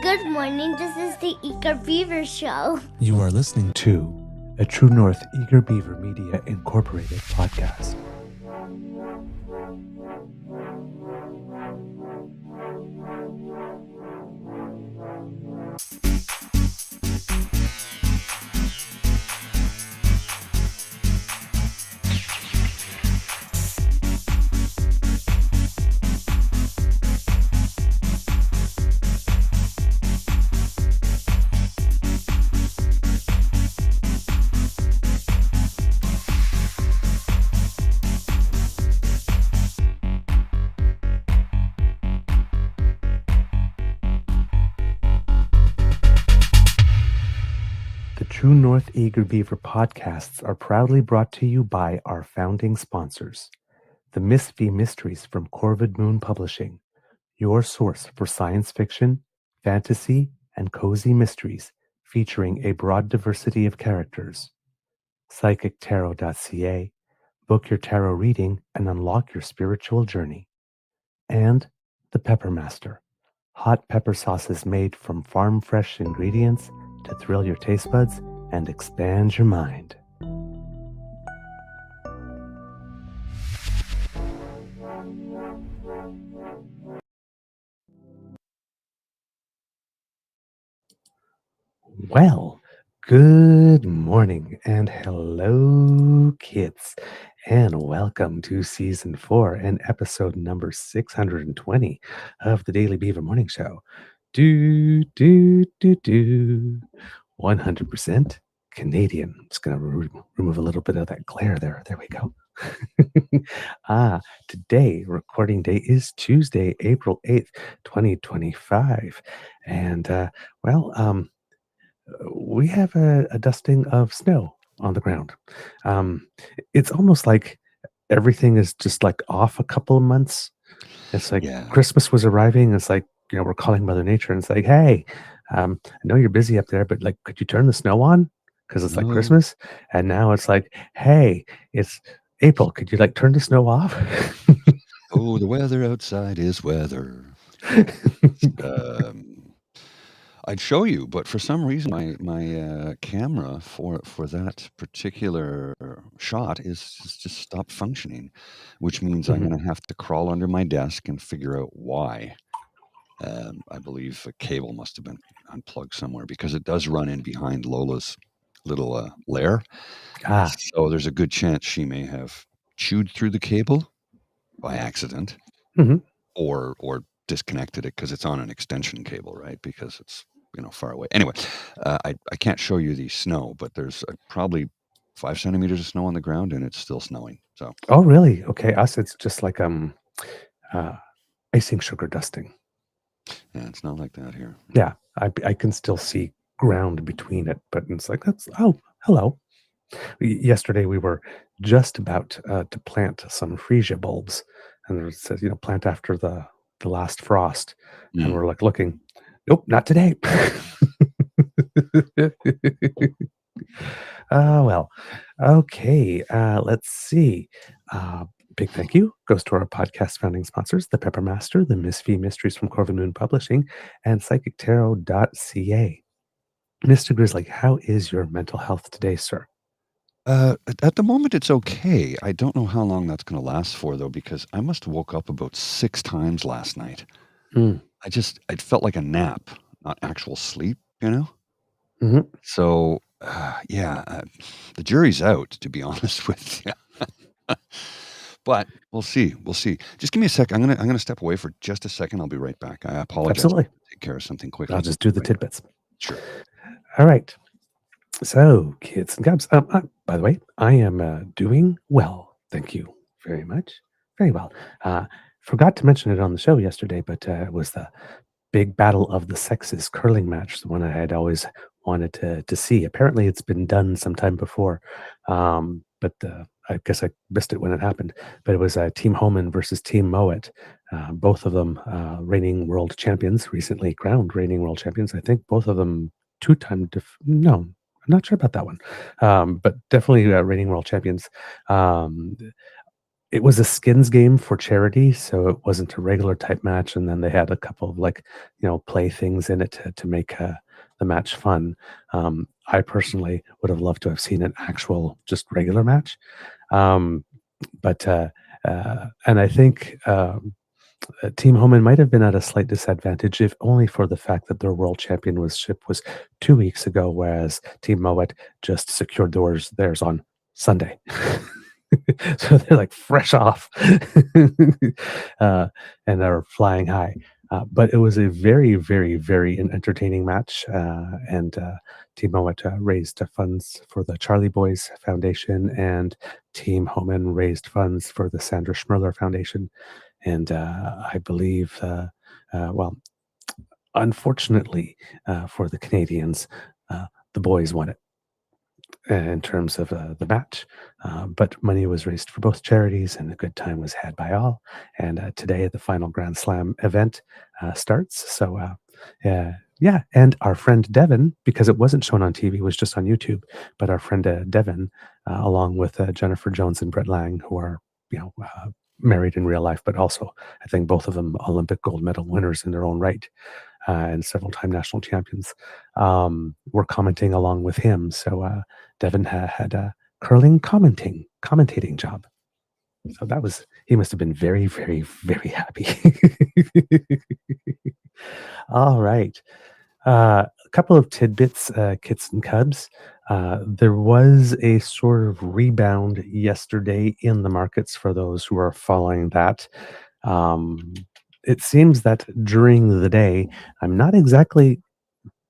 Good morning. This is the Eager Beaver Show. You are listening to a True North Eager Beaver Media Incorporated podcast. The True North Eager Beaver podcasts are proudly brought to you by our founding sponsors, the Miss V Mysteries from Corvid Moon Publishing, your source for science fiction, fantasy, and cozy mysteries featuring a broad diversity of characters. PsychicTarot.ca, book your tarot reading and unlock your spiritual journey. And the Pepper Master, hot pepper sauces made from farm fresh ingredients to thrill your taste buds and expand your mind. Well, good morning and hello, kids, and welcome to season 4 and episode number 620 of the Daily Beaver Morning Show. 100% Canadian. I'm just going to remove a little bit of that glare there. There we go. Today, recording day is Tuesday, April 8th, 2025. And, we have a dusting of snow on the ground. It's almost like everything is just like off a couple of months. It's like Yeah. Christmas was arriving. It's like, we're calling Mother Nature and it's like, hey, I know you're busy up there, but like, could you turn the snow on? Because it's like No. Christmas. And now it's like, hey, it's April. Could you like turn the snow off? Oh, the weather outside is weather. I'd show you, but for some reason, my camera for that particular shot is just stopped functioning, which means I'm going to have to crawl under my desk and figure out why. I believe a cable must have been unplugged somewhere because it does run in behind Lola's little lair. So there's a good chance she may have chewed through the cable by accident, or disconnected it because it's on an extension cable, right? Because it's far away. Anyway, I can't show you the snow, but there's probably 5 centimeters of snow on the ground, and it's still snowing. So. Oh, really? Okay, us it's just like icing sugar dusting. Yeah, it's not like that here. Yeah, I can still see ground between it, but it's like hello. Yesterday we were just about to plant some freesia bulbs, and it says plant after the last frost, and we're like looking, nope, not today. Well, okay, let's see. Big thank you goes to our podcast founding sponsors, the Pepper Master, the Miss V Mysteries from Corvid Moon Publishing, and PsychicTarot.ca. Mr. Grizzly, how is your mental health today, sir? At the moment, it's okay. I don't know how long that's going to last for, though, because I must have woke up about 6 times last night. I felt like a nap, not actual sleep, So, the jury's out, to be honest with you. But we'll see. Just give me a sec. I'm gonna step away for just a second. I'll be right back. I apologize. Absolutely. Take care of something quickly. I'll just do the tidbits. Sure. All right. So, kids and gubs, by the way, I am doing well. Thank you very much. Very well. Forgot to mention it on the show yesterday, but it was the big battle of the sexes curling match, the one I had always wanted to see. Apparently, it's been done sometime before, but I guess I missed it when it happened. But it was Team Homan versus Team Moet. Both of them reigning world champions, recently crowned reigning world champions. I think both of them two-time. No, I'm not sure about that one, but definitely reigning world champions. it was a skins game for charity, so it wasn't a regular type match. And then they had a couple of play things in it to make the match fun. I personally would have loved to have seen an actual just regular match. But and I think Team Homan might have been at a slight disadvantage, if only for the fact that their world championship was 2 weeks ago, whereas Team Moet just secured theirs on Sunday. So they're like fresh off and are flying high. But it was a very, very, very entertaining match. And Team Moet raised funds for the Charlie Boys Foundation, and Team Homan raised funds for the Sandra Schmerler Foundation. And I believe, unfortunately for the Canadians, the boys won it in terms of the match. But money was raised for both charities, and a good time was had by all. And today, the final Grand Slam event starts. So, yeah. And our friend Devin, because it wasn't shown on TV, it was just on YouTube. But our friend Devin, along with Jennifer Jones and Brett Lang, who are, married in real life, but also I think both of them Olympic gold medal winners in their own right, and several-time national champions, were commenting along with him. So Devin had a curling commentating job. So he must have been very, very, very happy. All right. A couple of tidbits, kits and cubs. There was a sort of rebound yesterday in the markets for those who are following that. It seems that during the day, I'm not exactly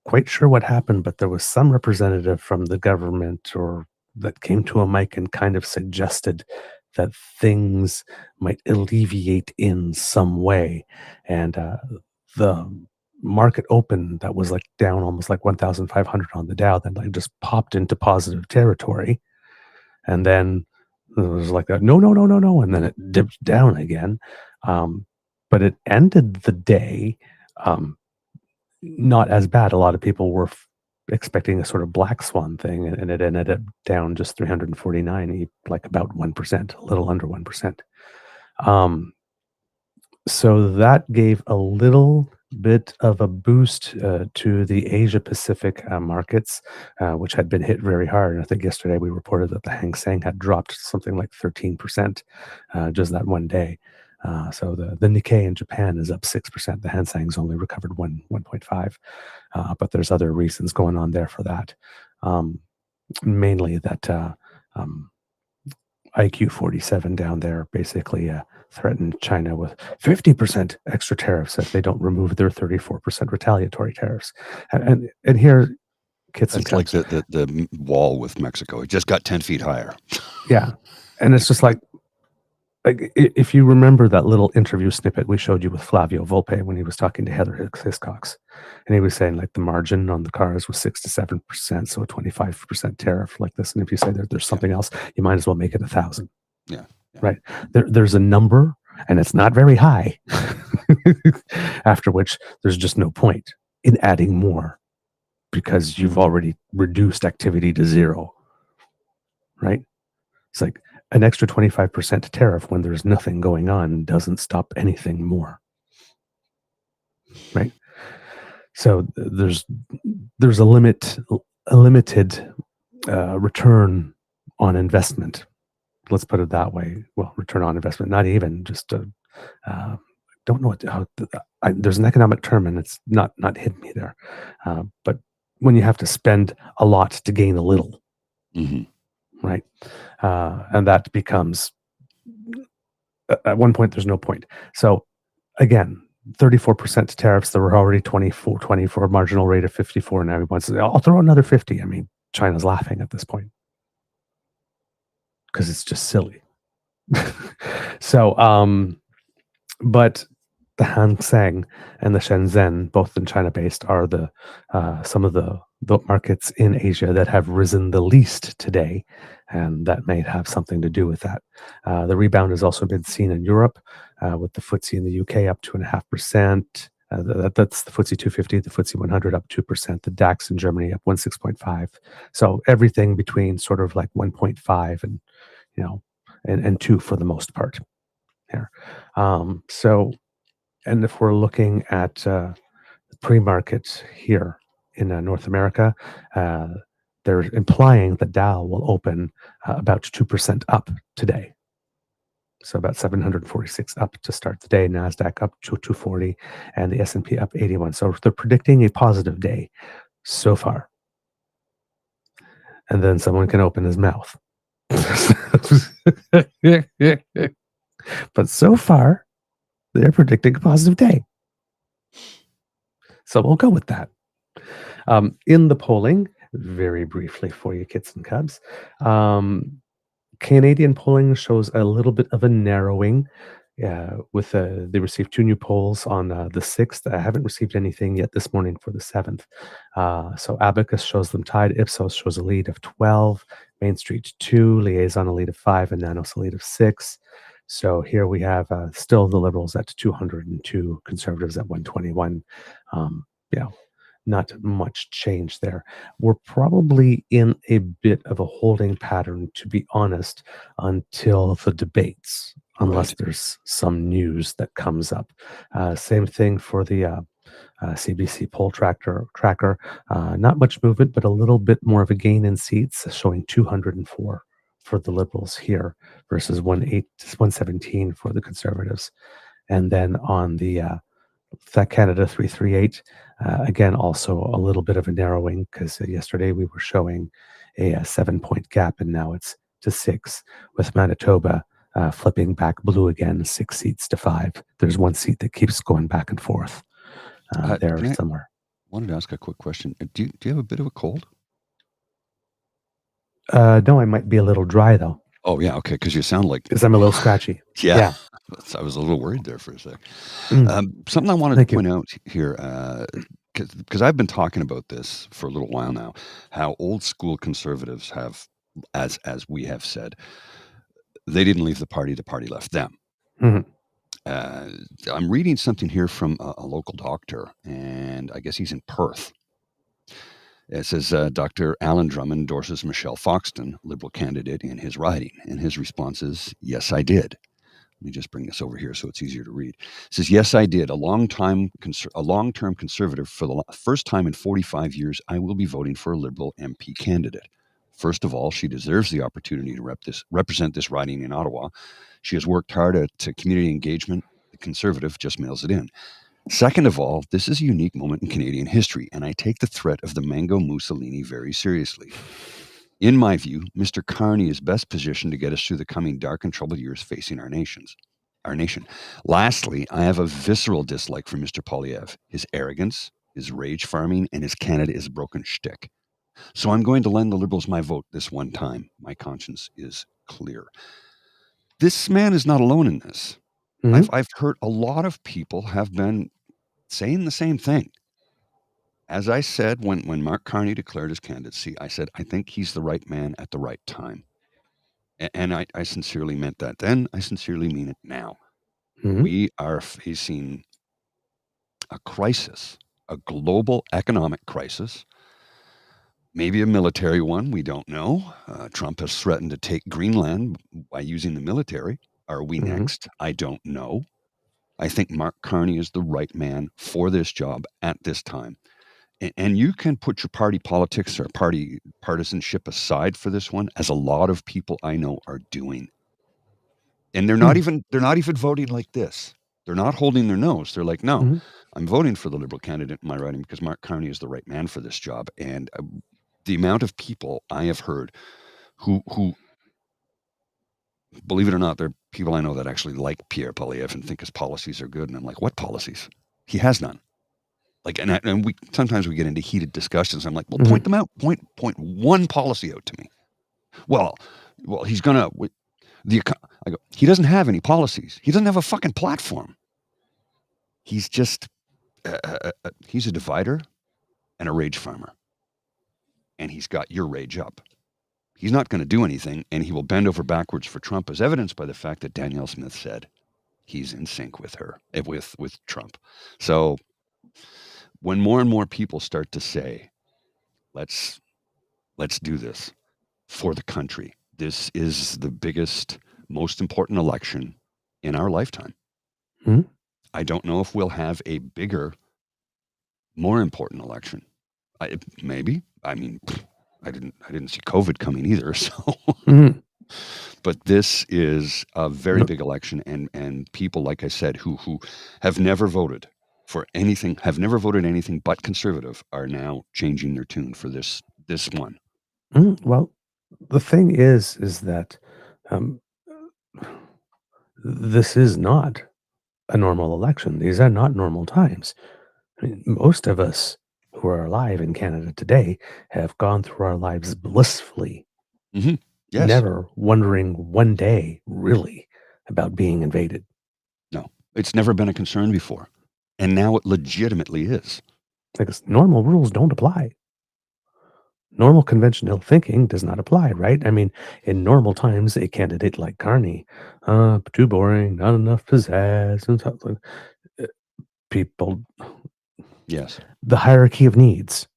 quite sure what happened, but there was some representative from the government or that came to a mic and kind of suggested that things might alleviate in some way. And the market open that was like down almost like 1,500 on the Dow, then like just popped into positive territory, and then it was like a no, and then it dipped down again. But it ended the day not as bad. A lot of people were expecting a sort of black swan thing, and it ended up down just 349, like about 1%, a little under 1%. So that gave a little bit of a boost to the Asia Pacific markets, which had been hit very hard. And I think yesterday we reported that the Hang Seng had dropped something like 13% just that one day. So the Nikkei in Japan is up 6%. The Hang Seng's only recovered 1.5. But there's other reasons going on there for that. Mainly that IQ 47 down there basically threatened China with 50% extra tariffs if they don't remove their 34% retaliatory tariffs. And here, kits and cubs. It's like the wall with Mexico. It just got 10 feet higher. Yeah. And it's just like if you remember that little interview snippet we showed you with Flavio Volpe when he was talking to Heather Hiscox, and he was saying like the margin on the cars was 6 to 7%, so a 25% tariff like this. And if you say there's something else, you might as well make it 1,000. Yeah. Right. There's a number, and it's not very high. After which there's just no point in adding more because you've already reduced activity to zero. Right. It's like an extra 25% tariff when there's nothing going on doesn't stop anything more. Right. So there's a limited return on investment. Let's put it that way. Well, return on investment, not even just don't know there's an economic term and it's not hitting me there. But when you have to spend a lot to gain a little, right? And that becomes, at one point, there's no point. So again, 34% tariffs, there were already 24 marginal rate of 54. Now he wants to say, I'll throw another 50. I mean, China's laughing at this point because it's just silly. So, but the Hang Seng and the Shenzhen, both in China based, are the some of the markets in Asia that have risen the least today, and that may have something to do with that. The rebound has also been seen in Europe, with the FTSE in the UK up 2.5%. That's the FTSE 250, the FTSE 100 up 2%, the DAX in Germany up 6.5. So everything between sort of like 1.5 and and 2 for the most part here. So, and if we're looking at the pre-market here in North America, they're implying the Dow will open about 2% up today. So about 746 up to start the day, NASDAQ up to 240, and the S&P up 81. So they're predicting a positive day so far. And then someone can open his mouth. But so far, they're predicting a positive day. So we'll go with that. In the polling, very briefly for you kids and cubs, Canadian polling shows a little bit of a narrowing. With they received 2 new polls on the 6th. I haven't received anything yet this morning for the 7th. So Abacus shows them tied. Ipsos shows a lead of 12. Main Street 2, Liaison a lead of 5, and Nanos a lead of 6. So here we have still the Liberals at 202, Conservatives at 121. Not much change there. We're probably in a bit of a holding pattern, to be honest, until the debates, unless there's some news that comes up. Same thing for the CBC poll tracker. Not much movement, but a little bit more of a gain in seats, showing 204 for the Liberals here versus 117 for the Conservatives. And then on the that Canada 338, again, also a little bit of a narrowing, because yesterday we were showing a 7-point gap, and now it's to 6, with Manitoba flipping back blue again, 6 seats to 5. There's 1 seat that keeps going back and forth there somewhere. I wanted to ask a quick question. Do you have a bit of a cold? No, I might be a little dry, though. Oh, yeah, okay, because you sound like... Because I'm a little scratchy. Yeah. I was a little worried there for a sec. Something I wanted to point out here, because I've been talking about this for a little while now, how old school conservatives have, as we have said, they didn't leave the party left them. I'm reading something here from a local doctor, and I guess he's in Perth. It says Dr. Alan Drummond endorses Michelle Foxton, Liberal candidate, in his riding. And his response is, yes, I did. Let me just bring this over here so it's easier to read. It says, yes, I did. A long-term conservative. For the first time in 45 years, I will be voting for a Liberal MP candidate. First of all, she deserves the opportunity to represent this riding in Ottawa. She has worked hard at community engagement. The Conservative just mails it in. Second of all, this is a unique moment in Canadian history, and I take the threat of the Mango Mussolini very seriously. In my view, Mr. Carney is best positioned to get us through the coming dark and troubled years facing our nation. Lastly, I have a visceral dislike for Mr. Poilièvre, his arrogance, his rage farming, and his Canada is broken shtick. So I'm going to lend the Liberals my vote this one time. My conscience is clear. This man is not alone in this. I've heard a lot of people have been saying the same thing. As I said, when Mark Carney declared his candidacy, I said, I think he's the right man at the right time. And I sincerely meant that then. I sincerely mean it now. We are facing a crisis, a global economic crisis, maybe a military one. We don't know. Trump has threatened to take Greenland by using the military. Are we next? I don't know. I think Mark Carney is the right man for this job at this time. And you can put your party politics or party partisanship aside for this one, as a lot of people I know are doing. And they're not even voting like this. They're not holding their nose. They're like, no, I'm voting for the Liberal candidate in my riding because Mark Carney is the right man for this job. And the amount of people I have heard who believe it or not, there are people I know that actually like Pierre Poilièvre and think his policies are good. And I'm like, what policies? He has none. Like, and we sometimes we get into heated discussions. I'm like, well, point them out. Point one policy out to me. Well, he's gonna. I go. He doesn't have any policies. He doesn't have a fucking platform. He's just he's a divider and a rage farmer, and he's got your rage up. He's not going to do anything, and he will bend over backwards for Trump, as evidenced by the fact that Danielle Smith said he's in sync with her, with Trump. So when more and more people start to say, let's do this for the country. This is the biggest most important election in our lifetime. Hmm? I don't know if we'll have a bigger, more important election. Maybe. I mean, I didn't see COVID coming either. So, Mhm. but this is a very No, big election, and people, like I said, who have never voted for anything, have never voted anything but conservative, are now changing their tune for this one. well, the thing is that um, this is not a normal election. These are not normal times. I mean, most of us who are alive in Canada today have gone through our lives blissfully, Hmm. Yes. never wondering one day really about being invaded. No. It's never been a concern before, and now it legitimately is. Because normal rules don't apply. Normal conventional thinking does not apply, right? I mean, in normal times, a candidate like Carney, too boring, not enough pizzazz, and stuff like people, Yes. the hierarchy of needs,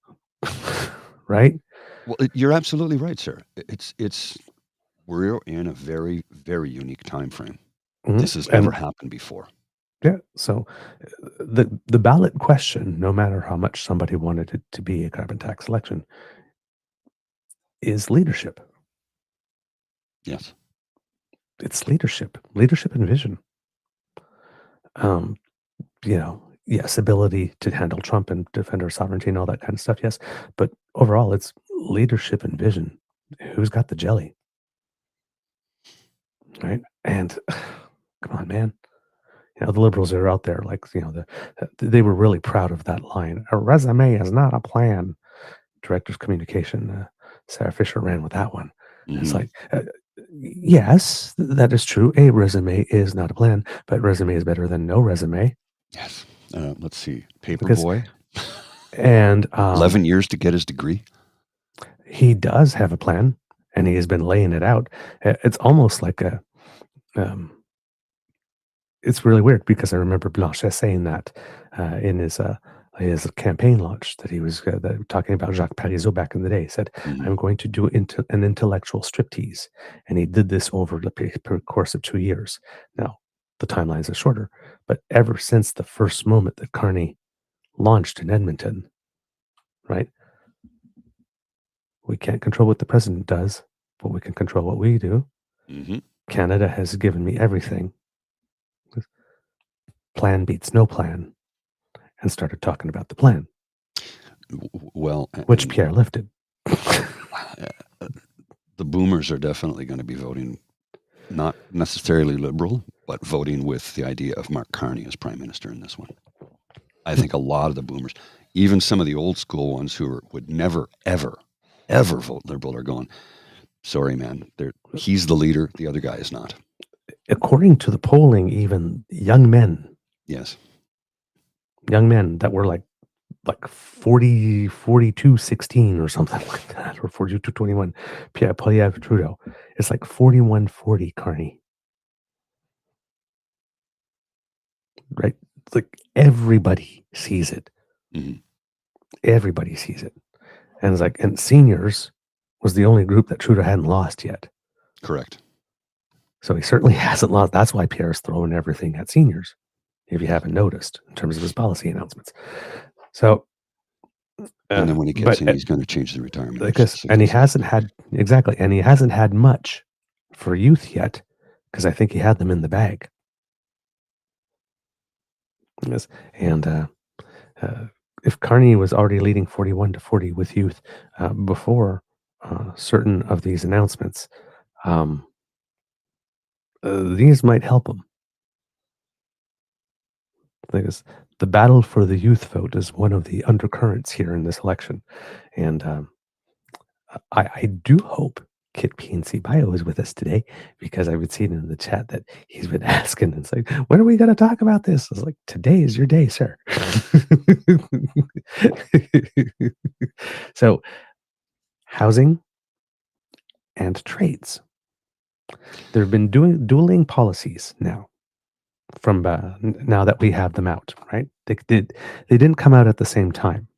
right? Well, you're absolutely right, sir. It's we're in a very, very unique time frame. Mhm. This has never And happened before. yeah, so the ballot question, no matter how much somebody wanted it to be a carbon tax election, is leadership. Yes. It's leadership and vision. Um, yes, ability to handle Trump and defend our sovereignty and all that kind of stuff. Yes, but overall, it's leadership and vision. Who's got the jelly, right? And come on, man. The liberals are out there, like they were really proud of that line. A resume is not a plan. Director of communication, Sarah Fisher ran with that one. It's Hmm. like, yes, that is true. A resume is not a plan, but resume is better than no resume Yes. Let's see. because, Paperboy, and 11 years to get his degree. he does have a plan, and he has been laying it out. It's almost like um, it's really weird because I remember Blanchet saying that in his campaign launch that he was talking about Jacques Parizeau back in the day. He said, Hmm. "I'm going to do an intellectual striptease," and he did this over the course of 2 years. Now the timelines are shorter, but ever since the first moment that Carney launched in Edmonton, right? We can't control what the president does, but we can control what we do. Hmm. Canada has given me everything. Plan beats no plan, and started talking about the plan, Well, which Pierre lifted. the boomers are definitely going to be voting not necessarily liberal, but voting with the idea of Mark Carney as prime minister in this one. I think a lot of the boomers, even some of the old school ones who would never, ever, ever vote liberal, are going, sorry, man, he's the leader. The other guy is not. According to the polling, even young men Yes. that were like 40, 42, 16 or something like that, or 42, 21, Pierre Poilièvre Trudeau, it's like 41-40 Carney, right? It's like everybody sees it. Hmm. Everybody sees it. And it's like, and seniors was the only group that Trudeau hadn't lost yet. Correct. So he certainly hasn't lost. That's why Pierre's throwing everything at seniors, if you haven't noticed, in terms of his policy announcements. So, And then when he gets but in, he's going to change the retirement age to because, and he 67. hasn't had, exactly, and he hasn't had much for youth yet, because I think he had them in the bag. Yes. And if Carney was already leading 41-40 with youth before certain of these announcements, these might help him. Because the battle for the youth vote is one of the undercurrents here in this election. And I do hope Kit PNC Bio is with us today, because I would see it in the chat that he's been asking. It's like, when are we going to talk about this? I was like, today is your day, sir. So, housing and trades. There have been dueling policies now from now that we have them out, right? They didn't come out at the same time.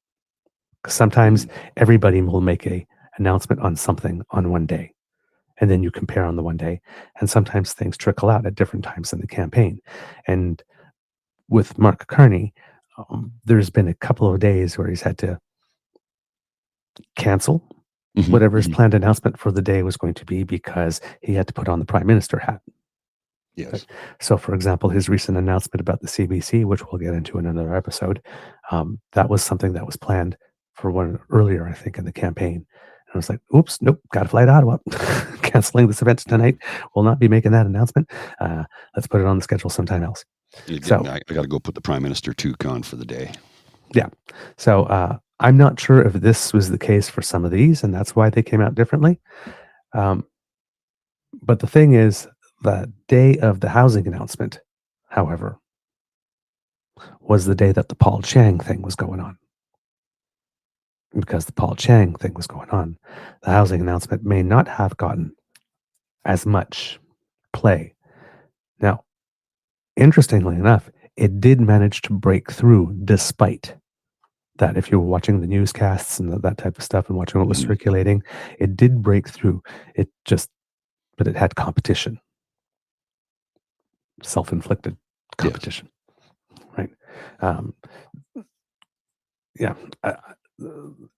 Sometimes Mhm. everybody will make a announcement on something on one day, and then you compare on the one day. And sometimes things trickle out at different times in the campaign. And with Mark Carney, there's been a couple of days where he's had to cancel whatever his planned announcement for the day was going to be because he had to put on the prime minister hat. Yes. So, for example, his recent announcement about the CBC, which we'll get into in another episode, that was something that was planned for one earlier, I think, in the campaign. And I was like, oops, nope, got to fly to Ottawa. Canceling this event tonight. Will not be making that announcement. Let's put it on the schedule sometime else. I got to go put the prime minister toque on for the day. Yeah. So I'm not sure if this was the case for some of these, and that's why they came out differently. But the thing is, the day of the housing announcement, however, was the day that the Paul Chang thing was going on. Because the Paul Chang thing was going on, the housing announcement may not have gotten as much play. Now, interestingly enough, it did manage to break through despite that. If you were watching the newscasts and that type of stuff and watching what was circulating, it did break through. But it had competition. Self-inflicted competition, right?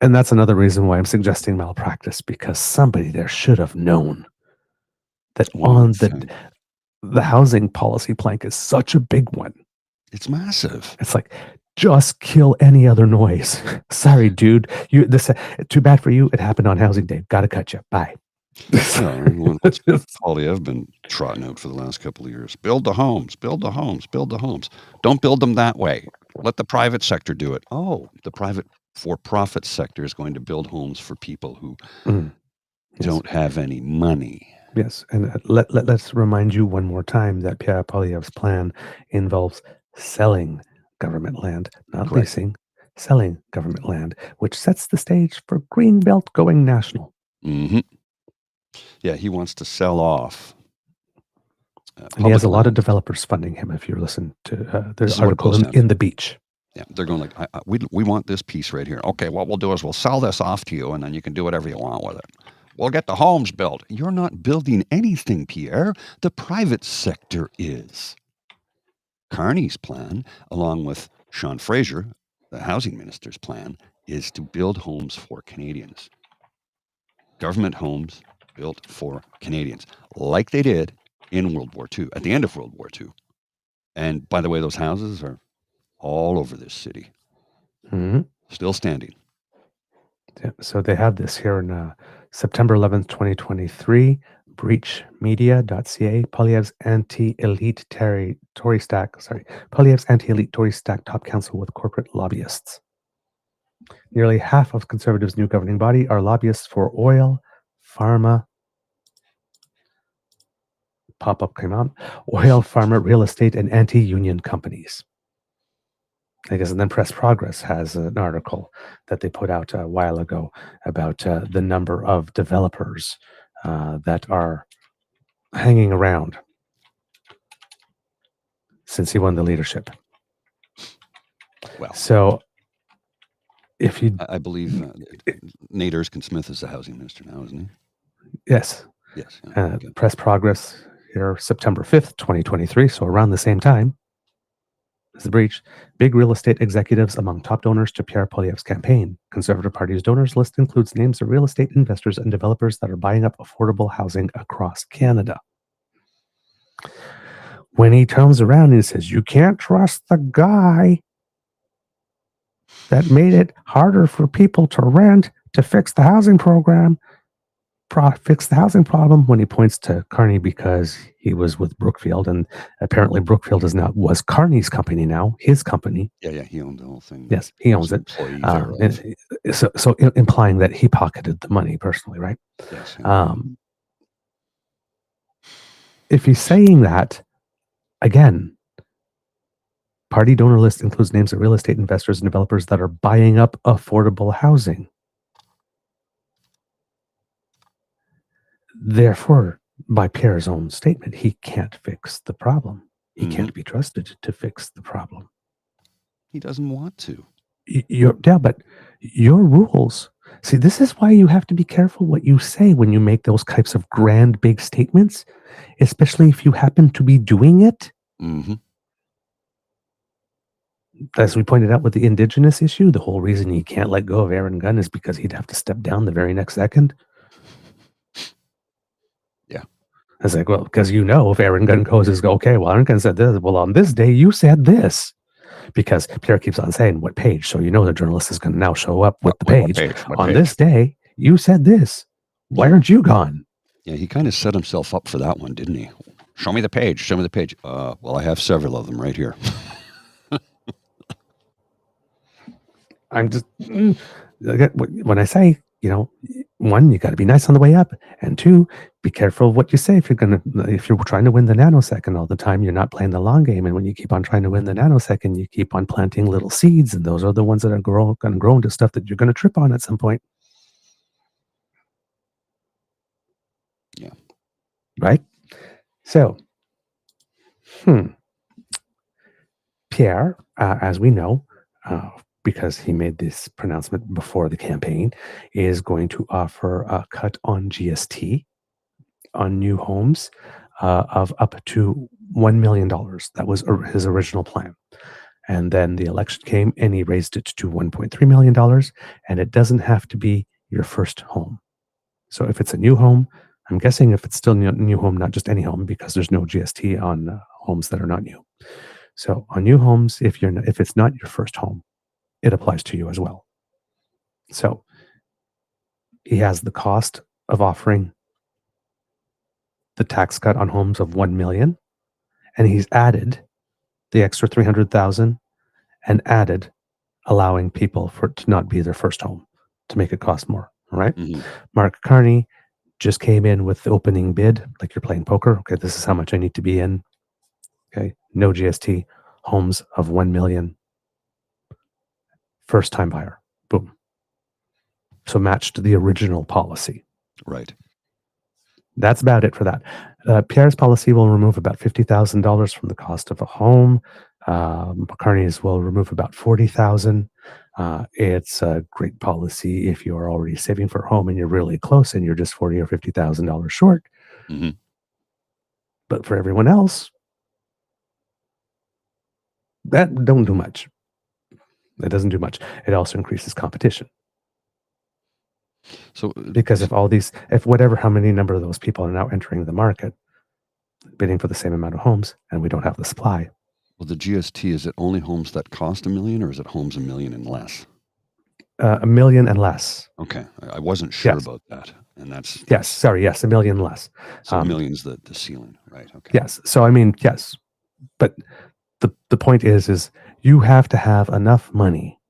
And that's another reason why I'm suggesting malpractice, because somebody there should have known that the housing policy plank is such a big one. It's massive. It's like, just kill any other noise. Sorry, dude. Too bad for you. It happened on housing day. Got to cut you. Bye. What's Poilièvre been trotting out for the last couple of years? Build the homes, build the homes, build the homes. Don't build them that way. Let the private sector do it. Oh, the private for-profit sector is going to build homes for people who don't have any money. Yes, and let's remind you one more time that Pierre Poilièvre's plan involves selling government land, not leasing, selling government land, which sets the stage for Greenbelt going national. Yeah, he wants to sell off. And he has a lot of developers funding him. If you listen to the article in The Beach. Yeah, they're going like, we want this piece right here. Okay, what we'll do is we'll sell this off to you, and then you can do whatever you want with it. We'll get the homes built. You're not building anything, Pierre. The private sector is. Carney's plan, along with Sean Fraser, the housing minister's plan, is to build homes for Canadians. Government homes built for Canadians, like they did in World War II, at the end of World War II. And by the way, those houses are all over this city, still standing. Yeah, so they have this here on September 11th, 2023, breachmedia.ca, Poilièvre's anti-elite Tory stack, Poilièvre's anti-elite Tory stack top council with corporate lobbyists. Nearly half of Conservatives' new governing body are lobbyists for oil, pharma, pop-up came on, oil, pharma, real estate, and anti-union companies. I guess, and then Press Progress has an article that they put out a while ago about the number of developers that are hanging around since he won the leadership. Well, so if you, I believe Nate Erskine-Smith is the housing minister now, isn't he? Yes. Yes. Press Progress here, September 5th, 2023. So around the same time as the breach, big real estate executives among top donors to Pierre Poilièvre's campaign. Conservative Party's donors list includes names of real estate investors and developers that are buying up affordable housing across Canada. When he turns around and says, you can't trust the guy that made it harder for people to rent to fix the housing program, fix the housing problem, when he points to Carney because he was with Brookfield, and apparently Brookfield was Carney's company now, his company. Yeah, he owned the whole thing. Yes, he owns it. So implying that he pocketed the money personally, right? Yes. If he's saying that, again, party donor list includes names of real estate investors and developers that are buying up affordable housing. Therefore, by Pierre's own statement, he can't fix the problem. He can't be trusted to fix the problem. He doesn't want to. But your rules See, this is why you have to be careful what you say when you make those types of grand, big statements, especially if you happen to be doing it. Mm-hmm. As we pointed out with the indigenous issue, the whole reason he can't let go of Aaron Gunn is because he'd have to step down the very next second. Yeah. I was like, well, because if Aaron Gunn goes, is okay, well, Aaron Gunn said this. Well, on this day, you said this. Because Pierre keeps on saying what page. So the journalist is going to now show up with the page. On this day, you said this. Why aren't you gone? Yeah, he kind of set himself up for that one, didn't he? Show me the page. Show me the page. Well, I have several of them right here. I'm just, when I say, one, you got to be nice on the way up, and two, be careful of what you say. If you're trying to win the nanosecond all the time, you're not playing the long game. And when you keep on trying to win the nanosecond, you keep on planting little seeds, and those are the ones that are going to grow into stuff that you're going to trip on at some point. Yeah. Right. So, Pierre, as we know, because he made this pronouncement before the campaign, is going to offer a cut on GST on new homes of up to $1 million. That was his original plan. And then the election came and he raised it to $1.3 million. And it doesn't have to be your first home. So if it's a new home, I'm guessing if it's still a new home, not just any home, because there's no GST on homes that are not new. So on new homes, if it's not your first home, it applies to you as well. So he has the cost of offering the tax cut on homes of 1 million, and he's added the extra 300,000 and added allowing people for it to not be their first home to make it cost more. All right. Mm-hmm. Mark Carney just came in with the opening bid, like you're playing poker. Okay, this is how much I need to be in. Okay, no GST, homes of 1 million. First time buyer. Boom. So matched the original policy. Right. That's about it for that. Pierre's policy will remove about $50,000 from the cost of a home. Carney's will remove about $40,000. It's a great policy if you're already saving for a home and you're really close and you're just $40,000 or $50,000 short. Mm-hmm. But for everyone else, that don't do much. That doesn't do much. It also increases competition. So because how many number of those people are now entering the market, bidding for the same amount of homes, and we don't have the supply. Well, the GST, is it only homes that cost $1 million, or is it homes $1 million and less? $1 million and less. Okay, I wasn't sure about that, and that's yes. $1 million less. So $1 million's the ceiling, right? Okay. Yes. So yes, but the point is you have to have enough money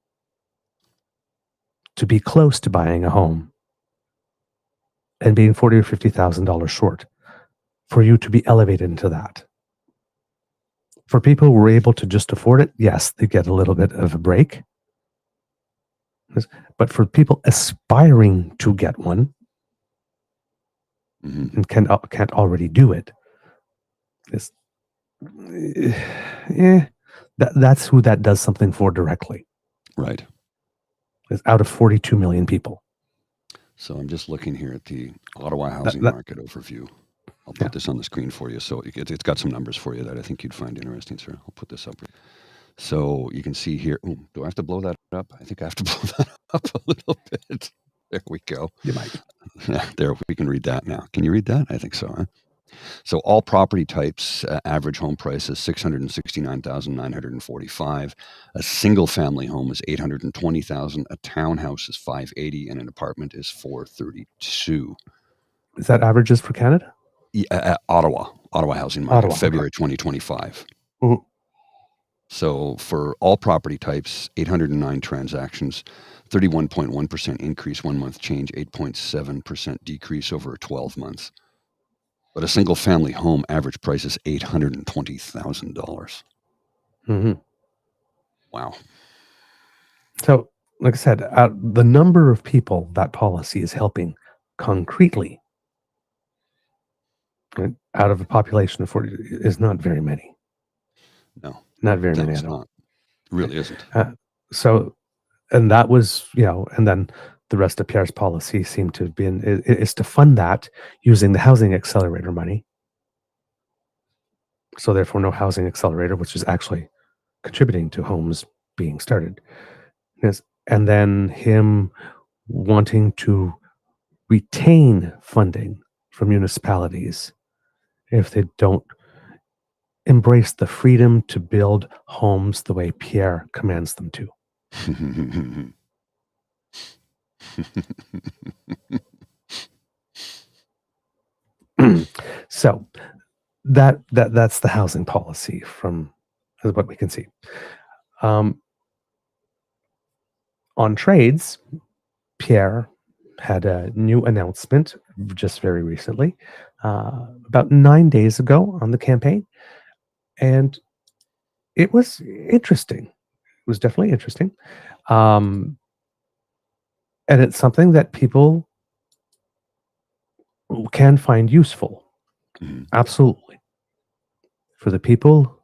to be close to buying a home and being $40,000 or $50,000 short for you to be elevated into that. For people who were able to just afford it, yes, they get a little bit of a break. But for people aspiring to get one and can't already do it, that's who that does something for directly. Right. It's out of 42 million people. So I'm just looking here at the Ottawa housing market overview. I'll put this on the screen for you. So it's got some numbers for you that I think you'd find interesting, sir. I'll put this up. So you can see here. Oh, do I have to blow that up? I think I have to blow that up a little bit. There we go. You might. There, we can read that now. Can you read that? I think so, huh? So all property types, average home price is $669,945. A single family home is $820,000. A townhouse is $580,000, and an apartment is $432,000. Is that averages for Canada? Ottawa housing market, February 2025. Mm-hmm. So for all property types, 809 transactions, 31.1% increase 1 month change, 8.7% decrease over 12 months. But a single family home average price is $820,000. Mm-hmm. Wow. So, like I said, the number of people that policy is helping concretely, right, out of a population of 40 is not very many. No. Not very many at all. It really isn't. So, and that was, and then the rest of Pierre's policy seemed to have been is to fund that using the housing accelerator money. So therefore, no housing accelerator, which is actually contributing to homes being started. Yes. And then him wanting to retain funding from municipalities if they don't embrace the freedom to build homes the way Pierre commands them to. So that's the housing policy from what we can see. On trades, Pierre had a new announcement just very recently, about 9 days ago on the campaign. And it was interesting. It was definitely interesting. And it's something that people can find useful. Mm-hmm. Absolutely. For people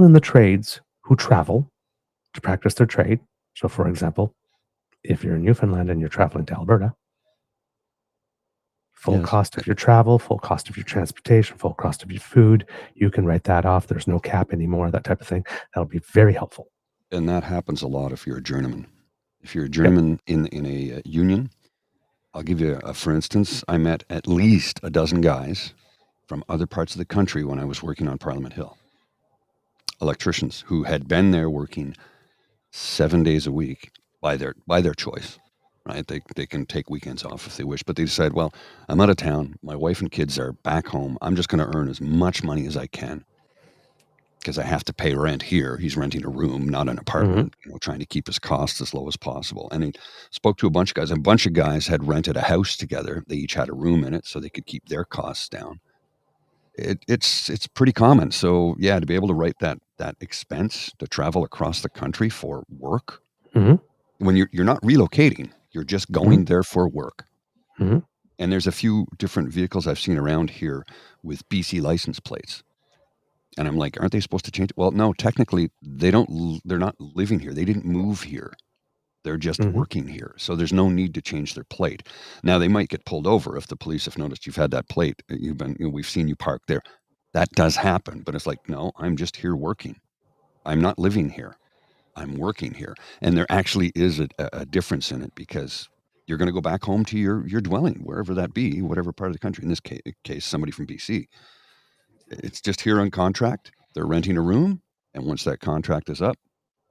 in the trades who travel to practice their trade. So, for example, if you're in Newfoundland and you're traveling to Alberta, full cost of your travel, full cost of your transportation, full cost of your food, you can write that off. There's no cap anymore, that type of thing. That'll be very helpful. And that happens a lot if you're a journeyman. If you're a journeyman in a union, I'll give you for instance, I met at least a dozen guys from other parts of the country when I was working on Parliament Hill. Electricians who had been there working 7 days a week by their choice, right? They can take weekends off if they wish, but they decide, well, I'm out of town. My wife and kids are back home. I'm just going to earn as much money as I can because I have to pay rent here. He's renting a room, not an apartment, trying to keep his costs as low as possible. And he spoke to a bunch of guys. A bunch of guys had rented a house together. They each had a room in it so they could keep their costs down. It's pretty common. So yeah, to be able to write that expense to travel across the country for work, when you're not relocating, you're just going there for work. And there's a few different vehicles I've seen around here with BC license plates, and I'm like, aren't they supposed to change? Well, no, technically they're not living here. They didn't move here. They're just working here. So there's no need to change their plate. Now they might get pulled over if the police have noticed you've had that plate. We've seen you parked there. That does happen, but it's like, no, I'm just here working. I'm not living here. I'm working here. And there actually is a difference in it because you're going to go back home to your dwelling, wherever that be, whatever part of the country. In this case, somebody from BC. It's just here on contract. They're renting a room. And once that contract is up,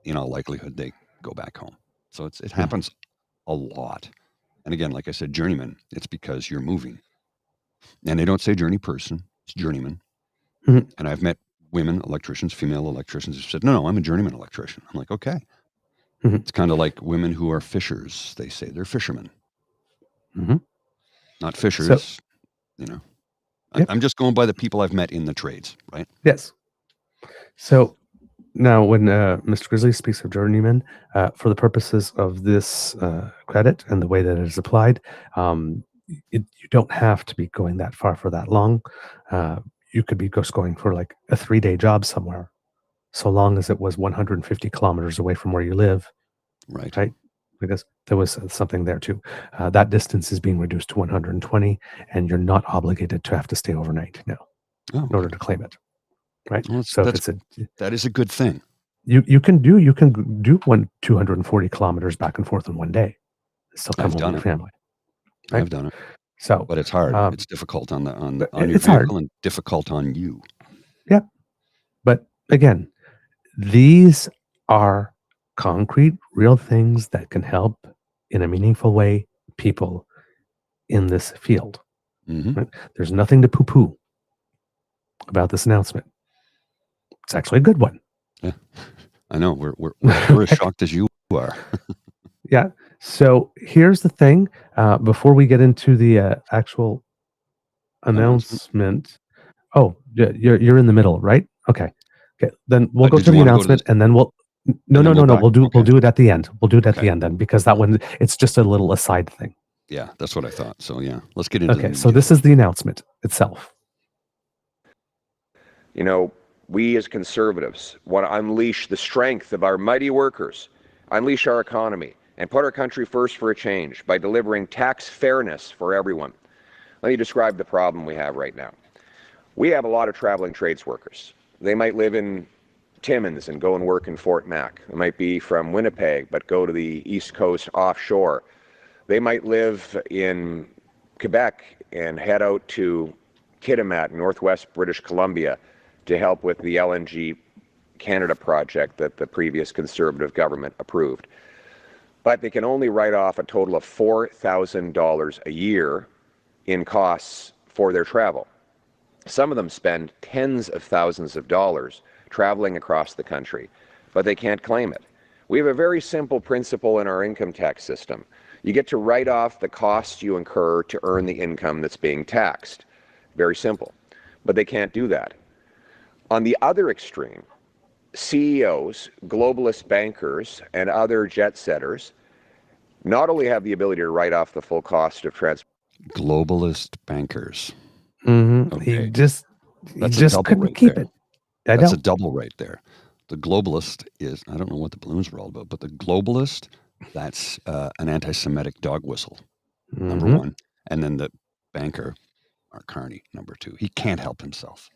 in all likelihood, they go back home. So it happens a lot. And again, like I said, journeyman, it's because you're moving. And they don't say journey person, it's journeyman. And I've met women electricians, female electricians who said, no, I'm a journeyman electrician. I'm like, okay. It's kind of like women who are fishers. They say they're fishermen. Not fishers, I'm just going by the people I've met in the trades, right? Yes. So now, when Mr. Grizzly speaks of journeyman, for the purposes of this credit and the way that it is applied, you don't have to be going that far for that long. You could be just going for like a 3-day job somewhere, so long as it was 150 kilometers away from where you live. Right? Because there was something there too. That distance is being reduced to 120, and you're not obligated to have to stay overnight now in order to claim it. Right. Well, so that is a good thing. You can do 240 kilometers back and forth in one day. Still come home with your family. Right? I've done it. So, but it's hard. It's difficult on your it's vehicle hard. and difficult on you. Yeah. But again, these are concrete, real things that can help in a meaningful way people in this field. Right? There's nothing to poo-poo about this announcement. It's actually a good one. Yeah, I know. We're as shocked as you are. Yeah. So here's the thing. Before we get into the actual announcement. Oh, you're in the middle, right? Okay. Then we'll go to the announcement, and then we'll. No. We'll do it at the end. We'll do it at the end then, because that one, it's just a little aside thing. Yeah, that's what I thought. So yeah, let's get into. Okay. So this is the announcement itself. We as conservatives want to unleash the strength of our mighty workers unleash our economy, and put our country first for a change by delivering tax fairness for everyone. Let me describe the problem we have right now. We have a lot of traveling trades workers. They might live in Timmins and go and work in Fort Mac. They might be from Winnipeg but go to the East Coast offshore. They might live in Quebec and head out to Kitimat, Northwest British Columbia, to help with the LNG Canada project that the previous Conservative government approved. But they can only write off a total of $4,000 a year in costs for their travel. Some of them spend tens of thousands of dollars traveling across the country, but they can't claim it. We have a very simple principle in our income tax system. You get to write off the costs you incur to earn the income that's being taxed. Very simple. But they can't do that. On the other extreme, CEOs, globalist bankers, and other jet setters not only have the ability to write off the full cost of transport. Globalist bankers. Mm-hmm. Okay. He just couldn't right keep there. it. I That's know. a double right there. The globalist is, I don't know what the balloons were all about, but the globalist, that's an anti-Semitic dog whistle, number Mhm. one. And then the banker, Mark Carney, number two. He can't help himself.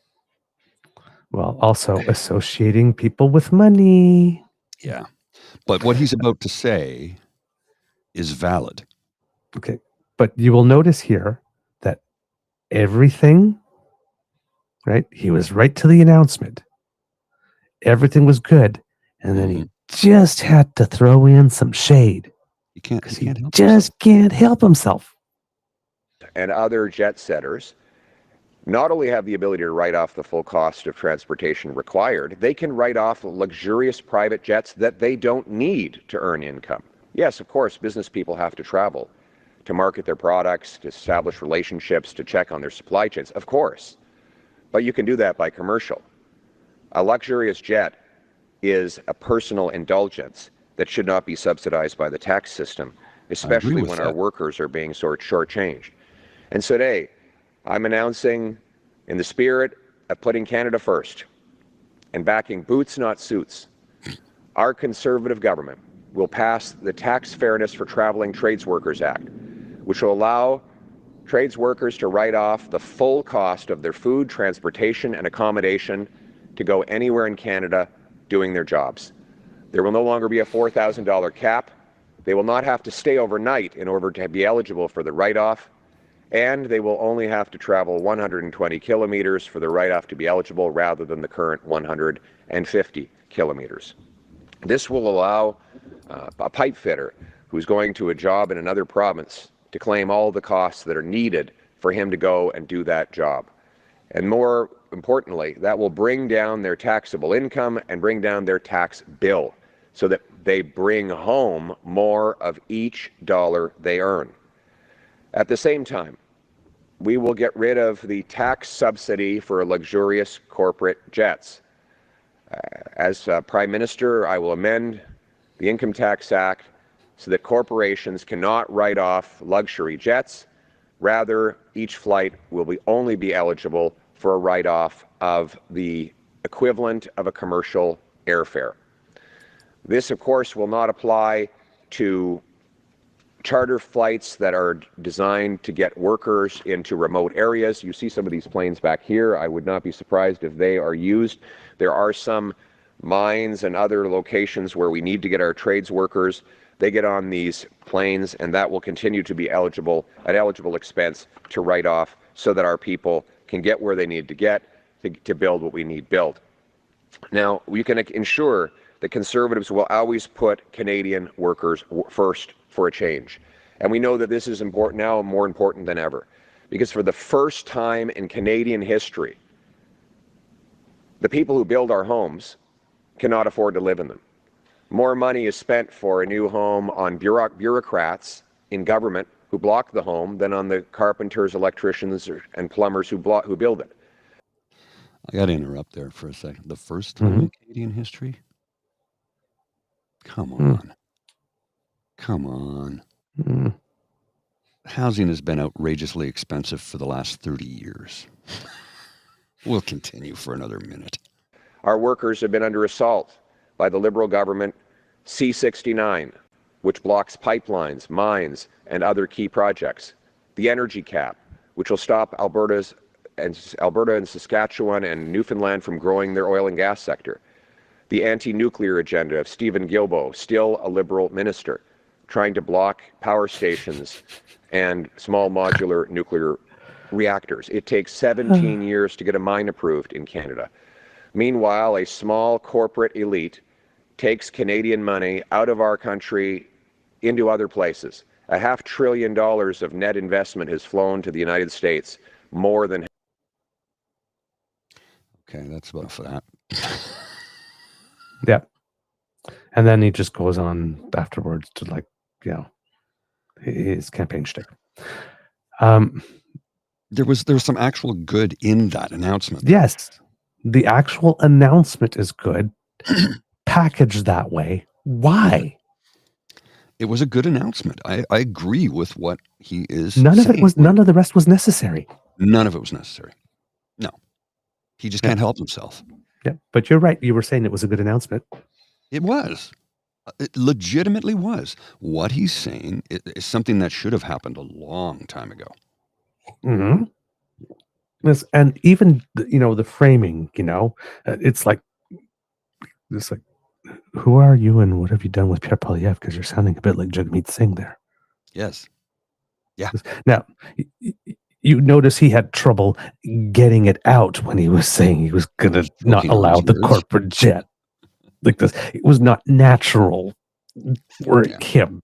Well, also associating people with money. Yeah. But what he's about to say is valid. Okay. But you will notice here that everything, right? He was right to the announcement. Everything was good. And then he just had to throw in some shade. He can't Because he help just himself. can't help himself. And other jet setters not only have the ability to write off the full cost of transportation required, they can write off luxurious private jets that they don't need to earn income. Yes, of course, business people have to travel to market their products, to establish relationships, to check on their supply chains, of course. But you can do that by commercial. A luxurious jet is a personal indulgence that should not be subsidized by the tax system, especially when our workers are being shortchanged. And so today, I'm announcing, in the spirit of putting Canada first and backing boots, not suits, our Conservative government will pass the Tax Fairness for Traveling Trades Workers Act, which will allow trades workers to write off the full cost of their food, transportation, and accommodation to go anywhere in Canada doing their jobs. There will no longer be a $4,000 cap. They will not have to stay overnight in order to be eligible for the write-off. And they will only have to travel 120 kilometers for the write-off to be eligible rather than the current 150 kilometers. This will allow a pipe fitter who's going to a job in another province to claim all the costs that are needed for him to go and do that job. And more importantly, that will bring down their taxable income and bring down their tax bill so that they bring home more of each dollar they earn. At the same time, we will get rid of the tax subsidy for luxurious corporate jets. As Prime Minister, I will amend the Income Tax Act so that corporations cannot write off luxury jets. Rather, each flight will only be eligible for a write-off of the equivalent of a commercial airfare. This, of course, will not apply to charter flights that are designed to get workers into remote areas. You see some of these planes back here. I would not be surprised if they are used. There are some mines and other locations where we need to get our trades workers. They get on these planes, and that will continue to be an eligible expense to write off so that our people can get where they need to get to build what we need built. Now, we can ensure that Conservatives will always put Canadian workers first for a change. And we know that this is important now, more important than ever, because for the first time in Canadian history, the people who build our homes cannot afford to live in them. More money is spent for a new home on bureaucrats in government who block the home than on the carpenters, electricians, and plumbers who build it. I got to interrupt there for a second. The first time in Canadian history? Come on. Come on. Housing has been outrageously expensive for the last 30 years. We'll continue for another minute. Our workers have been under assault by the Liberal government C-69, which blocks pipelines, mines, and other key projects. The energy cap, which will stop Alberta and Saskatchewan and Newfoundland from growing their oil and gas sector. The anti-nuclear agenda of Stephen Guilbeault, still a Liberal minister, trying to block power stations and small modular nuclear reactors. It takes 17 years to get a mine approved in Canada. Meanwhile, a small corporate elite takes Canadian money out of our country into other places. $500 billion of net investment has flown to the United States, more than. Okay, that's about for that. Yeah. And then he just goes on afterwards to, like, you know, his campaign shtick. There was some actual good in that announcement. Yes. The actual announcement is good. Packaged that way. Why? It was a good announcement. I agree with what he is None saying. None of the rest was necessary. None of it was necessary. No. He just can't help himself. Yeah. But you're right. You were saying it was a good announcement. It was. It legitimately was. What he's saying is something that should have happened a long time ago. Mm-hmm. Yes, and even, you know, the framing, you know, it's like, who are you and what have you done with Pierre Poilièvre? Because you're sounding a bit like Jagmeet Singh there. Yes. Yeah. Now, you notice he had trouble getting it out when he was saying he was going to not allow the corporate jet. Like this, it was not natural for him.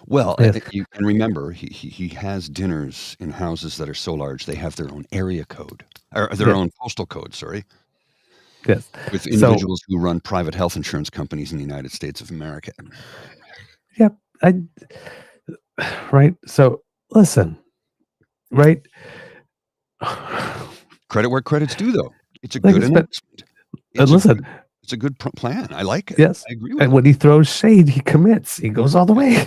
Well, and remember, he has dinners in houses that are so large they have their own area code, or their own postal code, sorry. Yes. With individuals who run private health insurance companies in the United States of America. Yeah. Right. So listen, right. Credit where credit's due, though. It's a good announcement. It's a good plan. I like it. Yes. I agree with and when he throws shade, he commits. He goes all the way.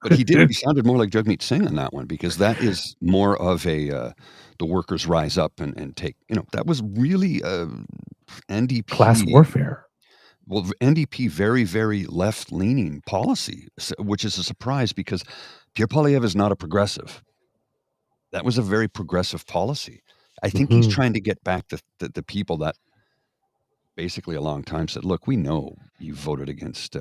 But he did. He sounded more like Jagmeet Singh on that one, because that is more of a the workers rise up and take. You know, that was really NDP class warfare. Well, NDP very, very left leaning policy, which is a surprise because Pierre Poilièvre is not a progressive. That was a very progressive policy. I think he's trying to get back the people that basically a long time said, look, we know you voted against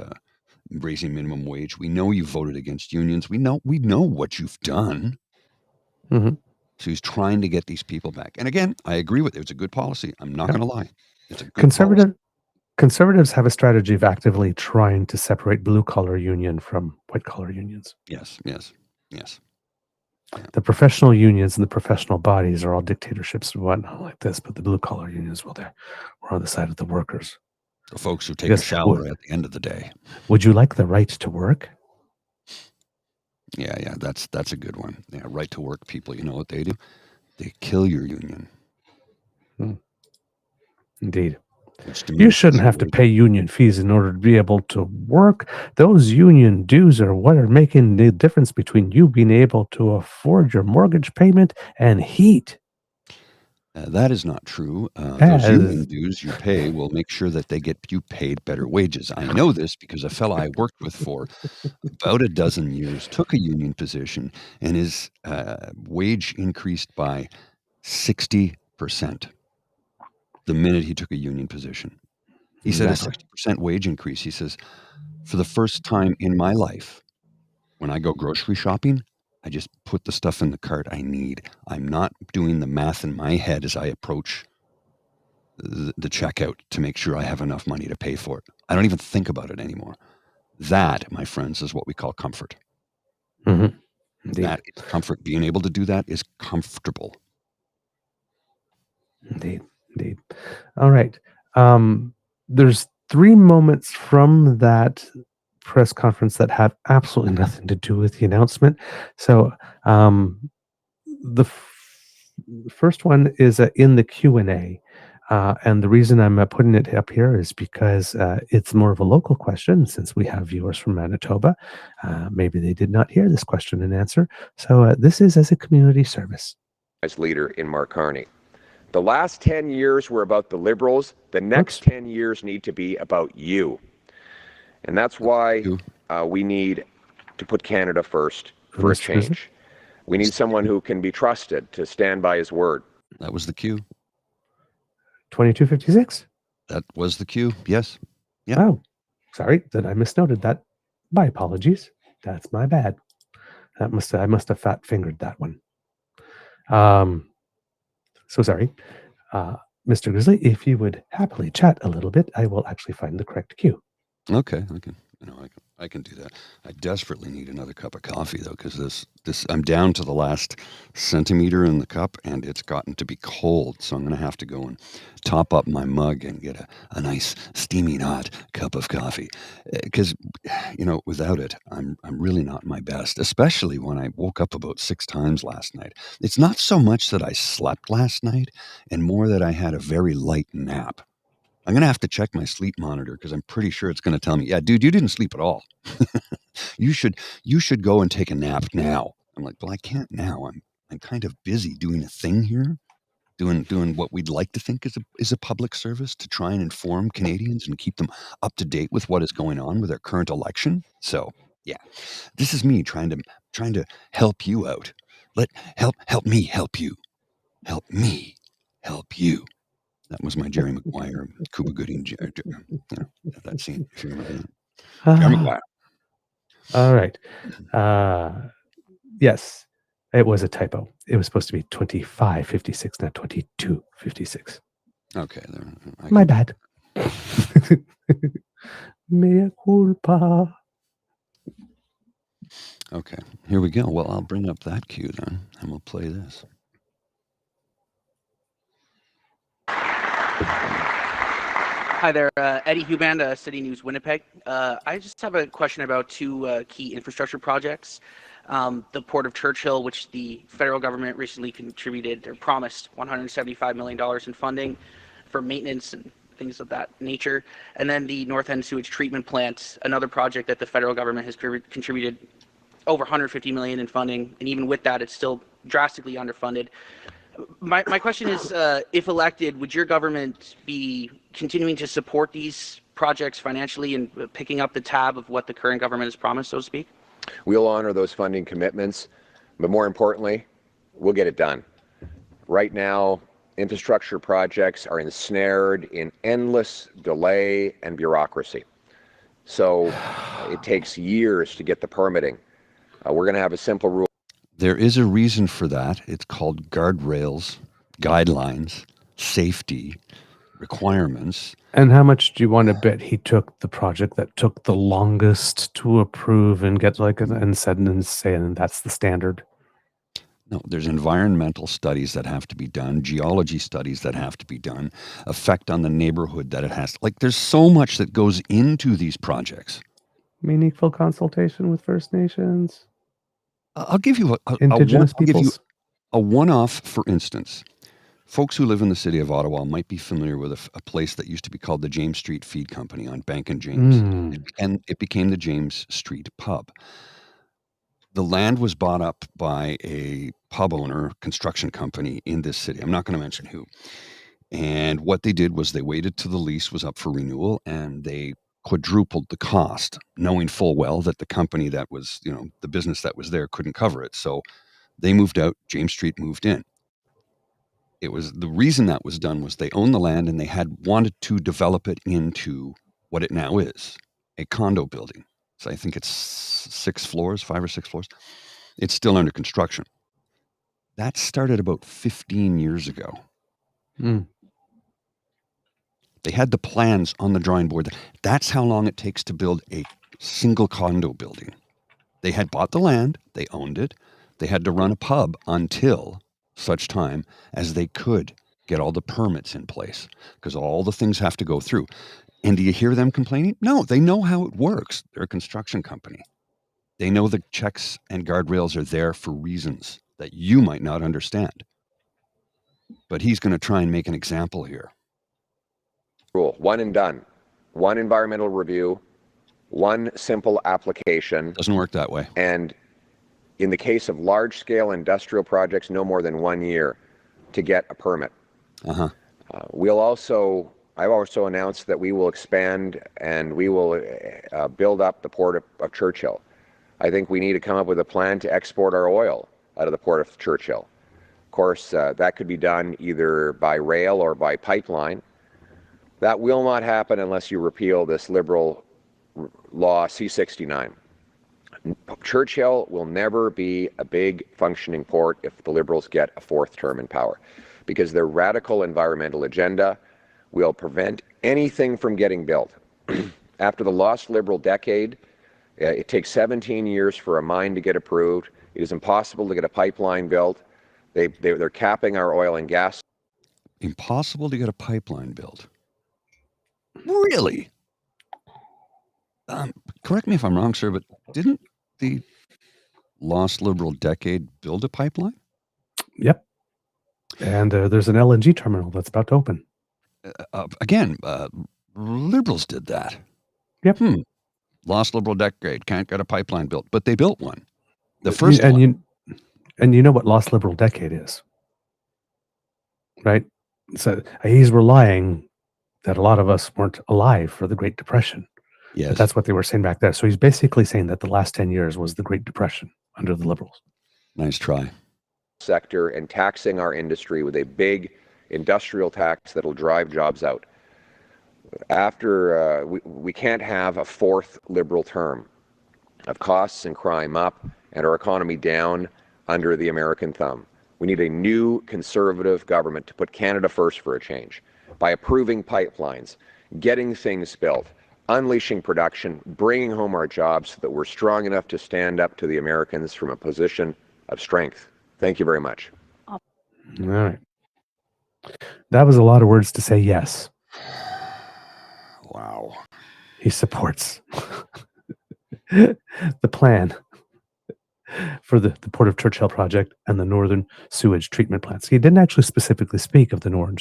raising minimum wage. We know you voted against unions. We know what you've done. Mm-hmm. So he's trying to get these people back. And again, I agree with it. It's a good policy. I'm not going to lie. It's a good policy. Conservatives have a strategy of actively trying to separate blue-collar union from white-collar unions. Yes. Yeah. The professional unions and the professional bodies are all dictatorships and whatnot like this, but the blue-collar unions, well, we're on the side of the workers. The folks who take a shower at the end of the day. Would you like the right to work? Yeah, that's a good one. Yeah, right to work people, you know what they do? They kill your union. Indeed. You shouldn't have to pay union fees in order to be able to work. Those union dues are what are making the difference between you being able to afford your mortgage payment and heat. That is not true. Those union dues you pay will make sure that they get you paid better wages. I know this because a fellow I worked with for about a dozen years took a union position, and his wage increased by 60% the minute he took a union position. He said a 60% wage increase. He says, for the first time in my life, when I go grocery shopping, I just put the stuff in the cart I need. I'm not doing the math in my head as I approach the checkout to make sure I have enough money to pay for it. I don't even think about it anymore. That, my friends, is what we call comfort. Mm-hmm. That is comfort. Being able to do that is comfortable. Indeed. All right. There's 3 moments from that press conference that have absolutely nothing to do with the announcement. So the first one is in the Q&A. And the reason I'm putting it up here is because it's more of a local question, since we have viewers from Manitoba. Maybe they did not hear this question and answer. So this is as a community service. As leader in Mark Carney. The last 10 years were about the Liberals. The next 10 years need to be about you. And that's why You. we need to put Canada first for a Mr. Grizzly? change. We need someone who can be trusted to stand by his word. That was the cue. 2256? That was the cue. Yes. Yeah. Oh, sorry that I misnoted that. My apologies. That's my bad. I must have fat fingered that one. So sorry. Mr. Grizzly, if you would happily chat a little bit, I will actually find the correct cue. Okay. I can do that. I desperately need another cup of coffee though, because this I'm down to the last centimeter in the cup, and it's gotten to be cold. So I'm going to have to go and top up my mug and get a nice steaming hot cup of coffee. Because without it, I'm really not my best. Especially when I woke up about 6 times last night. It's not so much that I slept last night, and more that I had a very light nap. I'm going to have to check my sleep monitor because I'm pretty sure it's going to tell me, yeah, dude, you didn't sleep at all. you should go and take a nap now. I'm like, well, I can't now. I'm kind of busy doing a thing here, doing what we'd like to think is a public service to try and inform Canadians and keep them up to date with what is going on with our current election. So, yeah, this is me trying to help you out. Help me help you. Help me help you. That was my Jerry Maguire, Cuba Gooding, that scene, if you remember that. Jerry Maguire. All right. Yes, it was a typo. It was supposed to be 2556, not 2256. Okay. My bad. Mea culpa. Okay, here we go. Well, I'll bring up that cue then, and we'll play this. Hi there, Eddie Huband, City News Winnipeg. I just have a question about 2 key infrastructure projects. The Port of Churchill, which the federal government recently contributed or promised $175 million in funding for maintenance and things of that nature. And then the North End Sewage Treatment Plant, another project that the federal government has contributed over $150 million in funding. And even with that, it's still drastically underfunded. My question is, if elected, would your government be continuing to support these projects financially and picking up the tab of what the current government has promised, so to speak? We'll honor those funding commitments, but more importantly, we'll get it done. Right now, infrastructure projects are ensnared in endless delay and bureaucracy. So it takes years to get the permitting. We're going to have a simple rule. There is a reason for that. It's called guardrails, guidelines, safety, requirements. And how much do you want to bet he took the project that took the longest to approve and get and say that's the standard? No, there's environmental studies that have to be done, geology studies that have to be done, effect on the neighborhood that it has. There's so much that goes into these projects. Meaningful consultation with First Nations. I'll give you Indigenous I'll give you peoples. a one-off, for instance. Folks who live in the city of Ottawa might be familiar with a place that used to be called the James Street Feed Company on Bank and James, and it became the James Street Pub. The land was bought up by a pub owner, construction company in this city. I'm not going to mention who. And what they did was they waited till the lease was up for renewal, and they quadrupled the cost, knowing full well that the company that was, the business that was there couldn't cover it. So they moved out, James Street moved in. It was the reason that was done was they owned the land and they had wanted to develop it into what it now is, a condo building. So I think it's 5 or 6 floors. It's still under construction. That started about 15 years ago. They had the plans on the drawing board. That's how long it takes to build a single condo building. They had bought the land. They owned it. They had to run a pub until such time as they could get all the permits in place, because all the things have to go through. And do you hear them complaining? No, they know how it works. They're a construction company. They know the checks and guardrails are there for reasons that you might not understand. But he's going to try and make an example here. Rule, one and done. One environmental review, one simple application. Doesn't work that way. And in the case of large-scale industrial projects, no more than 1 year to get a permit. We'll also I've also announced that we will expand and we will build up the port of Churchill. I think we need to come up with a plan to export our oil out of the port of Churchill. Of course, that could be done either by rail or by pipeline. That will not happen unless you repeal this Liberal law C-69. Churchill will never be a big functioning port if the Liberals get a fourth term in power, because their radical environmental agenda will prevent anything from getting built. After the lost Liberal decade, it takes 17 years for a mine to get approved. It is impossible to get a pipeline built. They're capping our oil and gas. Impossible to get a pipeline built. Really? Correct me if I'm wrong, sir, but didn't the lost Liberal decade build a pipeline? Yep. And there's an LNG terminal that's about to open. Again, Liberals did that. Yep. Lost Liberal decade, can't get a pipeline built, but they built one. The first one. You know what lost Liberal decade is, right? So he's relying that a lot of us weren't alive for the Great Depression. Yes. But that's what they were saying back there. So he's basically saying that the last 10 years was the Great Depression under the Liberals. Nice try. Sector and taxing our industry with a big industrial tax that'll drive jobs out. After we can't have a fourth Liberal term of costs and crime up and our economy down under the American thumb. We need a new Conservative government to put Canada first for a change by approving pipelines, getting things built, unleashing production, bringing home our jobs so that we're strong enough to stand up to the Americans from a position of strength. Thank you very much. All right. That was a lot of words to say yes. Wow. He supports the plan for the Port of Churchill project and the northern sewage treatment plants. He didn't actually specifically speak of the northern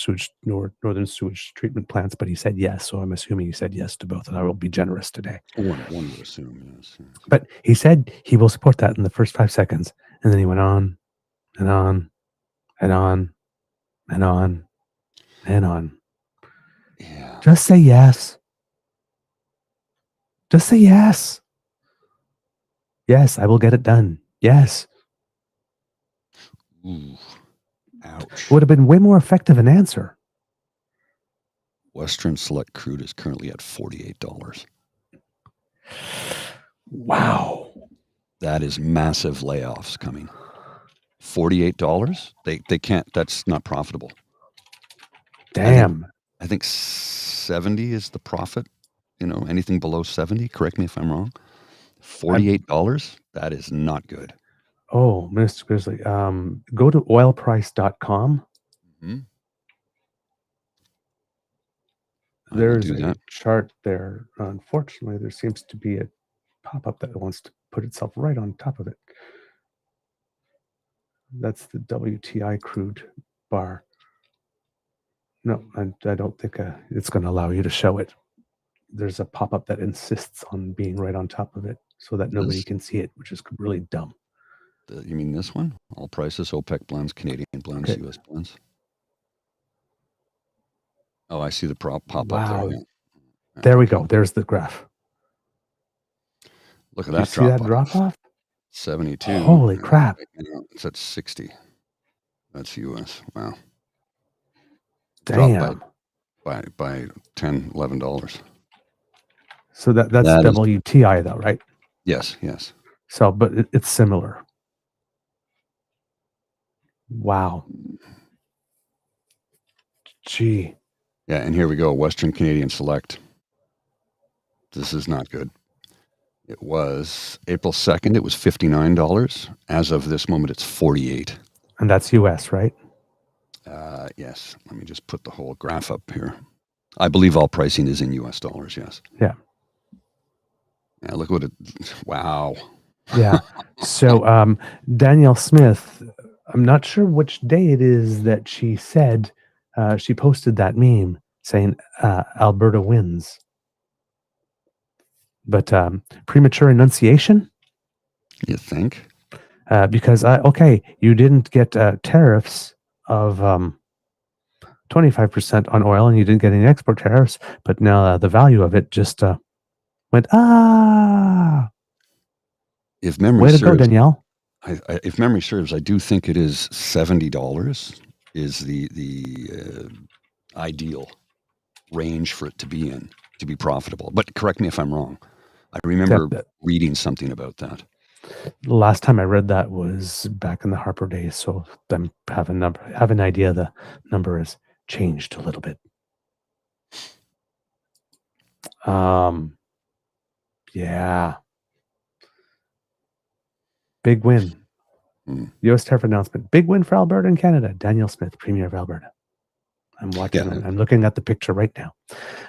sewage treatment plants, but he said yes. So I'm assuming he said yes to both, and I will be generous today. One would assume, yes. But he said he will support that in the first 5 seconds, and then he went on and on and on and on and on. Yeah. Just say yes. Just say yes. Yes, I will get it done. Yes. Ooh. Ouch. Would have been way more effective an answer. Western Select crude is currently at $48. Wow. That is massive layoffs coming. $48? They can't, that's not profitable. Damn. I think 70 is the profit. You know, anything below 70, correct me if I'm wrong. $48? That is not good. Oh, Mr. Grizzly, go to oilprice.com. Mm-hmm. There's a chart there. Unfortunately, there seems to be a pop-up that wants to put itself right on top of it. That's the WTI crude bar. No, I don't think it's going to allow you to show it. There's a pop-up that insists on being right on top of it so that nobody can see it, which is really dumb. You mean this one? All prices, OPEC blends, Canadian blends, Okay. U.S. blends. Oh, I see the pop-up Wow. there. Yeah. There we go. There's the graph. Look at Did that you see that drop off? 72. Holy crap. It's at 60. That's U.S. Wow. Damn. Dropped by $10, $11. So that's WTI though, right? Yes. So, but it's similar. Wow. Gee. Yeah, and here we go. Western Canadian Select. This is not good. It was April 2nd. It was $59. As of this moment, it's $48. And that's US, right? Yes. Let me just put the whole graph up here. I believe all pricing is in US dollars. Yes. Yeah. Yeah. Look what it. Wow. Yeah. So Danielle Smith, I'm not sure which day it is that she said she posted that meme saying Alberta wins. But premature enunciation? You think? Because you didn't get tariffs of 25% on oil, and you didn't get any export tariffs, but now the value of it just went, If memory way to go, serves, Danielle. if memory serves, I do think it is $70 is the ideal range for it to be in to be profitable. But correct me if I'm wrong. I remember reading something about that. The last time I read that was back in the Harper days, so I have an idea the number has changed a little bit. Yeah. Big win. U.S. tariff announcement. Big win for Alberta and Canada. Danielle Smith, Premier of Alberta. I'm watching. Yeah. I'm looking at the picture right now.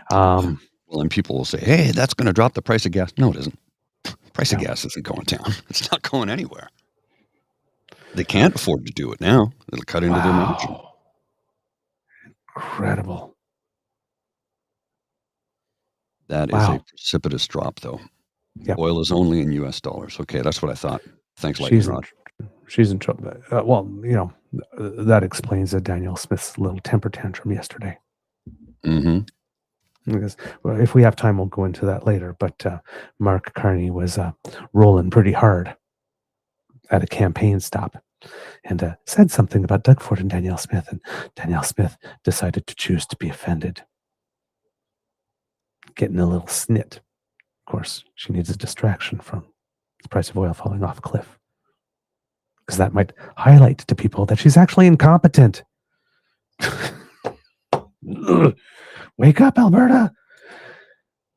Well, and people will say, hey, that's going to drop the price of gas. No, it isn't. Price of gas isn't going down. It's not going anywhere. They can't afford to do it now. It'll cut into their margin. Incredible. That is a precipitous drop, though. Yep. Oil is only in U.S. dollars. Okay, that's what I thought. Thanks, Lightning. She's in trouble. Well, that explains Danielle Smith's little temper tantrum yesterday. Mm-hmm. Because if we have time, we'll go into that later. But Mark Carney was rolling pretty hard at a campaign stop and said something about Doug Ford and Danielle Smith. And Danielle Smith decided to choose to be offended. Getting a little snit. Of course, she needs a distraction from the price of oil falling off a cliff. Because that might highlight to people that she's actually incompetent. Wake up, Alberta.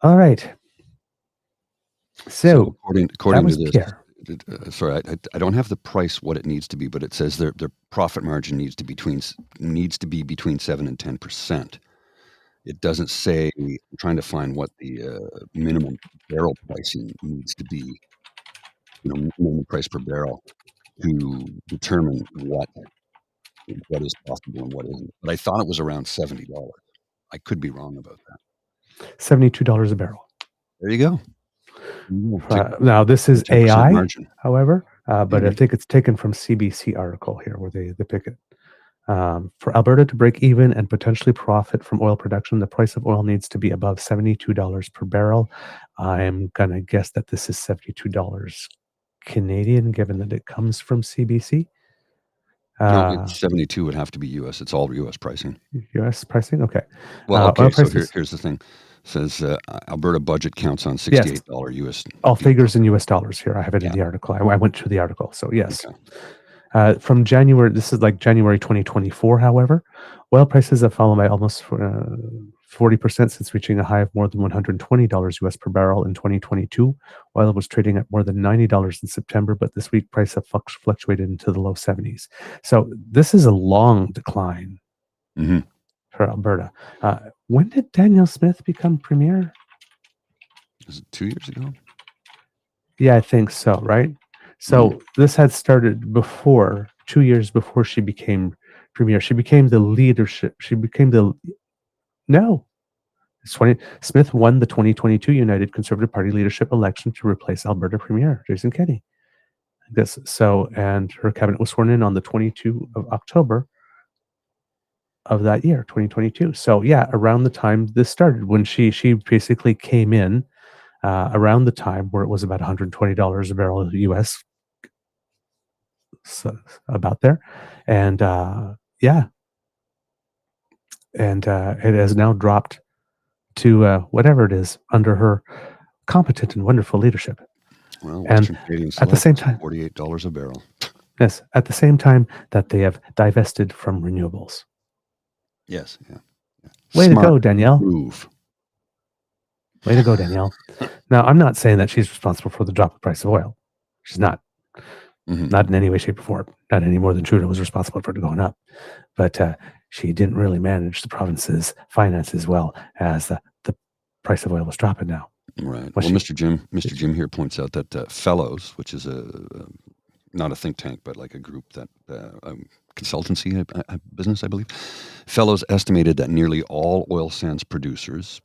All right. So according to this, Pierre. Sorry, I don't have the price what it needs to be, but it says their profit margin needs to be between 7 and 10%. It doesn't say. I'm trying to find what the minimum barrel pricing needs to be. Minimum price per barrel to determine what is possible and what isn't. But I thought it was around $70. I could be wrong about that. $72 a barrel. There you go. Now this is AI, margin. However, but I think it's taken from CBC article here where they pick it. For Alberta to break even and potentially profit from oil production, the price of oil needs to be above $72 per barrel. I'm going to guess that this is $72 Canadian, given that it comes from CBC. No, 72 would have to be U.S. It's all U.S. pricing. U.S. pricing? Okay. Well, okay, so here's the thing. It says Alberta budget counts on $68 U.S. All figures in U.S. dollars here. I have it in the article. I went through the article. So, yes. Okay. From January, this is like January 2024, however, oil prices have fallen by almost 40% since reaching a high of more than $120 US per barrel in 2022. Oil was trading at more than $90 in September, but this week price have fluctuated into the low 70s. So this is a long decline for Alberta. When did Danielle Smith become premier? Was it 2 years ago? Yeah, I think so, right? So this had started before, 2 years before she became premier. She became the leadership. Smith won the 2022 United Conservative Party leadership election to replace Alberta Premier Jason Kenney. And her cabinet was sworn in on the 22 of October of that year, 2022. So yeah, around the time this started, when she basically came in around the time where it was about $120 a barrel of US, so about there, and it has now dropped to whatever it is under her competent and wonderful leadership. Well, Western Canadian at the same time, $48 a barrel. Yes, at the same time that they have divested from renewables. Yes, yeah. Way to go, Danielle. Move. Way to go, Danielle. Now, I'm not saying that she's responsible for the drop of price of oil. She's not. Not in any way, shape, or form. Not any more than Trudeau was responsible for it going up. But she didn't really manage the province's finances well as the price of oil was dropping now. Right. Well, Mr. Jim here points out that Fellows, which is not a think tank, but like a group that consultancy business, I believe. Fellows estimated that nearly all oil sands producers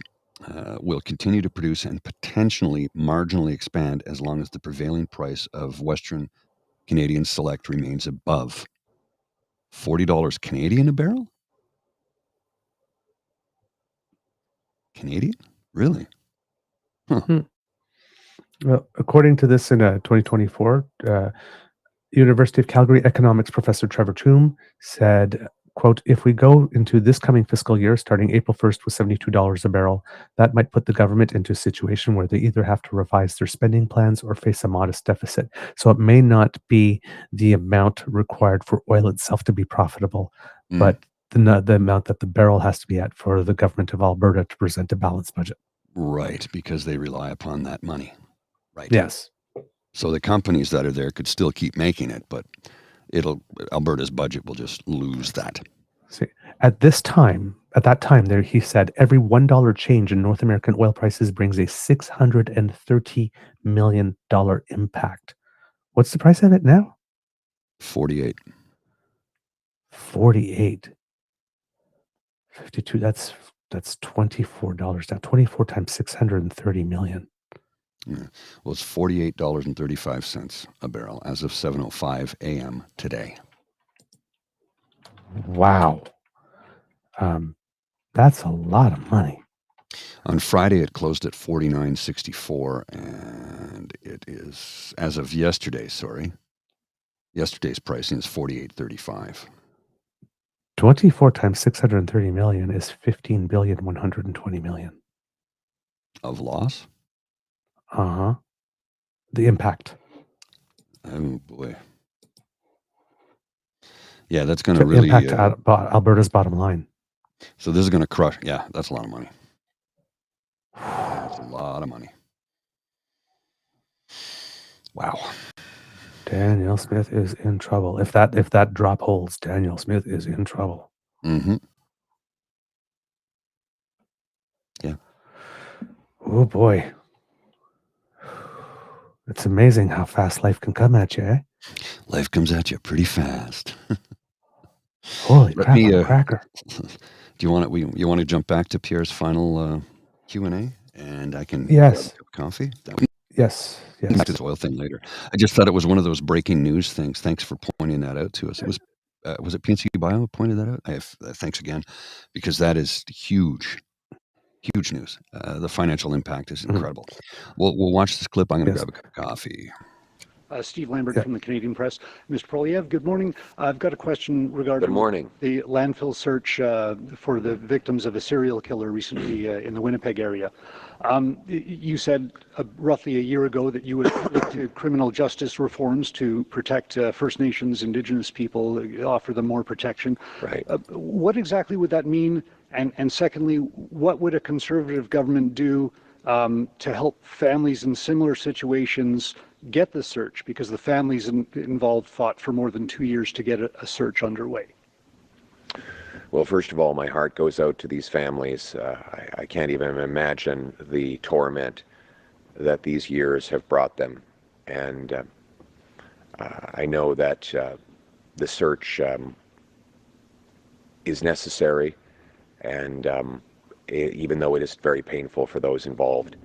will continue to produce and potentially marginally expand as long as the prevailing price of Western Canadian Select remains above $40 Canadian a barrel. Canadian? Really? Well, according to this in 2024, University of Calgary economics professor Trevor Toom said, quote, if we go into this coming fiscal year starting April 1st with $72 a barrel, that might put the government into a situation where they either have to revise their spending plans or face a modest deficit. So it may not be the amount required for oil itself to be profitable, but the amount that the barrel has to be at for the government of Alberta to present a balanced budget. Right, because they rely upon that money. Right. Yes. So the companies that are there could still keep making it, but Alberta's budget will just lose that. See, at that time, there he said every $1 change in North American oil prices brings a $630 million impact. What's the price of it now? 48. 48. 52. That's $24 now. 24 times 630 million. Yeah. Well, it's $48.35 a barrel as of 7:05 a.m. today. Wow. That's a lot of money. On Friday, it closed at $49.64, and it is, as of yesterday, yesterday's pricing is $48.35. 24 times 630 million is 15,120 million. Of loss? Uh-huh. The impact. Oh, boy. Yeah, that's going to really... impact Alberta's bottom line. So this is going to crush... Yeah, that's a lot of money. That's a lot of money. Wow. Danielle Smith is in trouble. If that drop holds, Danielle Smith is in trouble. Mm-hmm. Yeah. Oh, boy. It's amazing how fast life can come at you, eh? Life comes at you pretty fast. Holy crap, I'm a cracker. Do you want to jump back to Pierre's final Q&A? And I can Yes. grab a cup of coffee? Yes. Back to this oil thing later. I just thought it was one of those breaking news things. Thanks for pointing that out to us. It was it PNC Bio who pointed that out? Thanks again, because that is huge news. The financial impact is incredible. We'll watch this clip. I'm going to grab a cup of coffee. Steve Lambert from the Canadian Press. Mr. Poilièvre, good morning. I've got a question regarding the landfill search for the victims of a serial killer recently in the Winnipeg area. You said roughly a year ago that you would look to criminal justice reforms to protect First Nations, Indigenous people, offer them more protection. Right. What exactly would that mean? And secondly, what would a Conservative government do to help families in similar situations get the search, because the families involved fought for more than 2 years to get a search underway? Well, first of all, my heart goes out to these families. I can't even imagine the torment that these years have brought them. And I know that the search is necessary, and even though it is very painful for those involved.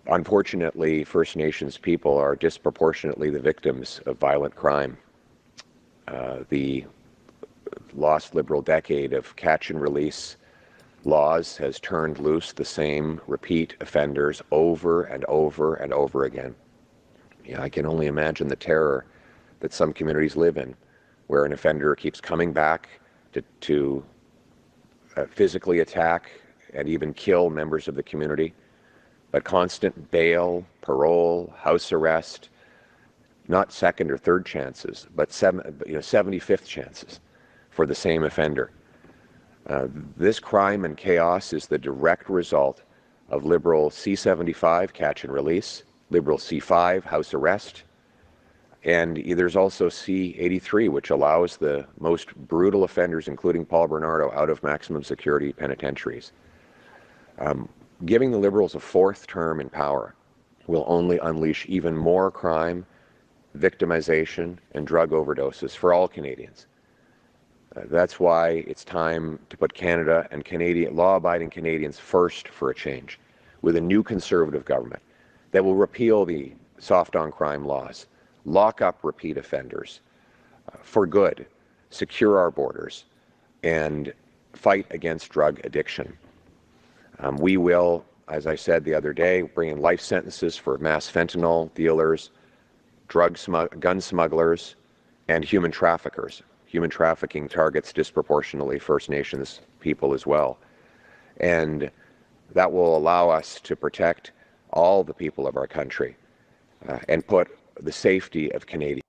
Unfortunately, First Nations people are disproportionately the victims of violent crime. The lost Liberal decade of catch and release laws has turned loose the same repeat offenders over and over and over again. I can only imagine the terror that some communities live in, where an offender keeps coming back to physically attack and even kill members of the community. But constant bail, parole, house arrest, not second or third chances, but 75th chances for the same offender. This crime and chaos is the direct result of Liberal C-75, catch and release, Liberal C-5, house arrest, and there's also C-83, which allows the most brutal offenders, including Paul Bernardo, out of maximum security penitentiaries. Giving the Liberals a fourth term in power will only unleash even more crime, victimization, and drug overdoses for all Canadians. That's why it's time to put Canada and law-abiding Canadians first for a change, with a new Conservative government that will repeal the soft-on-crime laws, lock up repeat offenders for good, secure our borders, and fight against drug addiction. We will, as I said the other day, bring in life sentences for mass fentanyl dealers, gun smugglers, and human traffickers. Human trafficking targets disproportionately First Nations people as well. And that will allow us to protect all the people of our country and put the safety of Canadians.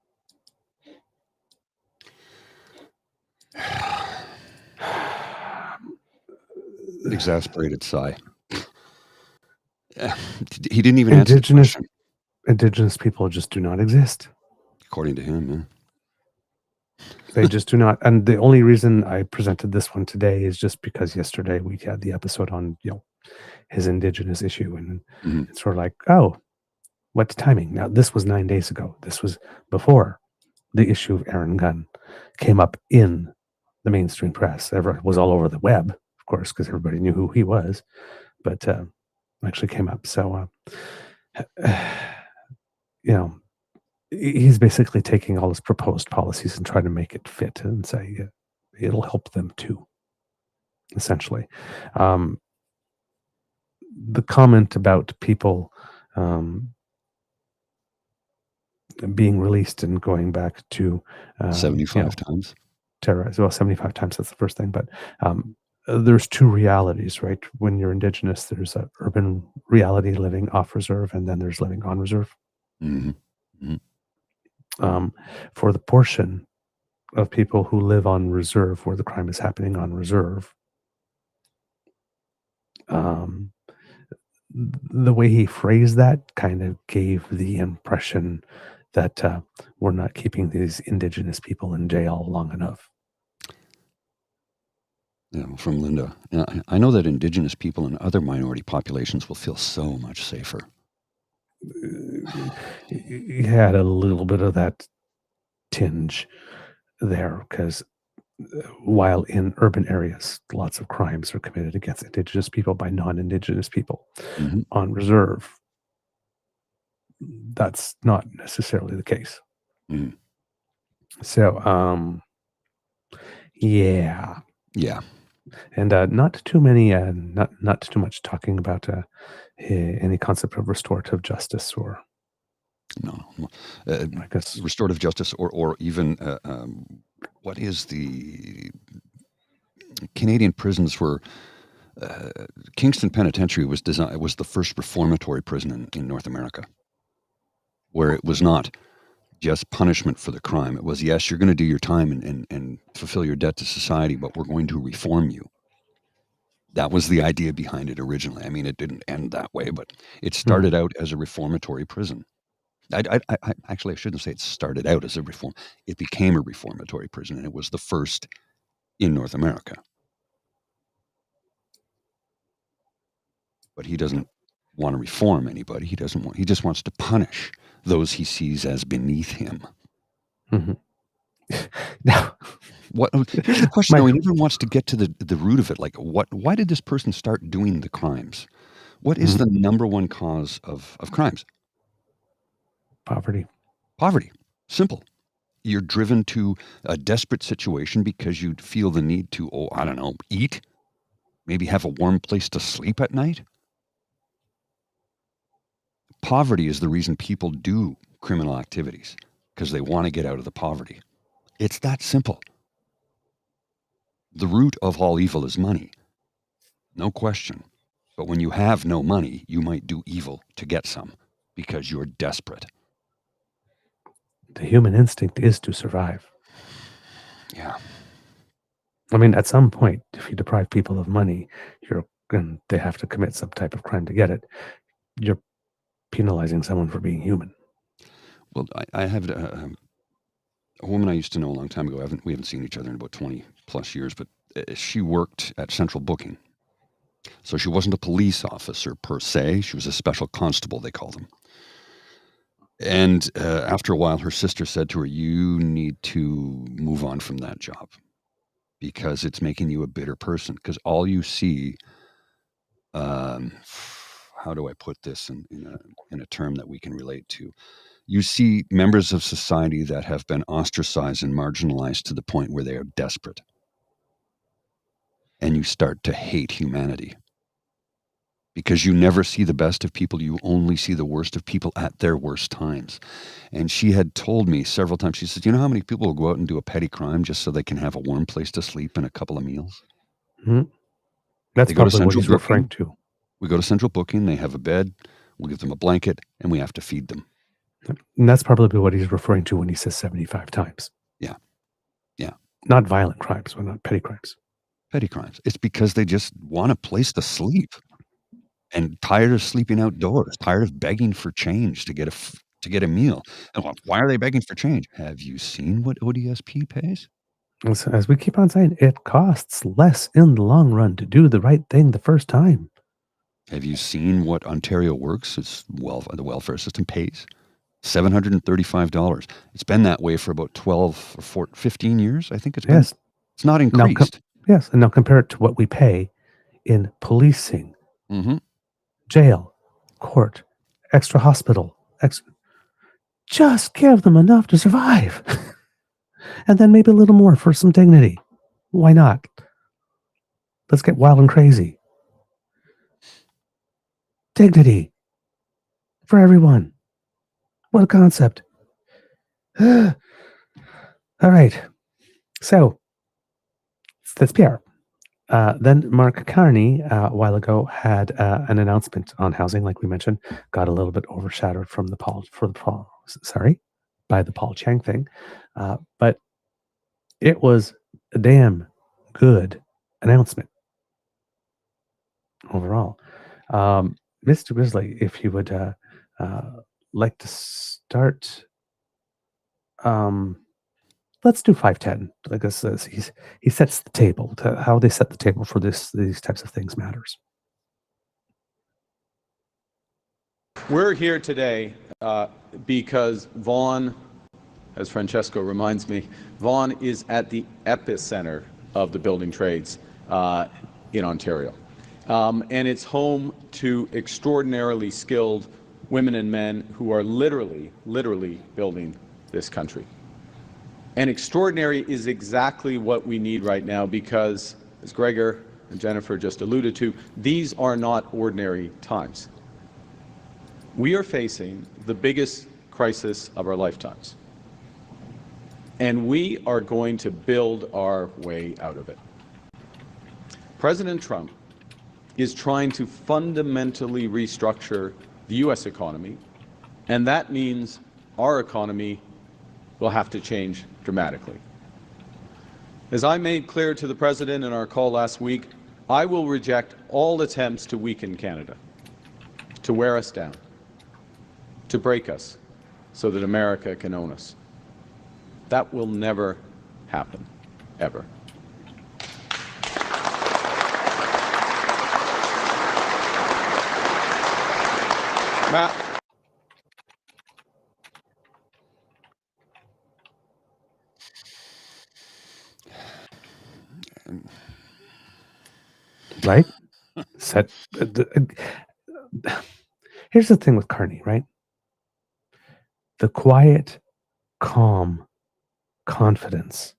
Exasperated sigh. He didn't even answer the question. Indigenous people just do not exist. According to him, yeah. They just do not. And the only reason I presented this one today is just because yesterday we had the episode on, his Indigenous issue. And it's sort of like, oh, what's timing? Now, this was 9 days ago. This was before the issue of Aaron Gunn came up in the mainstream press. It was all over the web, of course, because everybody knew who he was. But actually came up. So, he's basically taking all his proposed policies and trying to make it fit and say it'll help them too, essentially. The comment about people being released and going back to 75 times. Terrorized. Well, 75 times, that's the first thing. But there's two realities, right? When you're Indigenous, there's an urban reality, living off reserve, and then there's living on reserve. For the portion of people who live on reserve, where the crime is happening on reserve, the way he phrased that kind of gave the impression that we're not keeping these Indigenous people in jail long enough. Yeah, from Linda. I know that Indigenous people and other minority populations will feel so much safer. He had a little bit of that tinge there, because while in urban areas, lots of crimes are committed against Indigenous people by non-Indigenous people on reserve, that's not necessarily the case. So, yeah. And not too many, not too much talking about any concept of restorative justice or I guess restorative justice or even what is the Canadian prisons were Kingston Penitentiary was the first reformatory prison in North America, where it was not just punishment for the crime. It was, yes, you're going to do your time and fulfill your debt to society, but we're going to reform you. That was the idea behind it originally. I mean, it didn't end that way, but it started out as a reformatory prison. I shouldn't say it started out as a reform. It became a reformatory prison, and it was the first in North America. But he doesn't want to reform anybody. He just wants to punish those he sees as beneath him. Now, here's the question, though. He never wants to get to the root of it. Like, why did this person start doing the crimes? What is the number one cause of crimes? Poverty. Simple. You're driven to a desperate situation because you feel the need to, eat, maybe have a warm place to sleep at night. Poverty is the reason people do criminal activities, because they want to get out of the poverty. It's that simple. The root of all evil is money. No question. But when you have no money, you might do evil to get some because you're desperate. The human instinct is to survive. Yeah. I mean, at some point, if you deprive people of money, they have to commit some type of crime to get it. You're penalizing someone for being human. Well, I have a woman I used to know a long time ago. We haven't seen each other in about 20 plus years, but she worked at Central Booking. So she wasn't a police officer per se. She was a special constable, they call them. And after a while, her sister said to her, you need to move on from that job because it's making you a bitter person. Because all you see, how do I put this in a term that we can relate to? You see members of society that have been ostracized and marginalized to the point where they are desperate. And you start to hate humanity. because you never see the best of people. You only see the worst of people at their worst times. And she had told me several times, she says, you know how many people will go out and do a petty crime just so they can have a warm place to sleep and a couple of meals? Mm-hmm. That's probably what he's referring to. We go to central booking, they have a bed, we'll give them a blanket, and we have to feed them. And that's probably what he's referring to when he says 75 times. Yeah. Yeah. Not violent crimes, but not petty crimes. Petty crimes. It's because they just want a place to sleep and tired of sleeping outdoors, tired of begging for change to get a meal. And why are they begging for change? Have you seen what ODSP pays? As we keep on saying, it costs less in the long run to do the right thing the first time. Have you seen what Ontario Works, the welfare system, pays? $735. It's been that way for about 12 or 15 years. I think it's been. Yes. It's not increased. Yes. And now compare it to what we pay in policing, mm-hmm. jail, court, extra hospital. Just give them enough to survive. And then maybe a little more for some dignity. Why not? Let's get wild and crazy. Dignity for everyone. What a concept. All right. So, that's Pierre. Then Mark Carney, a while ago, had an announcement on housing, like we mentioned, got a little bit overshadowed by the Paul Chang thing. But it was a damn good announcement overall. Mr. Grizzly, if you would like to start, let's do 510. I guess he sets the table. How they set the table for these types of things matters. We're here today because Vaughan, as Francesco reminds me, Vaughan is at the epicenter of the building trades in Ontario. And it's home to extraordinarily skilled women and men who are literally building this country. And extraordinary is exactly what we need right now because, as Gregor and Jennifer just alluded to, these are not ordinary times. We are facing the biggest crisis of our lifetimes. And we are going to build our way out of it. President Trump is trying to fundamentally restructure the U.S. economy, and that means our economy will have to change dramatically. As I made clear to the President in our call last week, I will reject all attempts to weaken Canada, to wear us down, to break us so that America can own us. That will never happen, ever. Matt. Right? Here's the thing with Carney, right? The quiet, calm confidence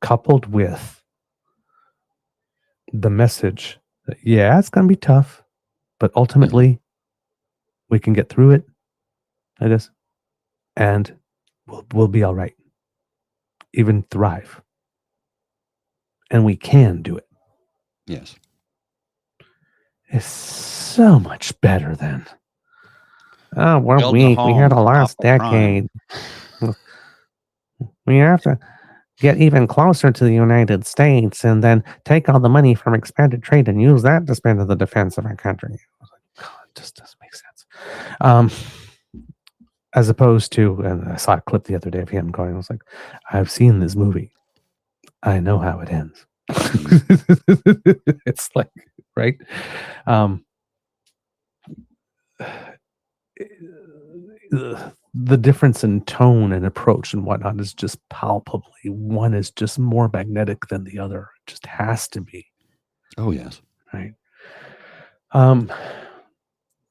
coupled with the message that, yeah, it's going to be tough, but ultimately we can get through it, I guess, and we'll be all right, even thrive. And we can do it. Yes. It's so much better than, oh, we're weak. We had a last decade. We have to get even closer to the United States and then take all the money from expanded trade and use that to spend on the defense of our country. I was like, God, it just doesn't make sense. As opposed to, and I saw a clip the other day of him going, I was like, I've seen this movie. I know how it ends. It's like, right? The difference in tone and approach and whatnot is just palpably, one is just more magnetic than the other. It just has to be. Oh, yes. Right.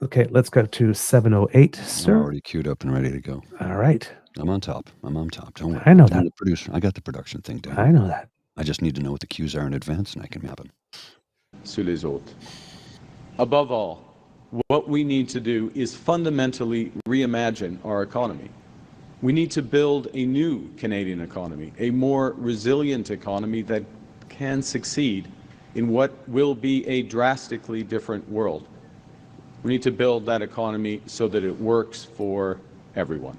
Okay, let's go to 708, sir. I'm already queued up and ready to go. All right. I'm on top. Don't worry. I know I'm that. the producer. I got the production thing down. I know that. I just need to know what the cues are in advance and I can map them. sur les autres. Above all, what we need to do is fundamentally reimagine our economy. We need to build a new Canadian economy, a more resilient economy that can succeed in what will be a drastically different world. We need to build that economy so that it works for everyone.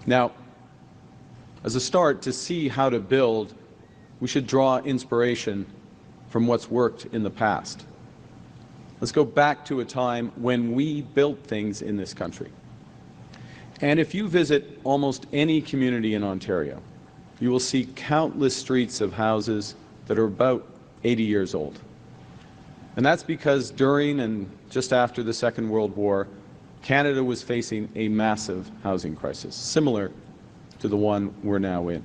Now, as a start, to see how to build, we should draw inspiration from what's worked in the past. Let's go back to a time when we built things in this country. And if you visit almost any community in Ontario, you will see countless streets of houses that are about 80 years old. And that's because during and just after the Second World War, Canada was facing a massive housing crisis, similar to the one we're now in.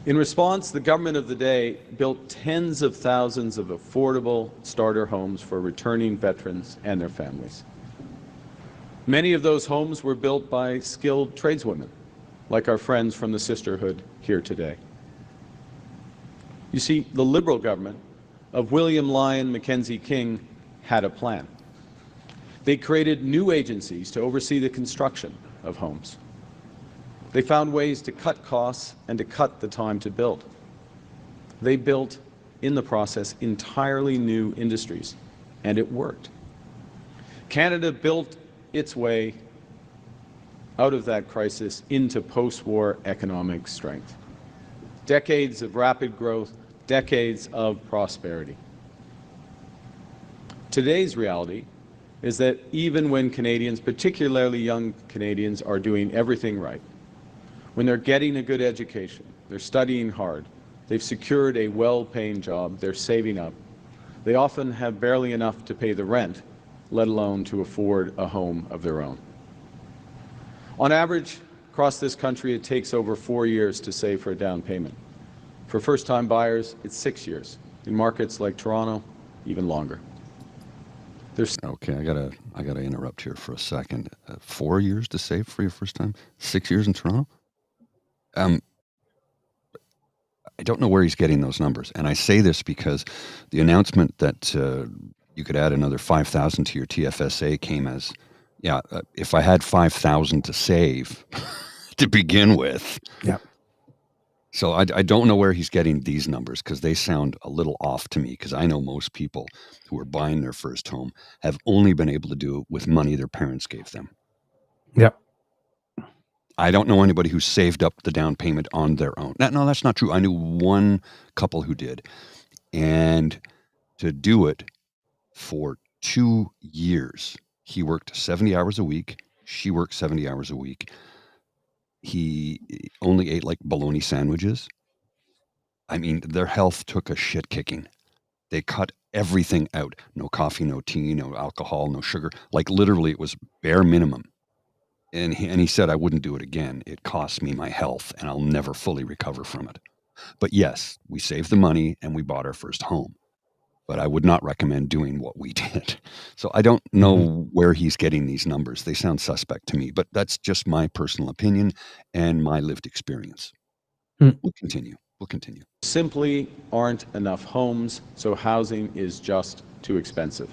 In response, the government of the day built tens of thousands of affordable starter homes for returning veterans and their families. Many of those homes were built by skilled tradeswomen, like our friends from the Sisterhood here today. You see, the Liberal government of William Lyon Mackenzie King had a plan. They created new agencies to oversee the construction of homes. They found ways to cut costs and to cut the time to build. They built, in the process, entirely new industries, and it worked. Canada built its way out of that crisis into post-war economic strength. Decades of rapid growth, decades of prosperity. Today's reality is that even when Canadians, particularly young Canadians, are doing everything right, when they're getting a good education, they're studying hard, they've secured a well-paying job, they're saving up, they often have barely enough to pay the rent, let alone to afford a home of their own. On average, across this country, it takes over 4 years to save for a down payment. For first-time buyers, it's 6 years. In markets like Toronto, even longer. Okay, I gotta interrupt here for a second. 4 years to save for your first time? 6 years in Toronto? I don't know where he's getting those numbers, and I say this because the announcement that you could add another 5,000 to your TFSA came as, if I had 5,000 to save to begin with. Yeah. So I don't know where he's getting these numbers because they sound a little off to me, because I know most people who are buying their first home have only been able to do it with money their parents gave them. Yep. I don't know anybody who saved up the down payment on their own. No, that's not true. I knew one couple who did. And to do it for 2 years, he worked 70 hours a week. She worked 70 hours a week. He only ate like bologna sandwiches. I mean, their health took a shit kicking. They cut everything out. No coffee, no tea, no alcohol, no sugar. Like literally it was bare minimum. And he said, I wouldn't do it again. It cost me my health and I'll never fully recover from it. But yes, we saved the money and we bought our first home. But I would not recommend doing what we did. So I don't know where he's getting these numbers. They sound suspect to me, but that's just my personal opinion and my lived experience. We'll continue. Simply aren't enough homes, so housing is just too expensive.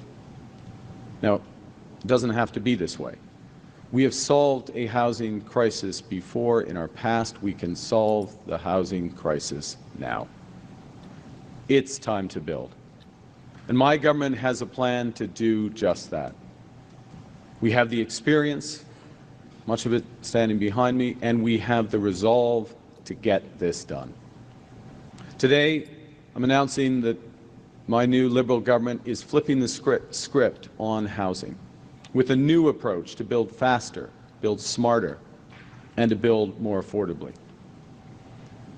Now, it doesn't have to be this way. We have solved a housing crisis before in our past. We can solve the housing crisis now. It's time to build. And my government has a plan to do just that. We have the experience, much of it standing behind me, and we have the resolve to get this done. Today, I'm announcing that my new Liberal government is flipping the script on housing with a new approach to build faster, build smarter, and to build more affordably.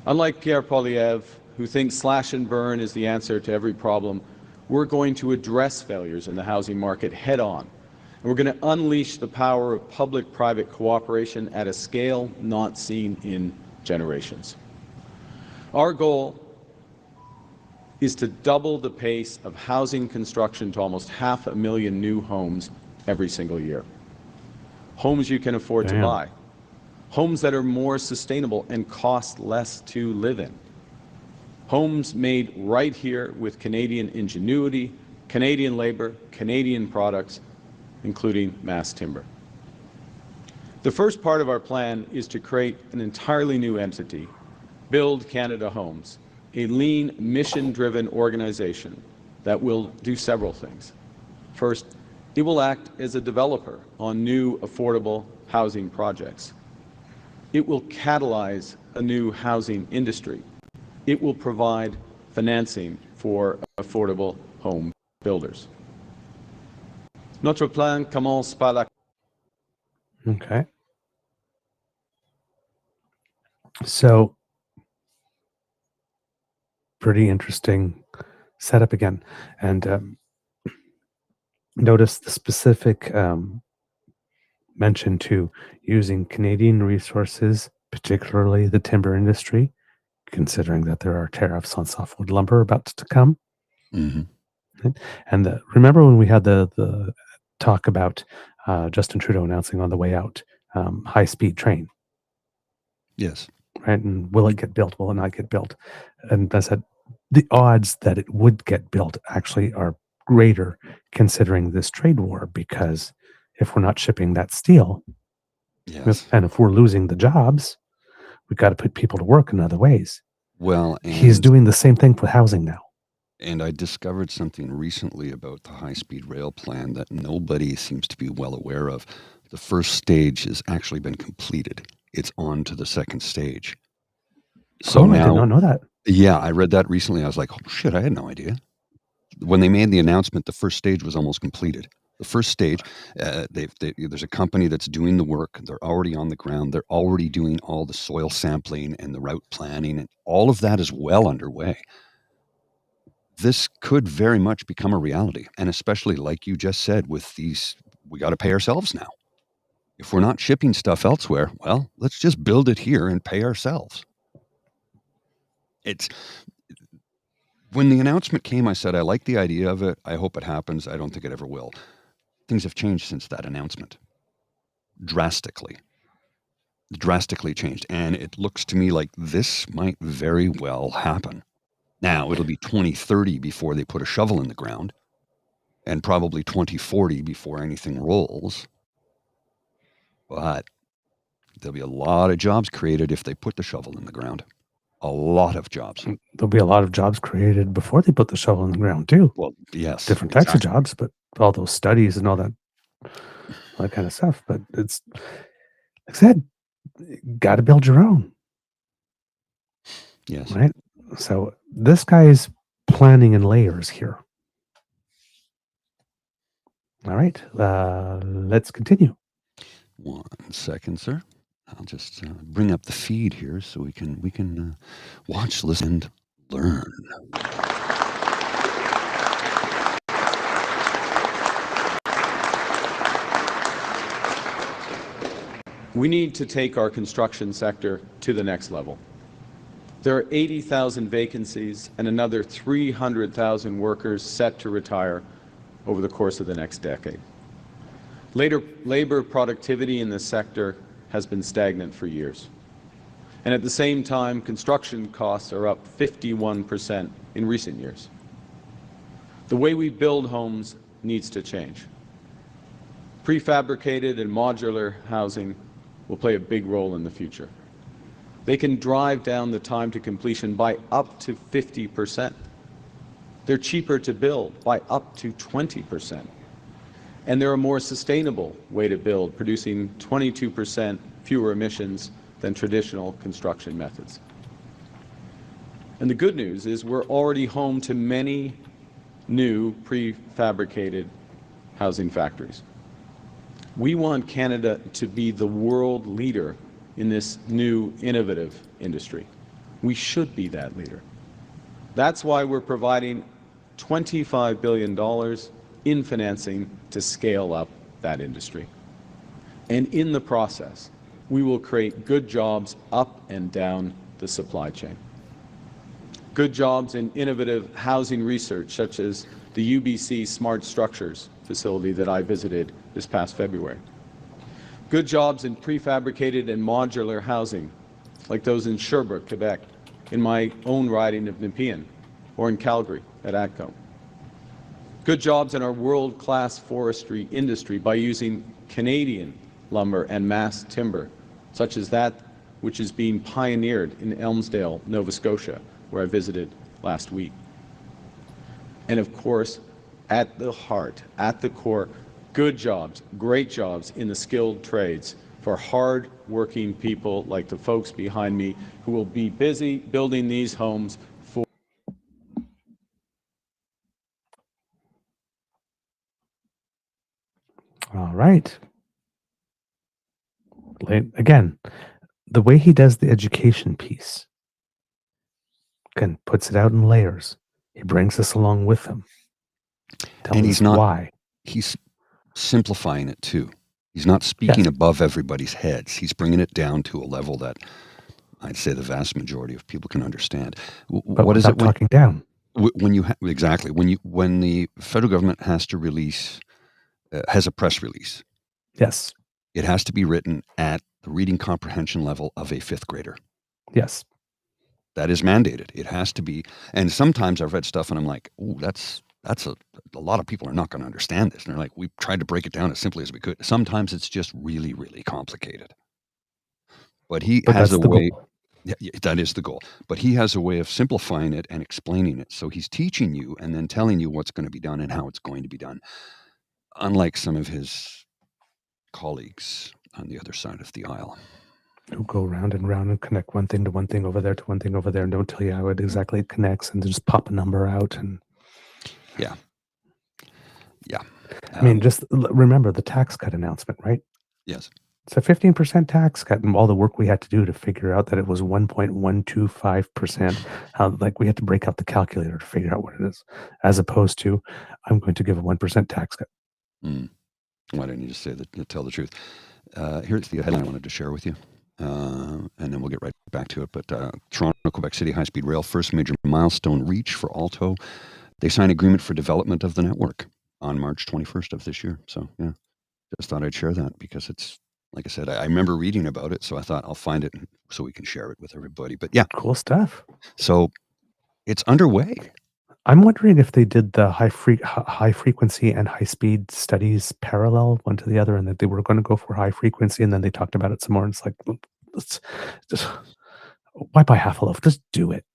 Unlike Pierre Poilièvre, who thinks slash and burn is the answer to every problem, we're going to address failures in the housing market head on. And we're going to unleash the power of public-private cooperation at a scale not seen in generations. Our goal is to double the pace of housing construction to almost 500,000 new homes every single year. Homes you can afford to buy. Homes that are more sustainable and cost less to live in. Homes made right here with Canadian ingenuity, Canadian labor, Canadian products, including mass timber. The first part of our plan is to create an entirely new entity, Build Canada Homes, a lean, mission-driven organization that will do several things. First, it will act as a developer on new affordable housing projects. It will catalyze a new housing industry. It will provide financing for affordable home builders. Notre plan commence par la... Okay. So, pretty interesting setup again. And notice the specific mention to using Canadian resources, particularly the timber industry, considering that there are tariffs on softwood lumber about to come. Mm-hmm. Right? And remember when we had the talk about Justin Trudeau announcing on the way out high-speed train? Yes. Right? And will it get built? Will it not get built? And I said the odds that it would get built actually are greater considering this trade war, because if we're not shipping that steel, Yes. and if we're losing the jobs, we've got to put people to work in other ways. Well, He's doing the same thing with housing now. And I discovered something recently about the high-speed rail plan that nobody seems to be well aware of. The first stage has actually been completed. It's on to the second stage. So now, I did not know that. Yeah, I read that recently. I was like, oh, shit, I had no idea. When they made the announcement, the first stage was almost completed. The first stage, there's a company that's doing the work. They're already on the ground. They're already doing all the soil sampling and the route planning, and all of that is well underway. This could very much become a reality. And especially, like you just said, with these, we got to pay ourselves now. If we're not shipping stuff elsewhere, well, let's just build it here and pay ourselves. When the announcement came, I said, I like the idea of it. I hope it happens. I don't think it ever will. Things have changed since that announcement. Drastically changed. And it looks to me like this might very well happen. Now, it'll be 2030 before they put a shovel in the ground, and probably 2040 before anything rolls. But there'll be a lot of jobs created if they put the shovel in the ground. A lot of jobs. There'll be a lot of jobs created before they put the shovel in the ground, too. Well, yes. Different types of jobs, but all those studies and all that kind of stuff. But it's, like I said, got to build your own. Yes. Right? So this guy's planning in layers here. All right. Let's continue. 1 second, sir. I'll just bring up the feed here so we can watch, listen, and learn. We need to take our construction sector to the next level. There are 80,000 vacancies and another 300,000 workers set to retire over the course of the next decade. Labor productivity in this sector has been stagnant for years. And at the same time, construction costs are up 51% in recent years. The way we build homes needs to change. Prefabricated and modular housing will play a big role in the future. They can drive down the time to completion by up to 50%. They're cheaper to build by up to 20%. And they're a more sustainable way to build, producing 22% fewer emissions than traditional construction methods. And the good news is we're already home to many new prefabricated housing factories. We want Canada to be the world leader in this new innovative industry. We should be that leader. That's why we're providing $25 billion in financing to scale up that industry. And in the process, we will create good jobs up and down the supply chain. Good jobs in innovative housing research, such as the UBC Smart Structures facility that I visited this past February. Good jobs in prefabricated and modular housing, like those in Sherbrooke, Quebec, in my own riding of Nepean or in Calgary at ATCO. Good jobs in our world-class forestry industry by using Canadian lumber and mass timber, such as that which is being pioneered in Elmsdale, Nova Scotia, where I visited last week. And of course, at the heart, at the core, good jobs, great jobs in the skilled trades for hard-working people like the folks behind me who will be busy building these homes for... All right. Again, the way he does the education piece, again, puts it out in layers. He brings us along with him. And he's not, why. He's simplifying it too. He's not speaking above everybody's heads. He's bringing it down to a level that I'd say the vast majority of people can understand. But what is it when, talking down? When you exactly when the federal government has to release has a press release. Yes. It has to be written at the reading comprehension level of a fifth grader. Yes. That is mandated. It has to be. And sometimes I've read stuff and I'm like, oh, that's a lot of people are not going to understand this. And they're like, we tried to break it down as simply as we could. Sometimes it's just really, really complicated. But he has a way. Yeah, that is the goal. But he has a way of simplifying it and explaining it. So he's teaching you and then telling you what's going to be done and how it's going to be done. Unlike some of his colleagues on the other side of the aisle, who go round and connect one thing to one thing over there to one thing over there and don't tell you how it exactly connects and just pop a number out. And yeah. I mean, just remember the tax cut announcement, right? Yes. It's a 15% tax cut, and all the work we had to do to figure out that it was 1.125%. Like we had to break out the calculator to figure out what it is, as opposed to I'm going to give a 1% tax cut. Why didn't you just say that? Tell the truth. Here's the headline I wanted to share with you, and then we'll get right back to it. But Toronto, Quebec City high-speed rail, first major milestone reach for Alto. They signed agreement for development of the network on March 21st of this year. So yeah, just thought I'd share that because it's, like I said, I remember reading about it, so I thought I'll find it so we can share it with everybody. But yeah, cool stuff. So it's underway. I'm wondering if they did the high frequency and high speed studies parallel one to the other, and that they were going to go for high frequency, and then they talked about it some more. And it's like, let's just why buy half a loaf? Just do it.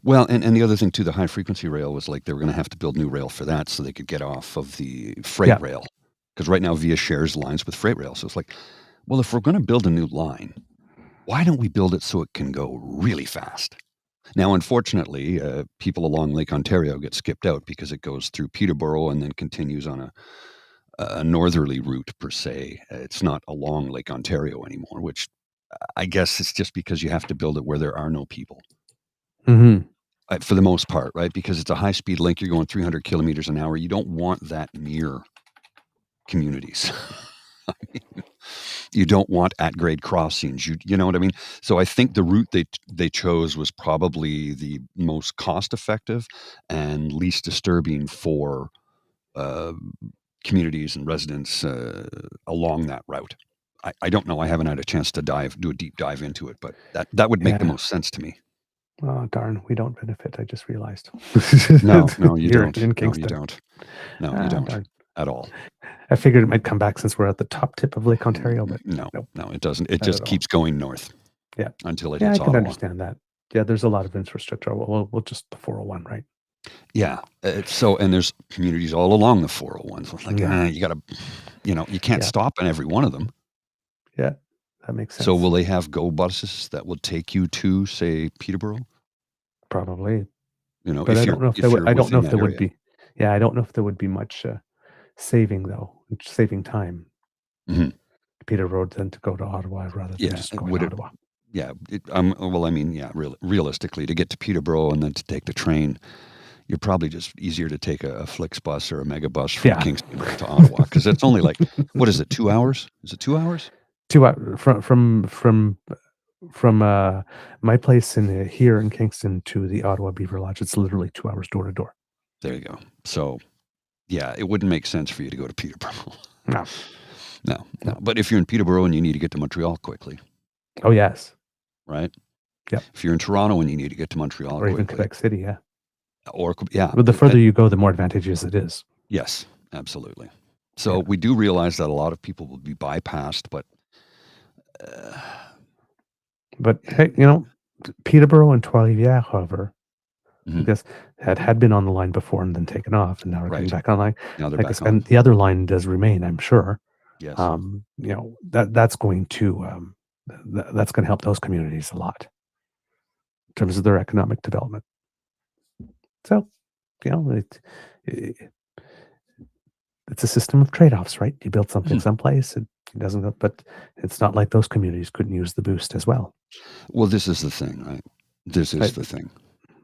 Well, and the other thing too, the high frequency rail was like they were going to have to build new rail for that so they could get off of the freight rail. Because right now VIA shares lines with freight rail. So it's like, well, if we're going to build a new line, why don't we build it so it can go really fast? Now, unfortunately, people along Lake Ontario get skipped out because it goes through Peterborough and then continues on a northerly route per se. It's not along Lake Ontario anymore, which I guess it's just because you have to build it where there are no people. Mm-hmm. For the most part, right? Because it's a high-speed link. You're going 300 kilometers an hour. You don't want that near communities. I mean, you don't want at-grade crossings. You know what I mean? So I think the route they chose was probably the most cost-effective and least disturbing for communities and residents along that route. I don't know. I haven't had a chance to do a deep dive into it, but that would make the most sense to me. Oh, darn. We don't benefit. I just realized. No, you don't. In Kingston. No, you don't Darn. At all. I figured it might come back since we're at the top tip of Lake Ontario, but no, it doesn't. It just keeps going north. Yeah. Until it hits Ottawa. I can understand that. Yeah, there's a lot of infrastructure. We'll just the 401, right? Yeah. And there's communities all along the 401. So it's like, you got to, you can't stop in every one of them. Yeah, that makes sense. So will they have go buses that will take you to, say, Peterborough? Probably. But I don't know if there would. I don't know if there would be. Yeah, I don't know if there would be much saving time. Mm-hmm. Peterborough than to go to Ottawa rather than just going to Ottawa. Yeah. Realistically, to get to Peterborough and then to take the train, you're probably just easier to take a Flixbus or a Megabus from Kingston to Ottawa because it's only like, what is it, 2 hours? Is it 2 hours? 2 hours from my place here in Kingston to the Ottawa Beaver Lodge. It's literally 2 hours door to door. There you go. So, yeah, it wouldn't make sense for you to go to Peterborough. No. But if you're in Peterborough and you need to get to Montreal quickly. Oh, yes. Right? Yep. If you're in Toronto and you need to get to Montreal Or even quickly, Quebec City, yeah. or yeah, But the further you go, the more advantageous it is. yes, absolutely. So we do realize that a lot of people will be bypassed, but hey, Peterborough and Trois-Rivières, however, Mhm. I guess had been on the line before and then taken off, and now we're Right. getting back online. now they're I back guess, on. and the other line does remain, I'm sure. Yes. That's going to that's going to help those communities a lot in terms of their economic development. So, it's a system of trade-offs, right? You build something someplace, it doesn't go, but it's not like those communities couldn't use the boost as well. Well, this is the thing, right? This is the thing.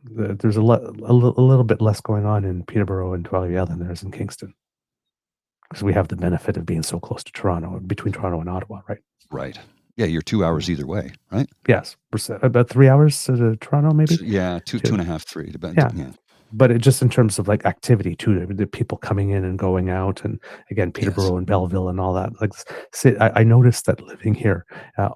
There's a little bit less going on in Peterborough and Trois-Rivières than there is in Kingston, because we have the benefit of being so close to Toronto, between Toronto and Ottawa, right? Right. Yeah, you're 2 hours either way, right? Yes, about 3 hours to Toronto, maybe. Yeah, two and a half, 3. Depends. Yeah. But it just in terms of like activity too, the people coming in and going out, and again Peterborough and Belleville and all that. Like, I noticed that living here,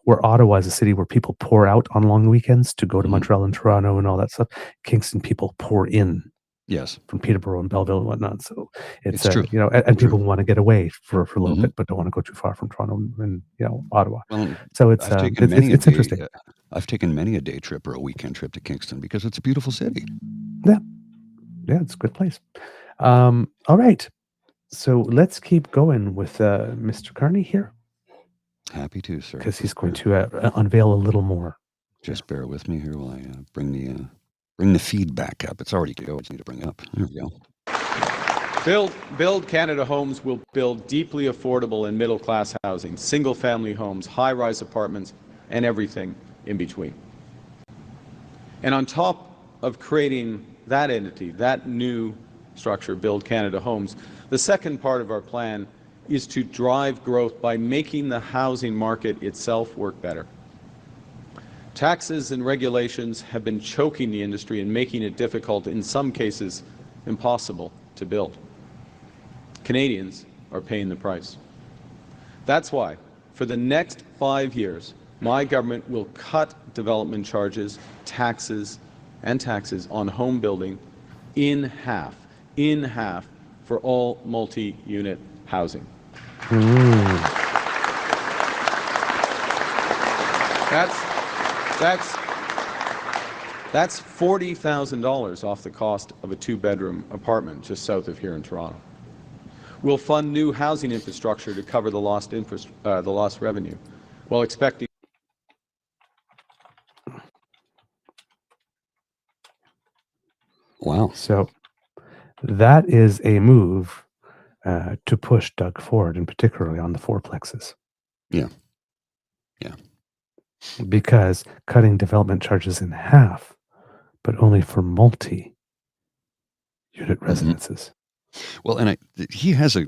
where Ottawa is a city where people pour out on long weekends to go to Montreal and Toronto and all that stuff, Kingston people pour in. Yes. From Peterborough and Belleville and whatnot. So it's true. and people want to get away for a little bit, but don't want to go too far from Toronto and Ottawa. Well, so it's interesting. I've taken many a day trip or a weekend trip to Kingston because it's a beautiful city. Yeah, it's a good place. All right. So let's keep going with Mr. Carney here. Happy to, sir. Because he's going to unveil a little more. Just bear with me here while I bring the feedback up. It's already go. I just need to bring it up. There we go. Build Canada Homes will build deeply affordable and middle-class housing, single-family homes, high-rise apartments, and everything in between. And on top of creating that entity, that new structure, Build Canada Homes, the second part of our plan is to drive growth by making the housing market itself work better. Taxes and regulations have been choking the industry and making it difficult, in some cases impossible, to build. Canadians are paying the price. That's why, for the next 5 years, my government will cut development charges, taxes on home building in half for all multi-unit housing. That's $40,000 off the cost of a 2-bedroom apartment just south of here in Toronto. We'll fund new housing infrastructure to cover the lost revenue, while expecting. Wow. So that is a move to push Doug Ford, and particularly on the fourplexes. Yeah. Because cutting development charges in half, but only for multi-unit residences. Well, and he has a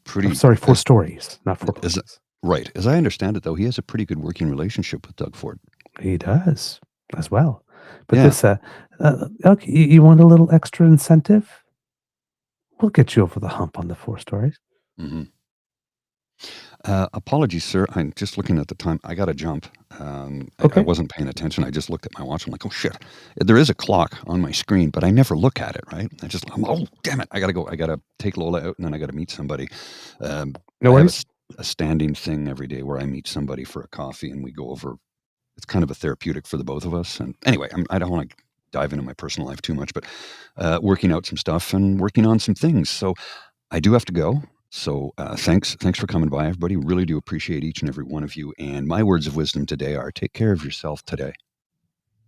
pretty... I'm sorry, 4 stories, not 4plexes. Right. As I understand it, though, he has a pretty good working relationship with Doug Ford. He does, as well. But this, okay, you want a little extra incentive? We'll get you over the hump on the 4 stories. Apologies, sir. I'm just looking at the time. I got to jump. Okay. I wasn't paying attention. I just looked at my watch. I'm like, oh, shit. There is a clock on my screen, but I never look at it, right? Oh, damn it. I got to go. I got to take Lola out, and then I got to meet somebody. No worries. I have a standing thing every day where I meet somebody for a coffee, and we go over. It's kind of a therapeutic for the both of us. And anyway, I don't want to dive into my personal life too much, but working out some stuff and working on some things. So I do have to go. So thanks for coming by, everybody. Really do appreciate each and every one of you. And my words of wisdom today are: take care of yourself today,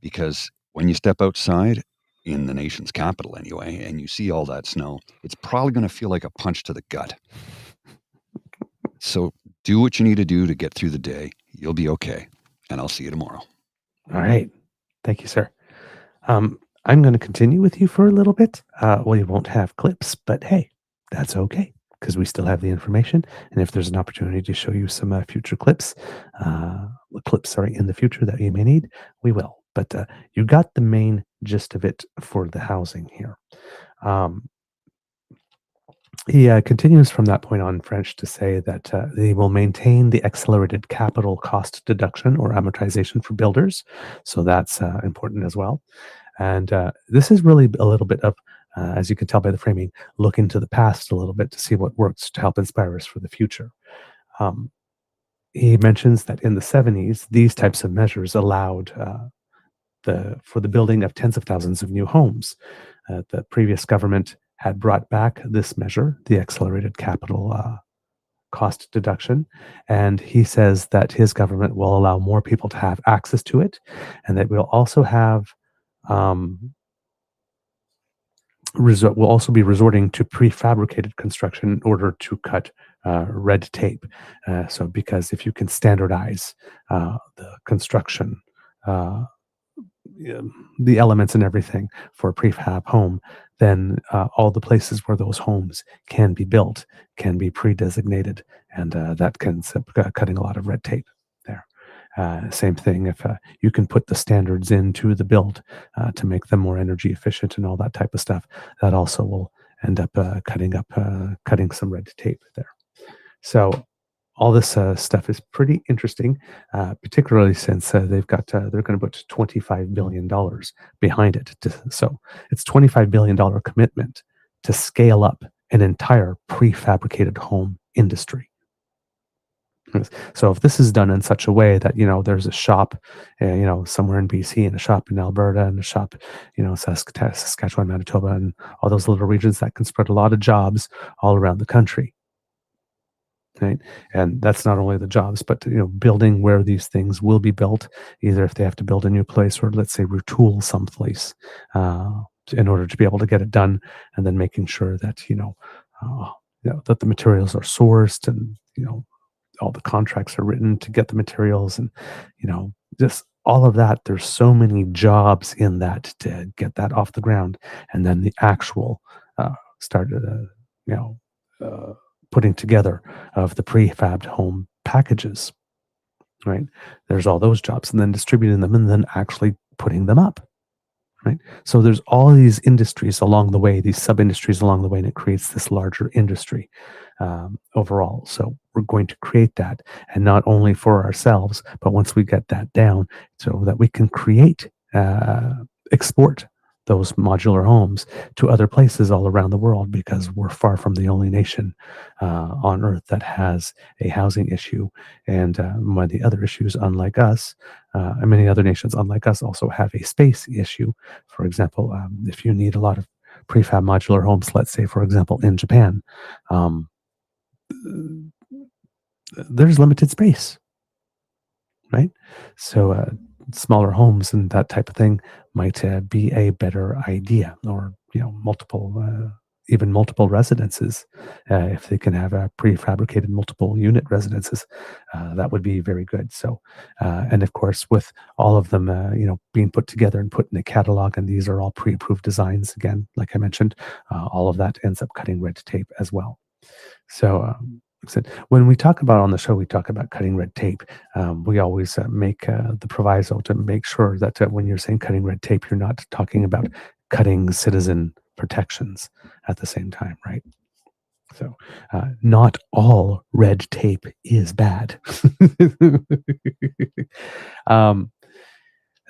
because when you step outside in the nation's capital anyway, and you see all that snow, it's probably going to feel like a punch to the gut. So do what you need to do to get through the day. You'll be okay. And I'll see you tomorrow. All right. Thank you, sir. I'm going to continue with you for a little bit. We won't have clips, but hey, that's okay, because we still have the information. And if there's an opportunity to show you some future clips, in the future that you may need, we will. But you got the main gist of it for the housing here. He continues from that point on French to say that they will maintain the accelerated capital cost deduction or amortization for builders. So that's important as well. And this is really a little bit of, as you can tell by the framing, look into the past a little bit to see what works to help inspire us for the future. He mentions that in the 70s, these types of measures allowed for the building of tens of thousands of new homes. The previous government had brought back this measure, the accelerated capital cost deduction, and he says that his government will allow more people to have access to it, and that we'll also have we'll also be resorting to prefabricated construction in order to cut red tape. So because if you can standardize the construction, the elements and everything for a prefab home, then all the places where those homes can be built can be pre-designated, and that can cutting a lot of red tape there. Same thing if you can put the standards into the build to make them more energy efficient and all that type of stuff, that also will end up cutting some red tape there. So all this stuff is pretty interesting, particularly since they're going to put $25 billion behind it. So it's $25 billion commitment to scale up an entire prefabricated home industry. So if this is done in such a way that, there's a shop, somewhere in BC and a shop in Alberta and a shop, Saskatchewan, Manitoba, and all those little regions, that can spread a lot of jobs all around the country. Right. And that's not only the jobs, but building where these things will be built, either if they have to build a new place or let's say retool someplace in order to be able to get it done, and then making sure that that the materials are sourced and all the contracts are written to get the materials, and just all of that. There's so many jobs in that to get that off the ground, and then the actual putting together of the prefabbed home packages, right? There's all those jobs, and then distributing them, and then actually putting them up, right? So there's all these industries along the way, these sub-industries along the way, and it creates this larger industry overall. So we're going to create that, and not only for ourselves, but once we get that down, so that we can export those modular homes to other places all around the world, because we're far from the only nation on earth that has a housing issue. And many other issues, unlike us, and many other nations, unlike us, also have a space issue. For example, if you need a lot of prefab modular homes, let's say, for example, in Japan, there's limited space, right? So smaller homes and that type of thing might be a better idea, or even multiple residences. If they can have prefabricated multiple unit residences, that would be very good. So and of course, with all of them being put together and put in a catalog, and these are all pre-approved designs, again, like I mentioned, all of that ends up cutting red tape as well. So when we talk about on the show, we talk about cutting red tape. We always make the proviso to make sure that when you're saying cutting red tape, you're not talking about cutting citizen protections at the same time, right? So not all red tape is bad.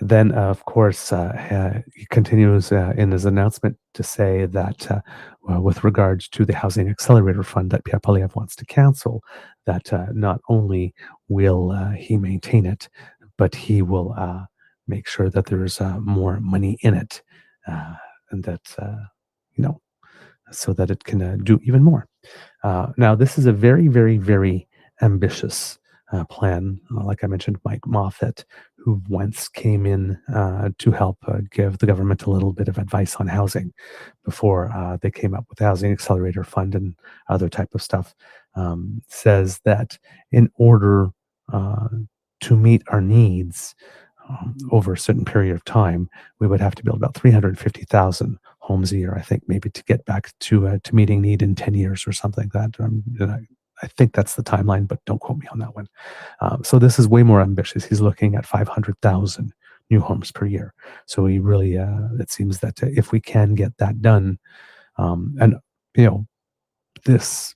Then, of course, he continues in his announcement to say that with regards to the Housing Accelerator Fund that Pierre Poilièvre wants to cancel, that not only will he maintain it, but he will make sure that there's more money in it, and that, so that it can do even more. Now, this is a very, very, very ambitious plan. Like I mentioned, Mike Moffat, who once came in to help give the government a little bit of advice on housing before they came up with the Housing Accelerator Fund and other type of stuff, says that in order to meet our needs over a certain period of time, we would have to build about 350,000 homes a year, I think, maybe to get back to meeting need in 10 years or something like that. I think that's the timeline, but don't quote me on that one. So this is way more ambitious. He's looking at 500,000 new homes per year. So he really, it seems that if we can get that done, and this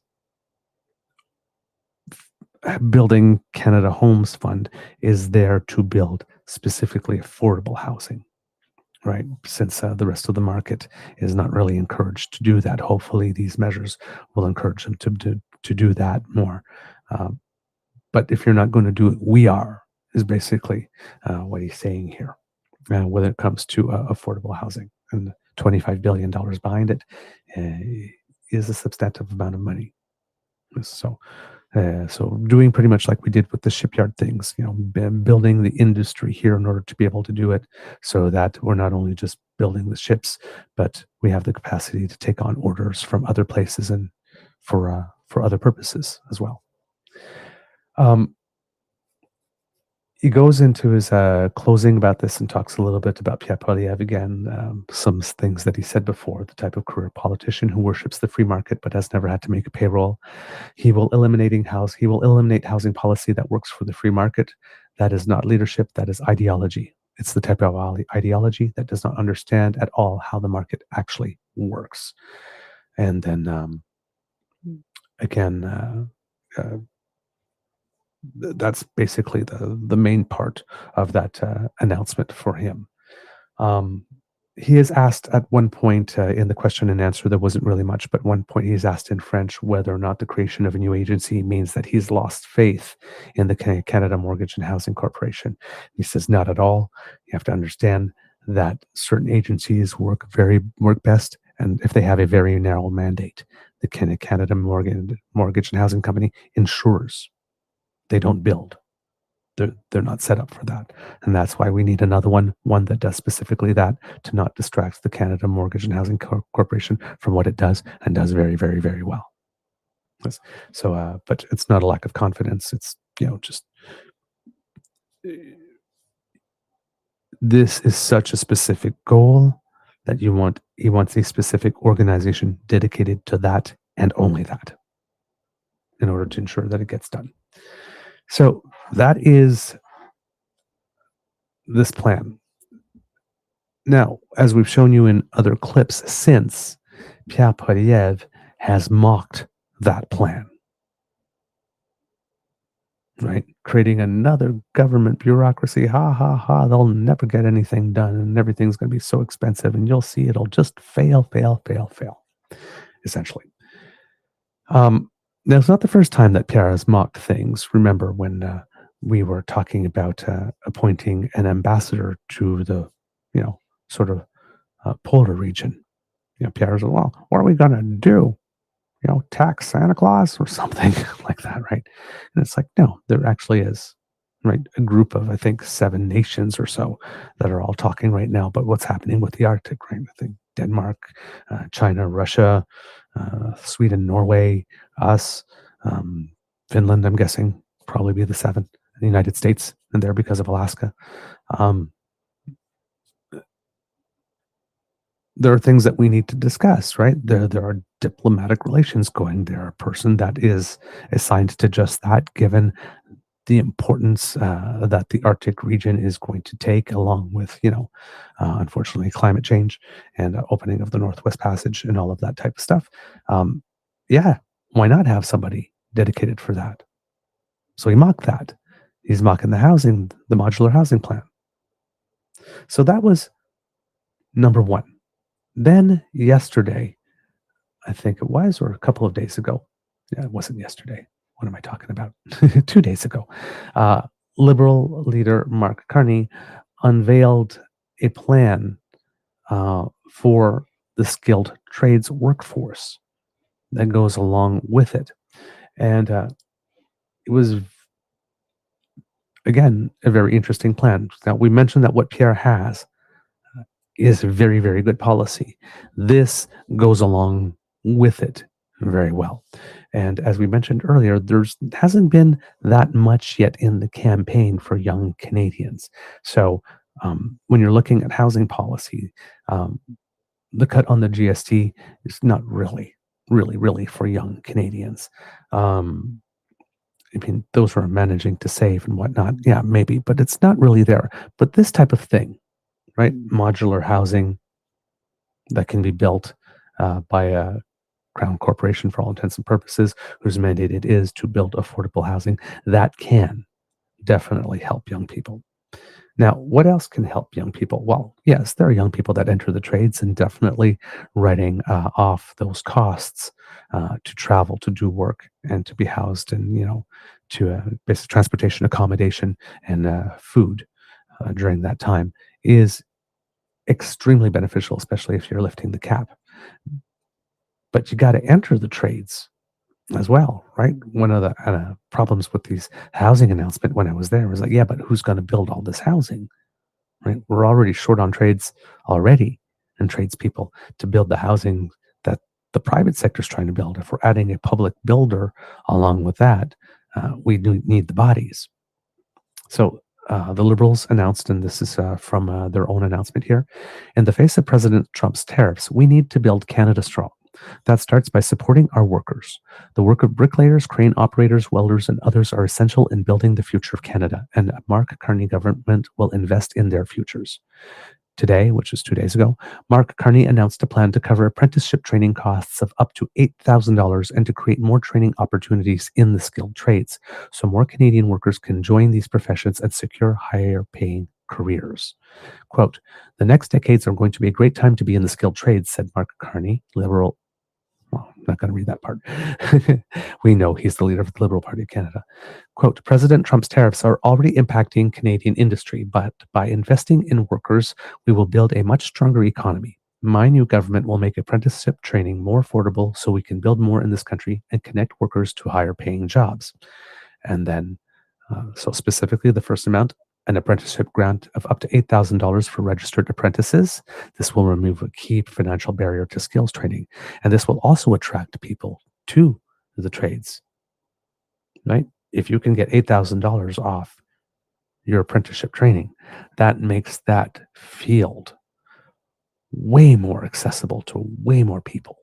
Building Canada Homes Fund is there to build specifically affordable housing, right? Since the rest of the market is not really encouraged to do that. Hopefully these measures will encourage them to do that more. But if you're not going to do it, we are, is basically what he's saying here when it comes to affordable housing. And $25 billion behind it is a substantive amount of money. So doing pretty much like we did with the shipyard things, building the industry here in order to be able to do it, so that we're not only just building the ships, but we have the capacity to take on orders from other places and for other purposes as well. He goes into his closing about this and talks a little bit about Pierre Poilièvre again, some things that he said before, the type of career politician who worships the free market but has never had to make a payroll. He will eliminate housing policy that works for the free market. That is not leadership, that is ideology. It's the type of ideology that does not understand at all how the market actually works. And then again, that's basically the main part of that announcement for him. He is asked at one point in the question and answer, there wasn't really much, but one point he's asked in French whether or not the creation of a new agency means that he's lost faith in the Canada Mortgage and Housing Corporation. He says, not at all. You have to understand that certain agencies work best, and if they have a very narrow mandate. The Canada Mortgage and Housing Company insures. They don't build. They're not set up for that. And that's why we need another one that does specifically that, to not distract the Canada Mortgage and Housing Corporation from what it does, and does very, very, very well. So, but it's not a lack of confidence. It's, just this is such a specific goal that he wants a specific organization dedicated to that and only that, in order to ensure that it gets done. So that is this plan. Now, as we've shown you in other clips since, Pierre Poilièvre has mocked that plan, right? Creating another government bureaucracy. Ha, ha, ha. They'll never get anything done, and everything's going to be so expensive, and you'll see it'll just fail, essentially. Now, it's not the first time that Pierre has mocked things. Remember when we were talking about appointing an ambassador to the, sort of polar region. Pierre said, well, what are we going to do? Tax Santa Claus or something like that, right? And it's like, no, there actually is, right? A group of, I think, 7 nations or so that are all talking right now about what's happening with the Arctic, right? I think Denmark, China, Russia, Sweden, Norway, us, Finland, I'm guessing, probably be the 7th, the United States, and there because of Alaska. There are things that we need to discuss, right? There are diplomatic relations going there. A person that is assigned to just that, given the importance that the Arctic region is going to take, along with, unfortunately, climate change and opening of the Northwest Passage and all of that type of stuff. Yeah, why not have somebody dedicated for that? So he mocked that. He's mocking the modular housing plan. So that was number one. Then yesterday, I think it was, or a couple of days ago. Yeah, it wasn't yesterday. What am I talking about? 2 days ago. Liberal leader Mark Carney unveiled a plan for the skilled trades workforce that goes along with it. And it was, again, a very interesting plan. Now, we mentioned that what Pierre has is very, very good policy. This goes along with it very well. And as we mentioned earlier, hasn't been that much yet in the campaign for young Canadians. So when you're looking at housing policy, the cut on the GST is not really for young Canadians. I mean, those who are managing to save and whatnot, yeah, maybe, but it's not really there. But this type of thing, right? Modular housing that can be built by Crown Corporation for all intents and purposes, whose mandate it is to build affordable housing, that can definitely help young people. Now, what else can help young people? Well, yes, there are young people that enter the trades, and definitely writing off those costs to travel, to do work, and to be housed, and to basic transportation, accommodation, and food during that time is extremely beneficial, especially if you're lifting the cap. But you got to enter the trades as well, right? One of the problems with these housing announcement when I was there was like, yeah, but who's going to build all this housing? Right? We're already short on trades already, and tradespeople to build the housing that the private sector is trying to build. If we're adding a public builder along with that, we need the bodies. So the Liberals announced, and this is from their own announcement here, in the face of President Trump's tariffs, we need to build Canada strong. That starts by supporting our workers. The work of bricklayers, crane operators, welders, and others are essential in building the future of Canada, and Mark Carney government will invest in their futures. Today, which was 2 days ago, Mark Carney announced a plan to cover apprenticeship training costs of up to $8,000 and to create more training opportunities in the skilled trades, so more Canadian workers can join these professions and secure higher paying careers. Quote, the next decades are going to be a great time to be in the skilled trades, said Mark Carney, Liberal. Well, I'm not going to read that part. We know he's the leader of the Liberal Party of Canada. Quote, President Trump's tariffs are already impacting Canadian industry, but by investing in workers, we will build a much stronger economy. My new government will make apprenticeship training more affordable so we can build more in this country and connect workers to higher paying jobs. And then, so specifically the first amount, an apprenticeship grant of up to $8,000 for registered apprentices. This will remove a key financial barrier to skills training. And this will also attract people to the trades, right? If you can get $8,000 off your apprenticeship training, that makes that field way more accessible to way more people.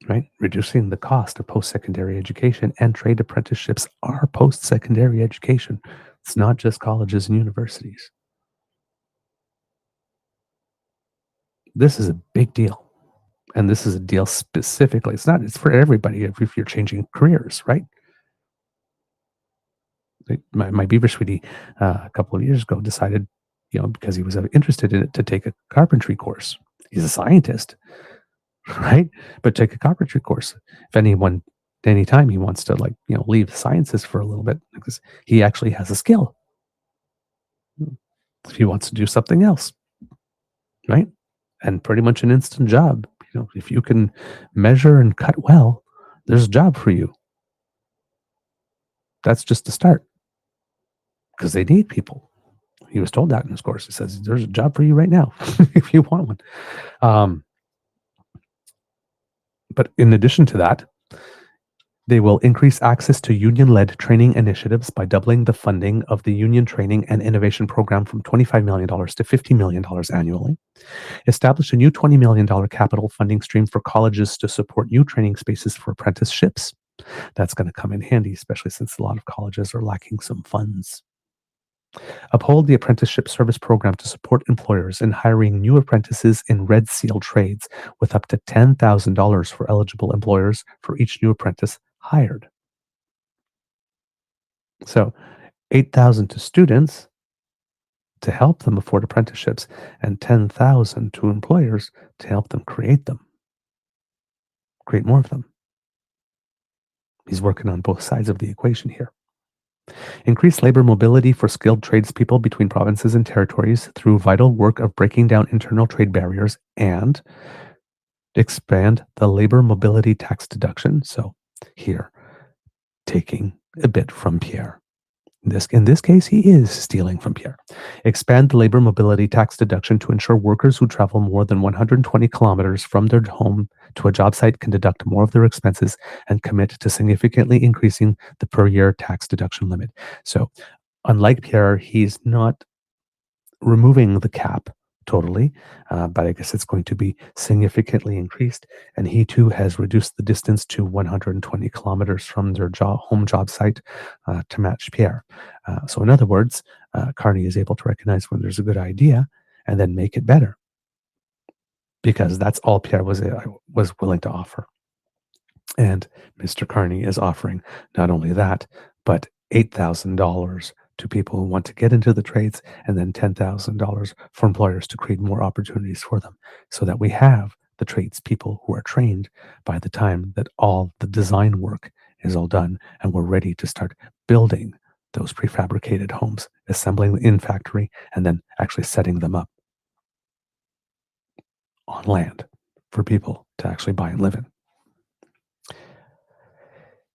Right? Reducing the cost of post-secondary education, and trade apprenticeships are post-secondary education. It's not just colleges and universities. This is a big deal. And this is a deal specifically. It's for everybody if you're changing careers, right? My beaver sweetie a couple of years ago decided, because he was interested in it, to take a carpentry course. He's a scientist. Right? But take a carpentry course. If anytime he wants to leave the sciences for a little bit, because he actually has a skill. If he wants to do something else, right? And pretty much an instant job. If you can measure and cut well, there's a job for you. That's just a start. Because they need people. He was told that in his course. He says, there's a job for you right now if you want one. But in addition to that, they will increase access to union-led training initiatives by doubling the funding of the Union Training and Innovation Program from $25 million to $50 million annually. Establish a new $20 million capital funding stream for colleges to support new training spaces for apprenticeships. That's going to come in handy, especially since a lot of colleges are lacking some funds. Uphold the apprenticeship service program to support employers in hiring new apprentices in Red Seal trades with up to $10,000 for eligible employers for each new apprentice hired. So $8,000 to students to help them afford apprenticeships, and $10,000 to employers to help them create more of them. He's working on both sides of the equation here. Increase labor mobility for skilled tradespeople between provinces and territories through vital work of breaking down internal trade barriers, and expand the labor mobility tax deduction. So here, taking a bit from Pierre. In this case, he is stealing from Pierre. Expand the labor mobility tax deduction to ensure workers who travel more than 120 kilometers from their home to a job site can deduct more of their expenses, and commit to significantly increasing the per year tax deduction limit. So unlike Pierre, he's not removing the cap totally, but I guess it's going to be significantly increased. And he too has reduced the distance to 120 kilometers from their home job site to match Pierre. So in other words, Carney is able to recognize when there's a good idea and then make it better. because that's all Pierre was willing to offer. And Mr. Carney is offering not only that, but $8,000 to people who want to get into the trades, and then $10,000 for employers to create more opportunities for them, so that we have the tradespeople who are trained by the time that all the design work is all done, and we're ready to start building those prefabricated homes, assembling in factory, and then actually setting them up on land for people to actually buy and live in.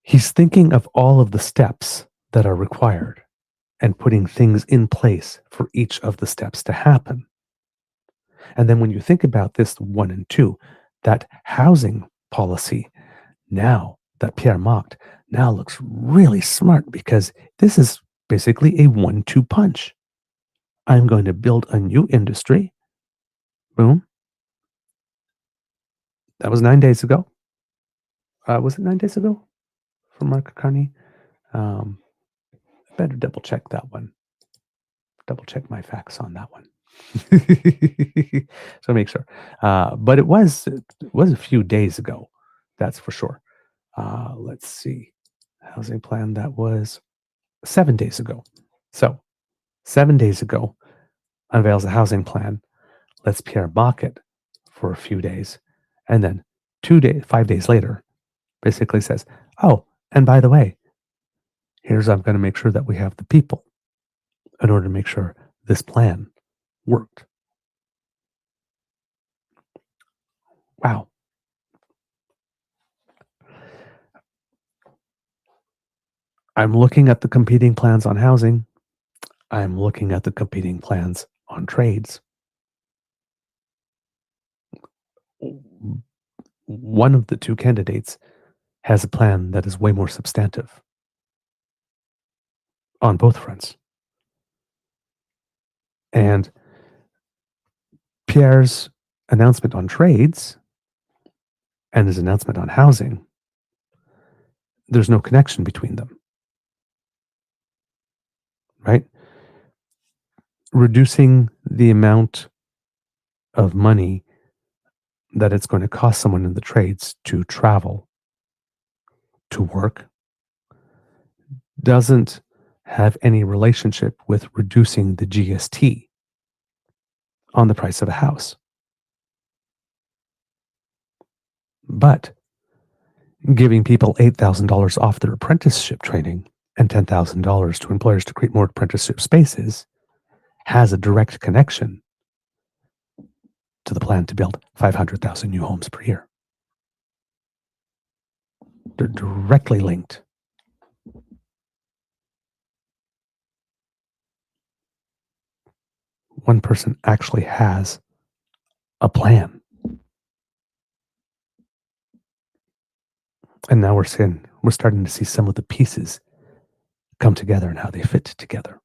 He's thinking of all of the steps that are required and putting things in place for each of the steps to happen. And then when you think about this 1 and 2, that housing policy now that Pierre mocked now looks really smart, because this is basically a 1-2 punch. I'm going to build a new industry. Boom. That was 9 days ago. Was it 9 days ago for Mark Carney? Better double check that one. Double check my facts on that one. So make sure. But it was a few days ago. That's for sure. Let's see. Housing plan, that was 7 days ago. So 7 days ago, unveils a housing plan, lets Pierre mock it for a few days, and then 5 days later, basically says, oh, and by the way, I'm going to make sure that we have the people in order to make sure this plan worked. Wow. I'm looking at the competing plans on housing. I'm looking at the competing plans on trades. One of the two candidates has a plan that is way more substantive on both fronts. And Pierre's announcement on trades and his announcement on housing, there's no connection between them. Right? Reducing the amount of money that it's going to cost someone in the trades to travel to work doesn't have any relationship with reducing the GST on the price of a house. But giving people $8,000 off their apprenticeship training and $10,000 to employers to create more apprenticeship spaces has a direct connection to the plan to build 500,000 new homes per year. They're directly linked. One person actually has a plan. And now we're starting to see some of the pieces come together and how they fit together.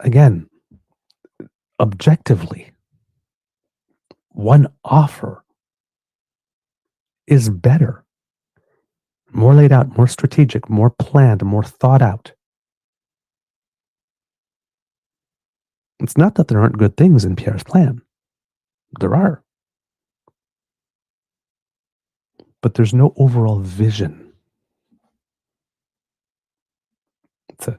Again, objectively, one offer is better, more laid out, more strategic, more planned, more thought out. It's not that there aren't good things in Pierre's plan. There are. But there's no overall vision. It's a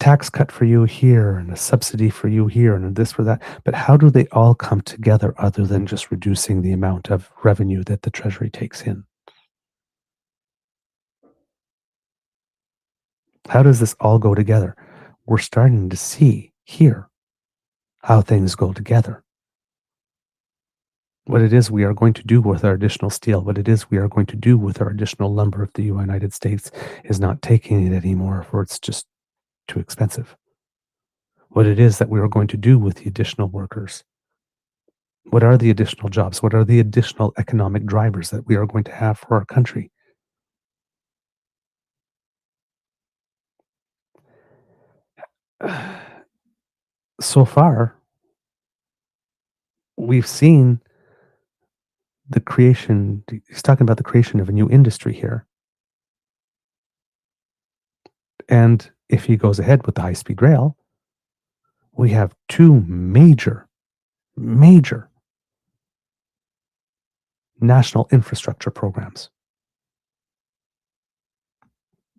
tax cut for you here and a subsidy for you here and a this for that. But how do they all come together other than just reducing the amount of revenue that the Treasury takes in? How does this all go together? We're starting to see here how things go together. What it is we are going to do with our additional steel, what it is we are going to do with our additional lumber of the United States is not taking it anymore, for it's just too expensive. What it is that we are going to do with the additional workers. What are the additional jobs? What are the additional economic drivers that we are going to have for our country? So far, we've seen the creation, he's talking about the creation of a new industry here. And if he goes ahead with the high-speed rail, we have two major national infrastructure programs.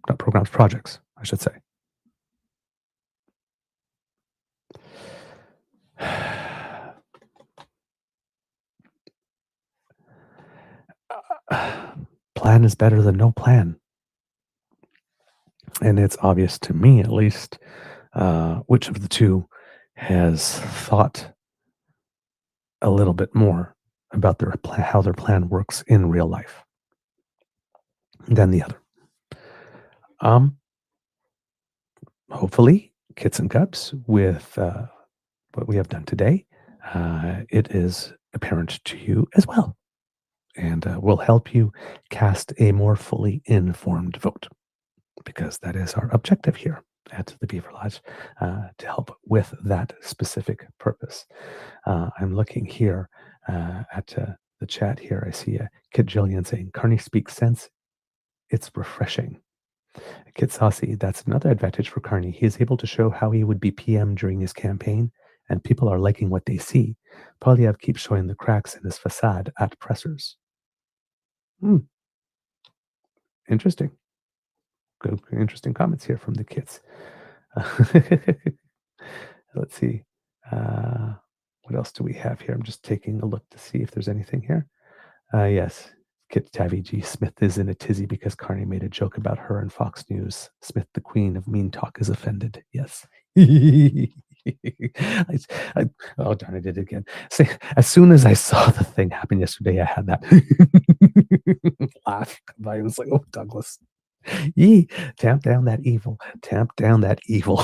Not programs, projects, I should say. Plan is better than no plan. And it's obvious to me, at least, which of the two has thought a little bit more about how their plan works in real life than the other. Hopefully, kits and cubs, with what we have done today, it is apparent to you as well, and will help you cast a more fully informed vote, because that is our objective here at the Beaver Lodge, to help with that specific purpose. I'm looking here at the chat here. I see Kit Jillian saying, Carney speaks sense. It's refreshing. Kit Saucy, that's another advantage for Carney. He is able to show how he would be PM during his campaign, and people are liking what they see. Poilièvre keeps showing the cracks in his facade at pressers. Interesting. Good, interesting comments here from the kits. Let's see. What else do we have here? I'm just taking a look to see if there's anything here. Yes. Kit Tavi G. Smith is in a tizzy because Carney made a joke about her in Fox News. Smith, the queen of mean talk, is offended. Yes. Oh, darn, I did it again. See, as soon as I saw the thing happen yesterday, I had that laugh. I was like, oh, Douglas. Yee, tamp down that evil. Tamp down that evil.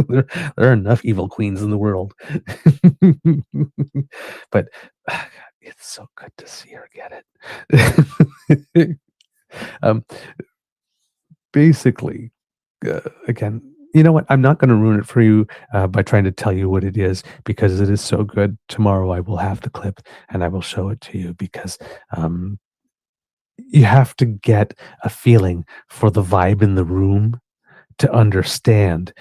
there are enough evil queens in the world. But it's so good to see her get it. Basically, again, you know what? I'm not going to ruin it for you by trying to tell you what it is, because it is so good. Tomorrow I will have the clip and I will show it to you, because you have to get a feeling for the vibe in the room to understand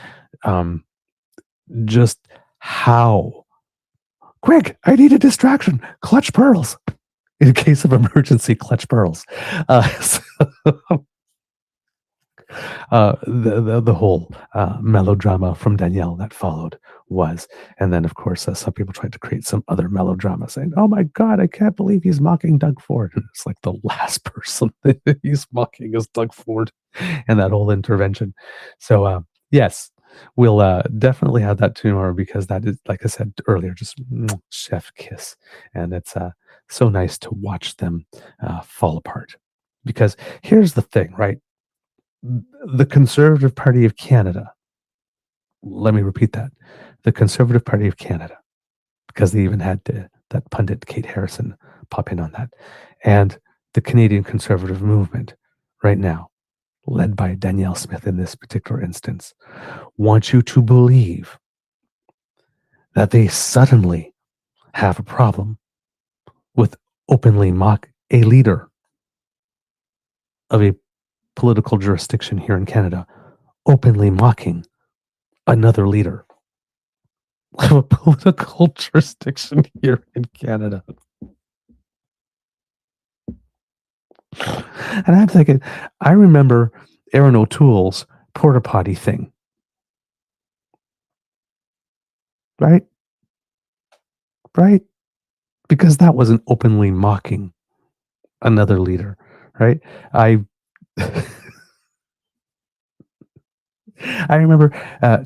just how. Quick, I need a distraction. Clutch pearls. In case of emergency, clutch pearls. The whole melodrama from Danielle that followed was, and then of course some people tried to create some other melodrama, saying, "Oh my God, I can't believe he's mocking Doug Ford." And it's like the last person that he's mocking is Doug Ford, and that whole intervention. So yes, we'll definitely have that tomorrow, because that is, like I said earlier, just chef kiss, and it's so nice to watch them fall apart. Because here's the thing, right? The Conservative Party of Canada, let me repeat that, the Conservative Party of Canada, because they even had that pundit Kate Harrison pop in on that, and the Canadian Conservative Movement right now, led by Danielle Smith in this particular instance, want you to believe that they suddenly have a problem with openly mock a leader of a political jurisdiction here in Canada, openly mocking another leader of a political jurisdiction here in Canada. And I'm thinking, I remember Aaron O'Toole's porta potty thing. Right? Right? Because that wasn't openly mocking another leader, right? I remember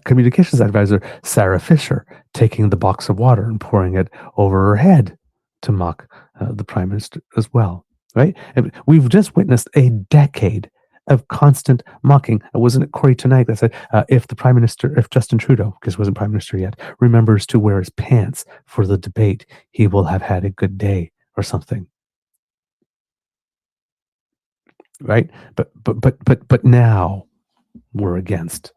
communications advisor Sarah Fisher taking the box of water and pouring it over her head to mock the prime minister as well, right? And we've just witnessed a decade of constant mocking. Wasn't it Corey tonight that said, if Justin Trudeau, because he wasn't prime minister yet, remembers to wear his pants for the debate, he will have had a good day or something. Right? But now we're against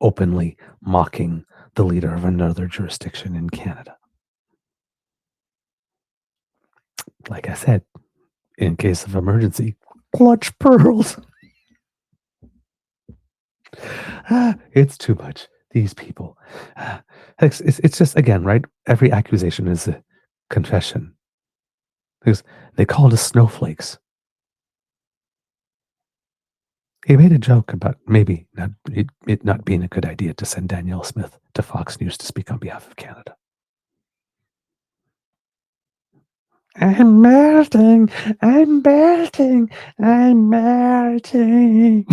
openly mocking the leader of another jurisdiction in Canada. Like I said, in case of emergency, clutch pearls. It's too much. These people. It's just, again, right? Every accusation is a confession. Because they called us snowflakes. He made a joke about maybe it not being a good idea to send Danielle Smith to Fox News to speak on behalf of Canada. I'm melting. I'm melting. I'm melting.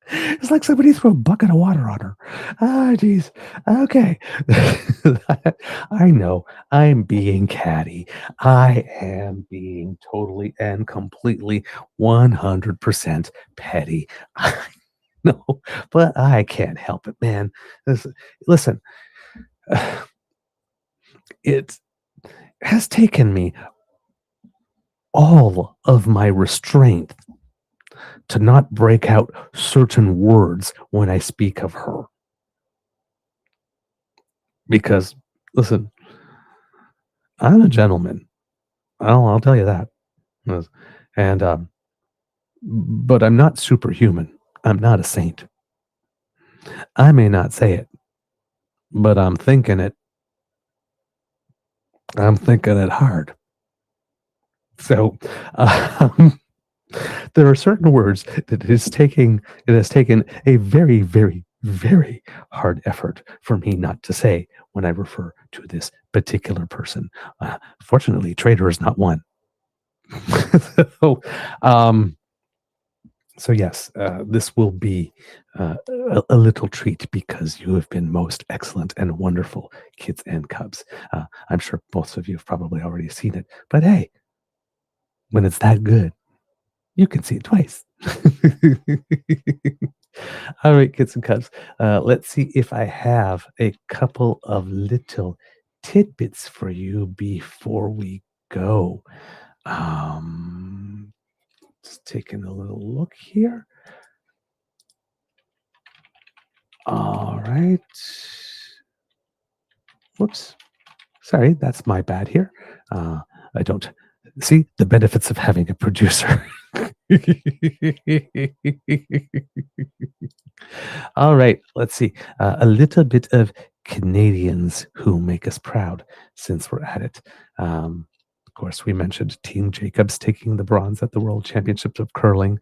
It's like somebody threw a bucket of water on her. Ah, geez. Okay. I know. I'm being catty. I am being totally and completely 100% petty. No, but I can't help it, man. Listen, it has taken me all of my restraint to not break out certain words when I speak of her. Because, listen, I'm a gentleman. I'll tell you that. And but I'm not superhuman. I'm not a saint. I may not say it, but I'm thinking it. I'm thinking it hard. So there are certain words that it has taken a very, very, very hard effort for me not to say when I refer to this particular person. Fortunately, traitor is not one. So yes, this will be a little treat because you have been most excellent and wonderful kids and cubs. I'm sure most of you have probably already seen it, but hey, when it's that good, you can see it twice. All right, kids and cubs. Let's see if I have a couple of little tidbits for you before we go. Just taking a little look here. All right. Whoops. Sorry, that's my bad here. I don't see the benefits of having a producer. All right, let's see. A little bit of Canadians who make us proud since we're at it. Of course, we mentioned Team Jacobs taking the bronze at the World Championships of Curling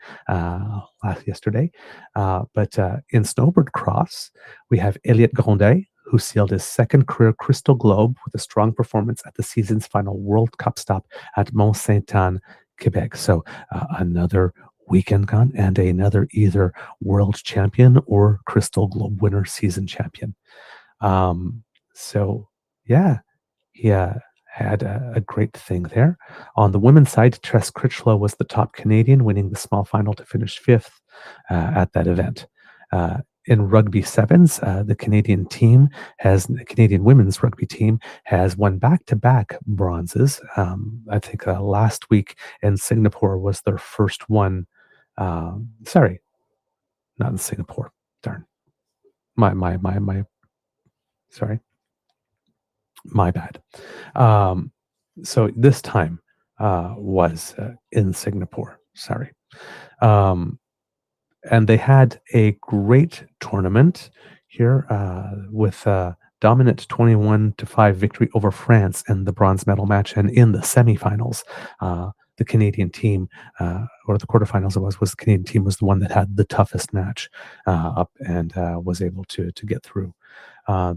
yesterday. But in snowboard cross, we have Elliot Grondet, who sealed his second career Crystal Globe with a strong performance at the season's final World Cup stop at Mont-Saint-Anne, Quebec. So another weekend gone and another either world champion or Crystal Globe winner, season champion. So yeah, he had a great thing there. On the women's side, Tress Critchlow was the top Canadian, winning the small final to finish fifth at that event. In rugby sevens, the Canadian women's rugby team has won back-to-back bronzes. I think last week in Singapore was their first one. Sorry, not in Singapore. Darn. Sorry. My bad. So this time was in Singapore. Sorry. And they had a great tournament here with a dominant 21-5 victory over France in the bronze medal match. And in the semifinals, the Canadian team, or the quarterfinals was the Canadian team was the one that had the toughest match up and was able to get through.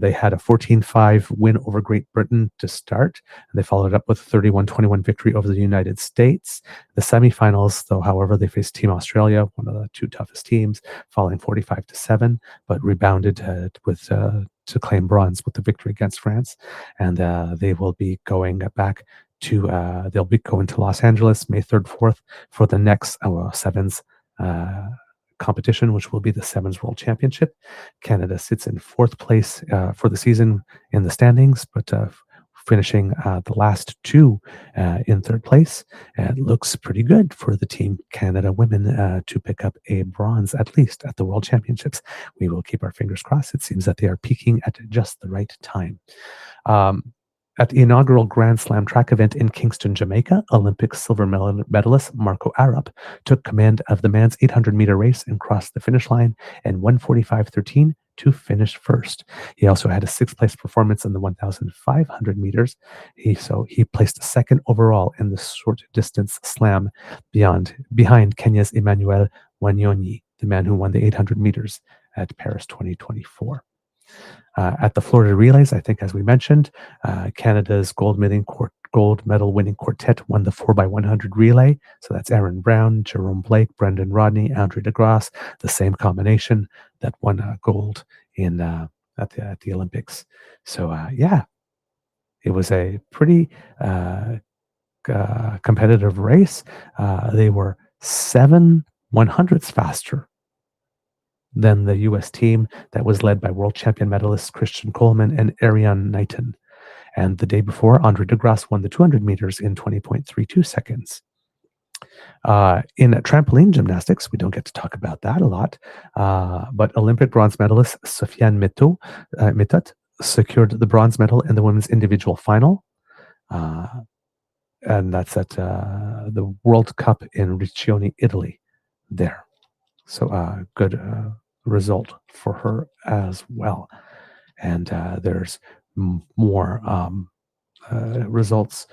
They had a 14-5 win over Great Britain to start. And they followed up with a 31-21 victory over the United States. The semifinals, though, however, they faced Team Australia, one of the two toughest teams, falling 45-7, but rebounded to claim bronze with the victory against France. And they will be going back to they'll be going to Los Angeles May 3rd, 4th for the next sevens competition, which will be the Sevens World Championship. Canada sits in fourth place for the season in the standings, but finishing the last two in third place. It looks pretty good for the Team Canada women to pick up a bronze, at least at the World Championships. We will keep our fingers crossed. It seems that they are peaking at just the right time. At the inaugural Grand Slam track event in Kingston, Jamaica, Olympic silver medalist Marco Arap took command of the men's 800-meter race and crossed the finish line in 1:45:13 to finish first. He also had a sixth-place performance in the 1,500 meters. He placed second overall in the short distance slam behind Kenya's Emmanuel Wanyonyi, the man who won the 800 meters at Paris 2024. At the Florida Relays, I think as we mentioned, Canada's gold medal winning quartet won the 4x100 relay. So that's Aaron Brown, Jerome Blake, Brendan Rodney, Andre DeGrasse, the same combination that won gold in at the Olympics. So it was a pretty competitive race. They were 7 100ths faster than the U.S. team that was led by world champion medalists Christian Coleman and Ariane Knighton. And the day before, Andre DeGrasse won the 200 meters in 20.32 seconds. In trampoline gymnastics, we don't get to talk about that a lot, but Olympic bronze medalist Sofiane Méthode secured the bronze medal in the women's individual final. And that's at the World Cup in Riccione, Italy there. So good result for her as well. And there's more results,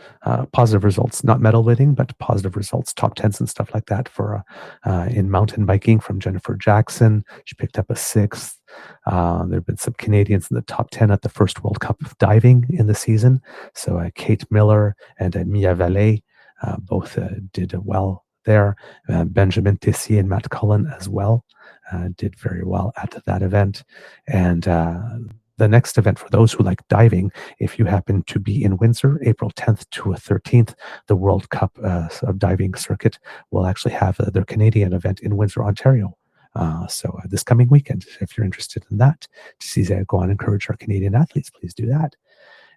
positive results, not medal winning, but positive results, top 10s and stuff like that for in mountain biking from Jennifer Jackson. She picked up a 6th. There have been some Canadians in the top 10 at the first World Cup of diving in the season. So Kate Miller and Mia Vallée both did well there. Benjamin Tessier and Matt Cullen as well did very well at that event. And the next event for those who like diving, if you happen to be in Windsor, April 10th to 13th, the World Cup of Diving Circuit will actually have their Canadian event in Windsor, Ontario. So this coming weekend, if you're interested in that, to go on and encourage our Canadian athletes, please do that.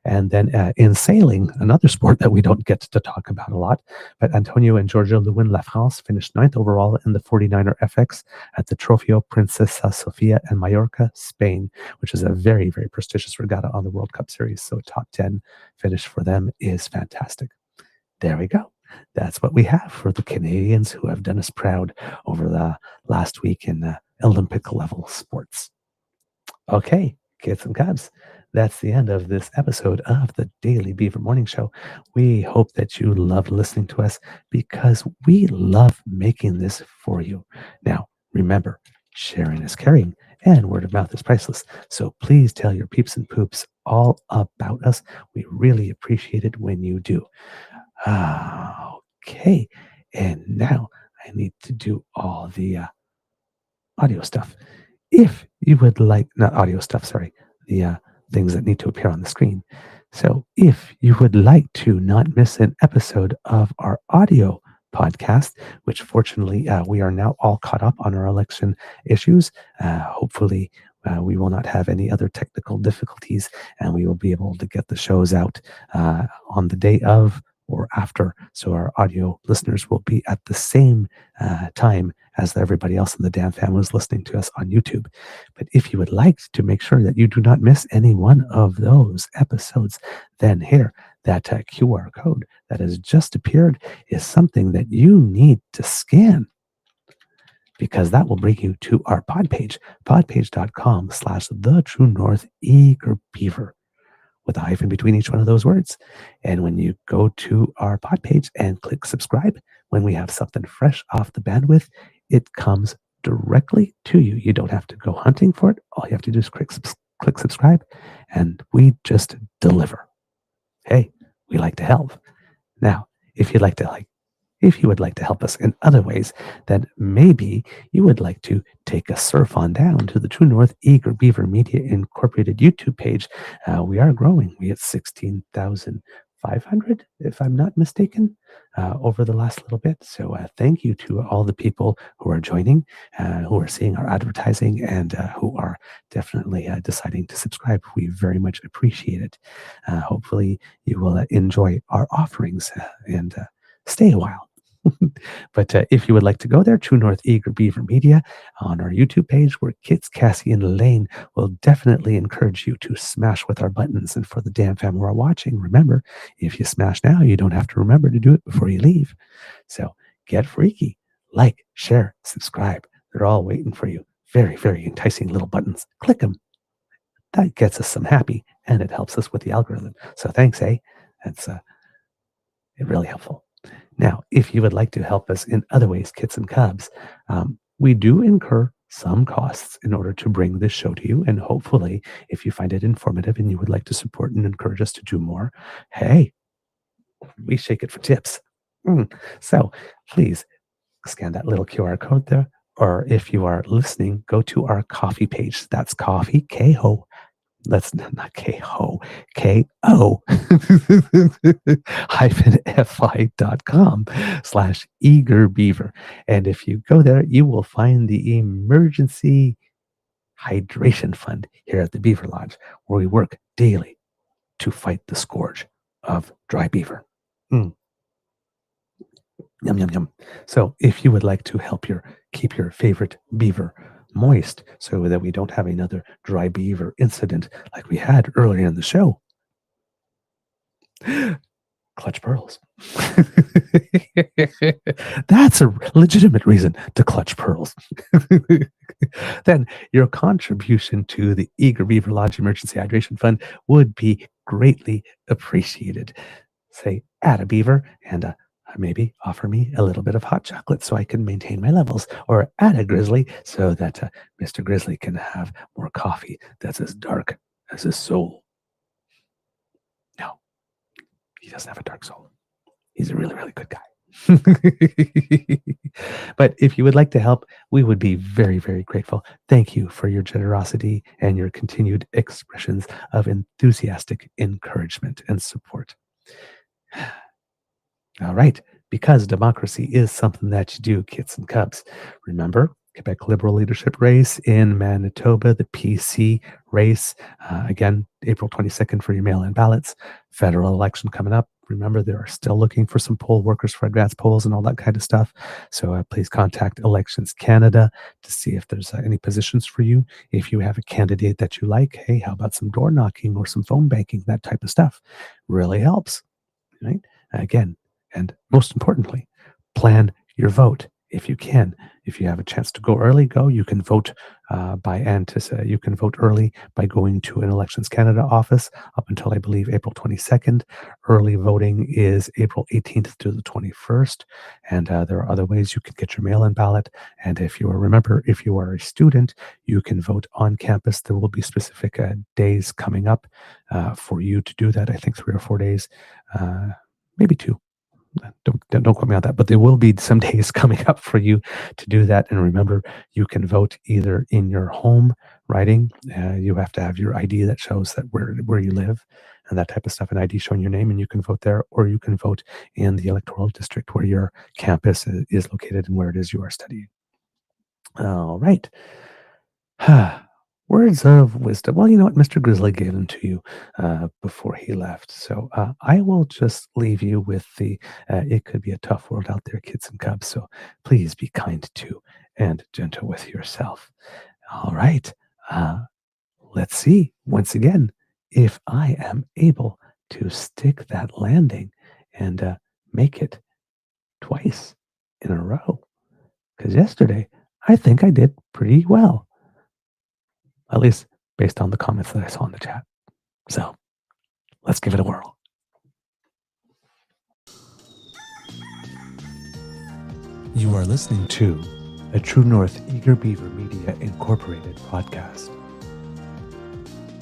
And then in sailing, another sport that we don't get to talk about a lot, but Antonio and Georgia Lewin La France finished 9th overall in the 49er FX at the Trofeo Princesa Sofia in Mallorca, Spain, which is a very, very prestigious regatta on the World Cup Series. So top 10 finish for them is fantastic. There we go. That's what we have for the Canadians who have done us proud over the last week in Olympic level sports. Okay, kids and cubs. That's the end of this episode of the Daily Beaver Morning Show. We hope that you loved listening to us because we love making this for you. Now, remember, sharing is caring and word of mouth is priceless. So please tell your peeps and poops all about us. We really appreciate it when you do. Okay, and now I need to do all the audio stuff. If you would like, not audio stuff, sorry, the things that need to appear on the screen. So if you would like to not miss an episode of our audio podcast, which fortunately we are now all caught up on our election issues, hopefully we will not have any other technical difficulties and we will be able to get the shows out on the day of or after, so our audio listeners will be at the same time as everybody else in the Dan family is listening to us on YouTube. But if you would like to make sure that you do not miss any one of those episodes, then here, that QR code that has just appeared is something that you need to scan, because that will bring you to our pod page, podpage.com/thetruenortheagerbeaver. with a hyphen between each one of those words. And when you go to our pod page and click subscribe, when we have something fresh off the bandwidth, it comes directly to you. You don't have to go hunting for it. All you have to do is click subscribe, and we just deliver. Hey, we like to help. Now, if you would like to help us in other ways, then maybe you would like to take a surf on down to the True North Eager Beaver Media Incorporated YouTube page. We are growing. We hit 16,500, if I'm not mistaken, over the last little bit. So thank you to all the people who are joining, who are seeing our advertising, and who are definitely deciding to subscribe. We very much appreciate it. Hopefully you will enjoy our offerings and stay a while. But if you would like to go there, True North Eager Beaver Media on our YouTube page, where Kits, Cassie, and Elaine will definitely encourage you to smash with our buttons. And for the damn fam who are watching, remember, if you smash now, you don't have to remember to do it before you leave. So get freaky. Like, share, subscribe. They're all waiting for you. Very, very enticing little buttons. Click them. That gets us some happy, and it helps us with the algorithm. So thanks, eh? That's really helpful. Now, if you would like to help us in other ways, Kits and Cubs, we do incur some costs in order to bring this show to you. And hopefully, if you find it informative and you would like to support and encourage us to do more, hey, we shake it for tips. So please scan that little QR code there. Or if you are listening, go to our coffee page. That's coffee, K-O. That's not K-O, K-O -fi.com/eagerbeaver. And if you go there, you will find the emergency hydration fund here at the Beaver Lodge, where we work daily to fight the scourge of dry beaver. Yum, yum, yum. So if you would like to help keep your favorite beaver moist so that we don't have another dry beaver incident like we had earlier in the show, clutch pearls. That's a legitimate reason to clutch pearls. Then your contribution to the Eager Beaver Lodge Emergency Hydration Fund would be greatly appreciated. Say, add a beaver and maybe offer me a little bit of hot chocolate so I can maintain my levels, or add a grizzly so that Mr. Grizzly can have more coffee that's as dark as his soul. No, he doesn't have a dark soul. He's a really, really good guy. But if you would like to help, we would be very, very grateful. Thank you for your generosity and your continued expressions of enthusiastic encouragement and support. All right, because democracy is something that you do, Kits and Cubs. Remember, Quebec Liberal leadership race in Manitoba, the PC race. Again, April 22nd for your mail-in ballots. Federal election coming up. Remember, they are still looking for some poll workers for advanced polls and all that kind of stuff. So please contact Elections Canada to see if there's any positions for you. If you have a candidate that you like, hey, how about some door knocking or some phone banking, that type of stuff. Really helps, right? Again, and most importantly, plan your vote if you can. If you have a chance to go early, go. You can vote you can vote early by going to an Elections Canada office up until, I believe, April 22nd. Early voting is April 18th to the 21st. And there are other ways you can get your mail-in ballot. And if you are a student, you can vote on campus. There will be specific days coming up for you to do that. I think 3 or 4 days, maybe 2. Don't quote me on that, but there will be some days coming up for you to do that. And remember, you can vote either in your home riding. You have to have your ID that shows that where you live and that type of stuff, an ID showing your name, and you can vote there, or you can vote in the electoral district where your campus is located and where it is you are studying. All right. Words of wisdom. Well, you know what? Mr. Grizzly gave them to you before he left. So I will just leave you with it could be a tough world out there, Kits and Cubs. So please be kind to and gentle with yourself. All right. Let's see, once again, if I am able to stick that landing and make it twice in a row. Because yesterday, I think I did pretty well. At least based on the comments that I saw in the chat. So let's give it a whirl. You are listening to a True North Eager Beaver Media Incorporated podcast.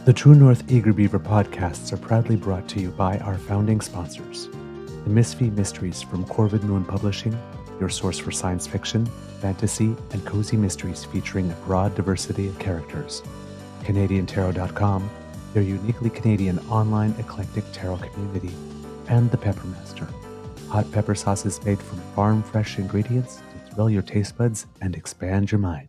The True North Eager Beaver podcasts are proudly brought to you by our founding sponsors, the Misfit Mysteries from Corvid Moon Publishing, your source for science fiction, fantasy, and cozy mysteries featuring a broad diversity of characters. CanadianTarot.com, their uniquely Canadian online eclectic tarot community. And the Peppermaster, hot pepper sauces made from farm-fresh ingredients to thrill your taste buds and expand your mind.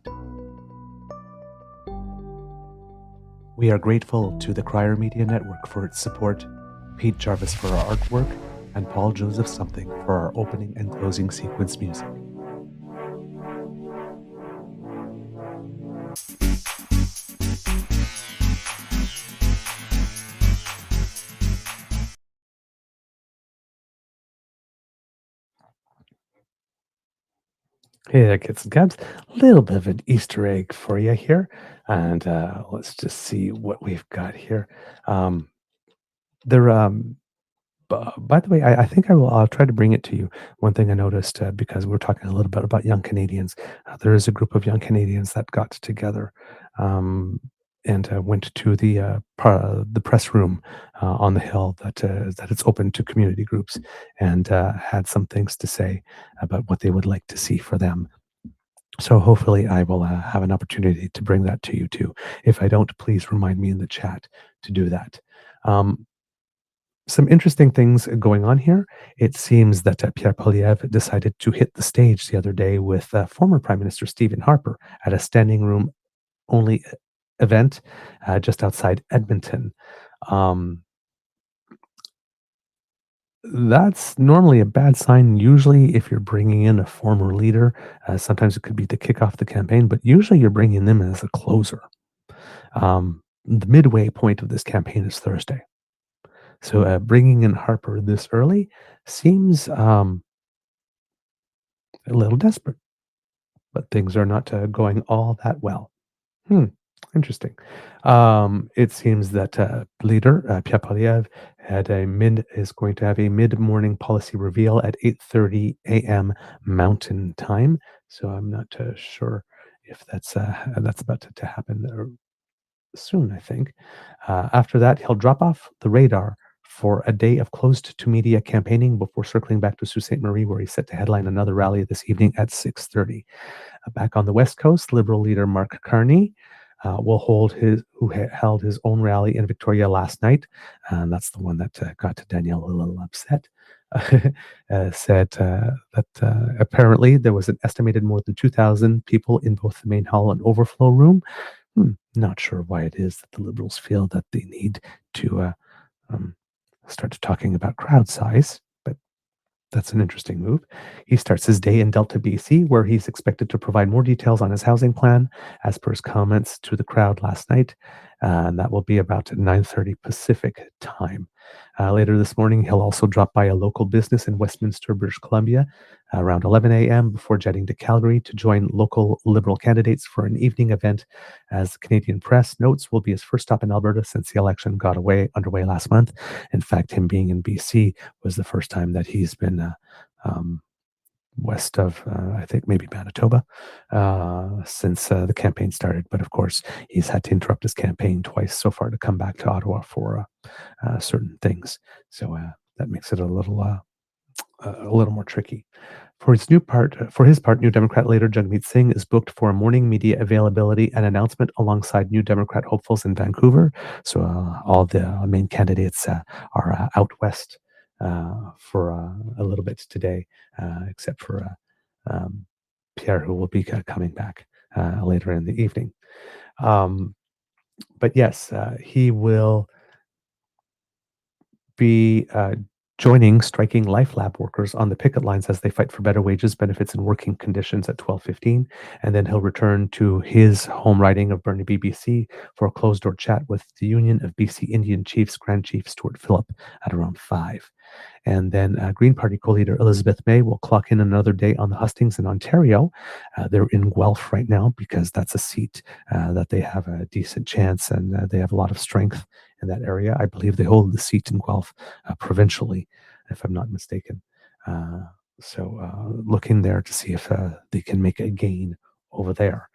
We are grateful to the Crier Media Network for its support, Pete Jarvis for our artwork, and Paul Joseph Something for our opening and closing sequence music. Hey there, kids and cubs. A little bit of an Easter egg for you here. And let's just see what we've got here. There, by the way, I think I'll try to bring it to you. One thing I noticed, because we're talking a little bit about young Canadians, there is a group of young Canadians that got together and went to the press room on the Hill that it's open to community groups, and had some things to say about what they would like to see for them. So hopefully I will have an opportunity to bring that to you too. If I don't, please remind me in the chat to do that. Some interesting things going on here. It seems that Pierre Poilièvre decided to hit the stage the other day with former Prime Minister Stephen Harper at a standing room only event just outside Edmonton. That's normally a bad sign. Usually, if you're bringing in a former leader, sometimes it could be to kick off the campaign, but usually you're bringing them as a closer. The midway point of this campaign is Thursday. So bringing in Harper this early seems a little desperate, but things are not going all that well. Interesting. It seems that leader Pierre Poilièvre is going to have a mid-morning policy reveal at 8:30 a.m. Mountain Time. So I'm not sure if that's about to happen soon. I think after that he'll drop off the radar for a day of closed-to-media campaigning before circling back to Sault Ste. Marie, where he's set to headline another rally this evening at 6:30. Back on the West Coast, Liberal leader Mark Carney held his own rally in Victoria last night, and that's the one that got Danielle a little upset. Said that apparently there was an estimated more than 2,000 people in both the main hall and overflow room. Not sure why it is that the Liberals feel that they need to start talking about crowd size, but that's an interesting move. He starts his day in Delta, BC, where he's expected to provide more details on his housing plan, as per his comments to the crowd last night. And that will be about 9:30 Pacific time. Later this morning, he'll also drop by a local business in Westminster, British Columbia, around 11 a.m. before jetting to Calgary to join local Liberal candidates for an evening event. As the Canadian Press notes, will be his first stop in Alberta since the election got underway last month. In fact, him being in BC was the first time that he's been west of, I think, maybe Manitoba since the campaign started. But of course, he's had to interrupt his campaign twice so far to come back to Ottawa for certain things. So that makes it a little more tricky. For his part, New Democrat leader Jagmeet Singh is booked for a morning media availability and announcement alongside New Democrat hopefuls in Vancouver. So all the main candidates are out west for a little bit today, except for Pierre, who will be coming back later in the evening. But yes, he will be joining striking Life Lab workers on the picket lines as they fight for better wages, benefits, and working conditions at 12:15. And then he'll return to his home riding of Burnaby, BC, for a closed-door chat with the Union of BC Indian Chiefs Grand Chief Stuart Phillip at around 5. And then Green Party co-leader Elizabeth May will clock in another day on the hustings in Ontario. They're in Guelph right now because that's a seat that they have a decent chance, and they have a lot of strength in that area. I believe they hold the seat in Guelph provincially, if I'm not mistaken. So looking there to see if they can make a gain over there.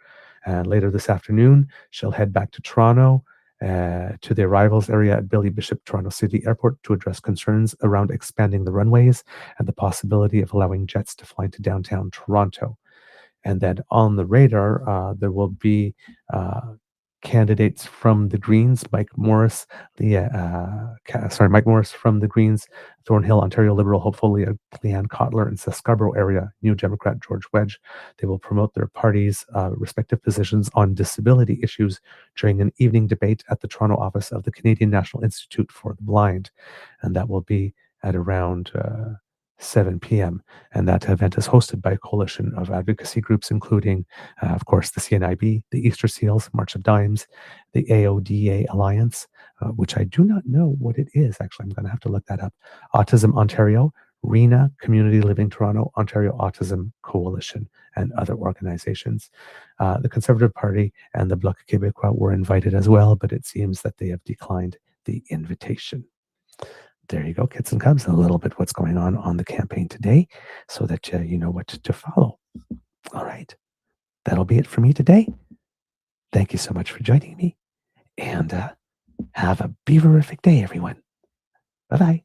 Later this afternoon, she'll head back to Toronto to the arrivals area at Billy Bishop Toronto City Airport to address concerns around expanding the runways and the possibility of allowing jets to fly into downtown Toronto. And then on the radar, there will be candidates from the Greens, Mike Morris from the Greens, Thornhill, Ontario Liberal hopeful Leanne Kotler, and Scarborough area New Democrat George Wedge. They will promote their parties' respective positions on disability issues during an evening debate at the Toronto office of the Canadian National Institute for the Blind. And that will be at around 7 p.m. And that event is hosted by a coalition of advocacy groups, including, of course, the CNIB, the Easter Seals, March of Dimes, the AODA Alliance, which I do not know what it is. Actually, I'm going to have to look that up. Autism Ontario, RENA, Community Living Toronto, Ontario Autism Coalition, and other organizations. The Conservative Party and the Bloc Québécois were invited as well, but it seems that they have declined the invitation. There you go, kids and cubs, a little bit what's going on the campaign today so that you know what to follow. All right, that'll be it for me today. Thank you so much for joining me, and have a beaverific day, everyone. Bye-bye.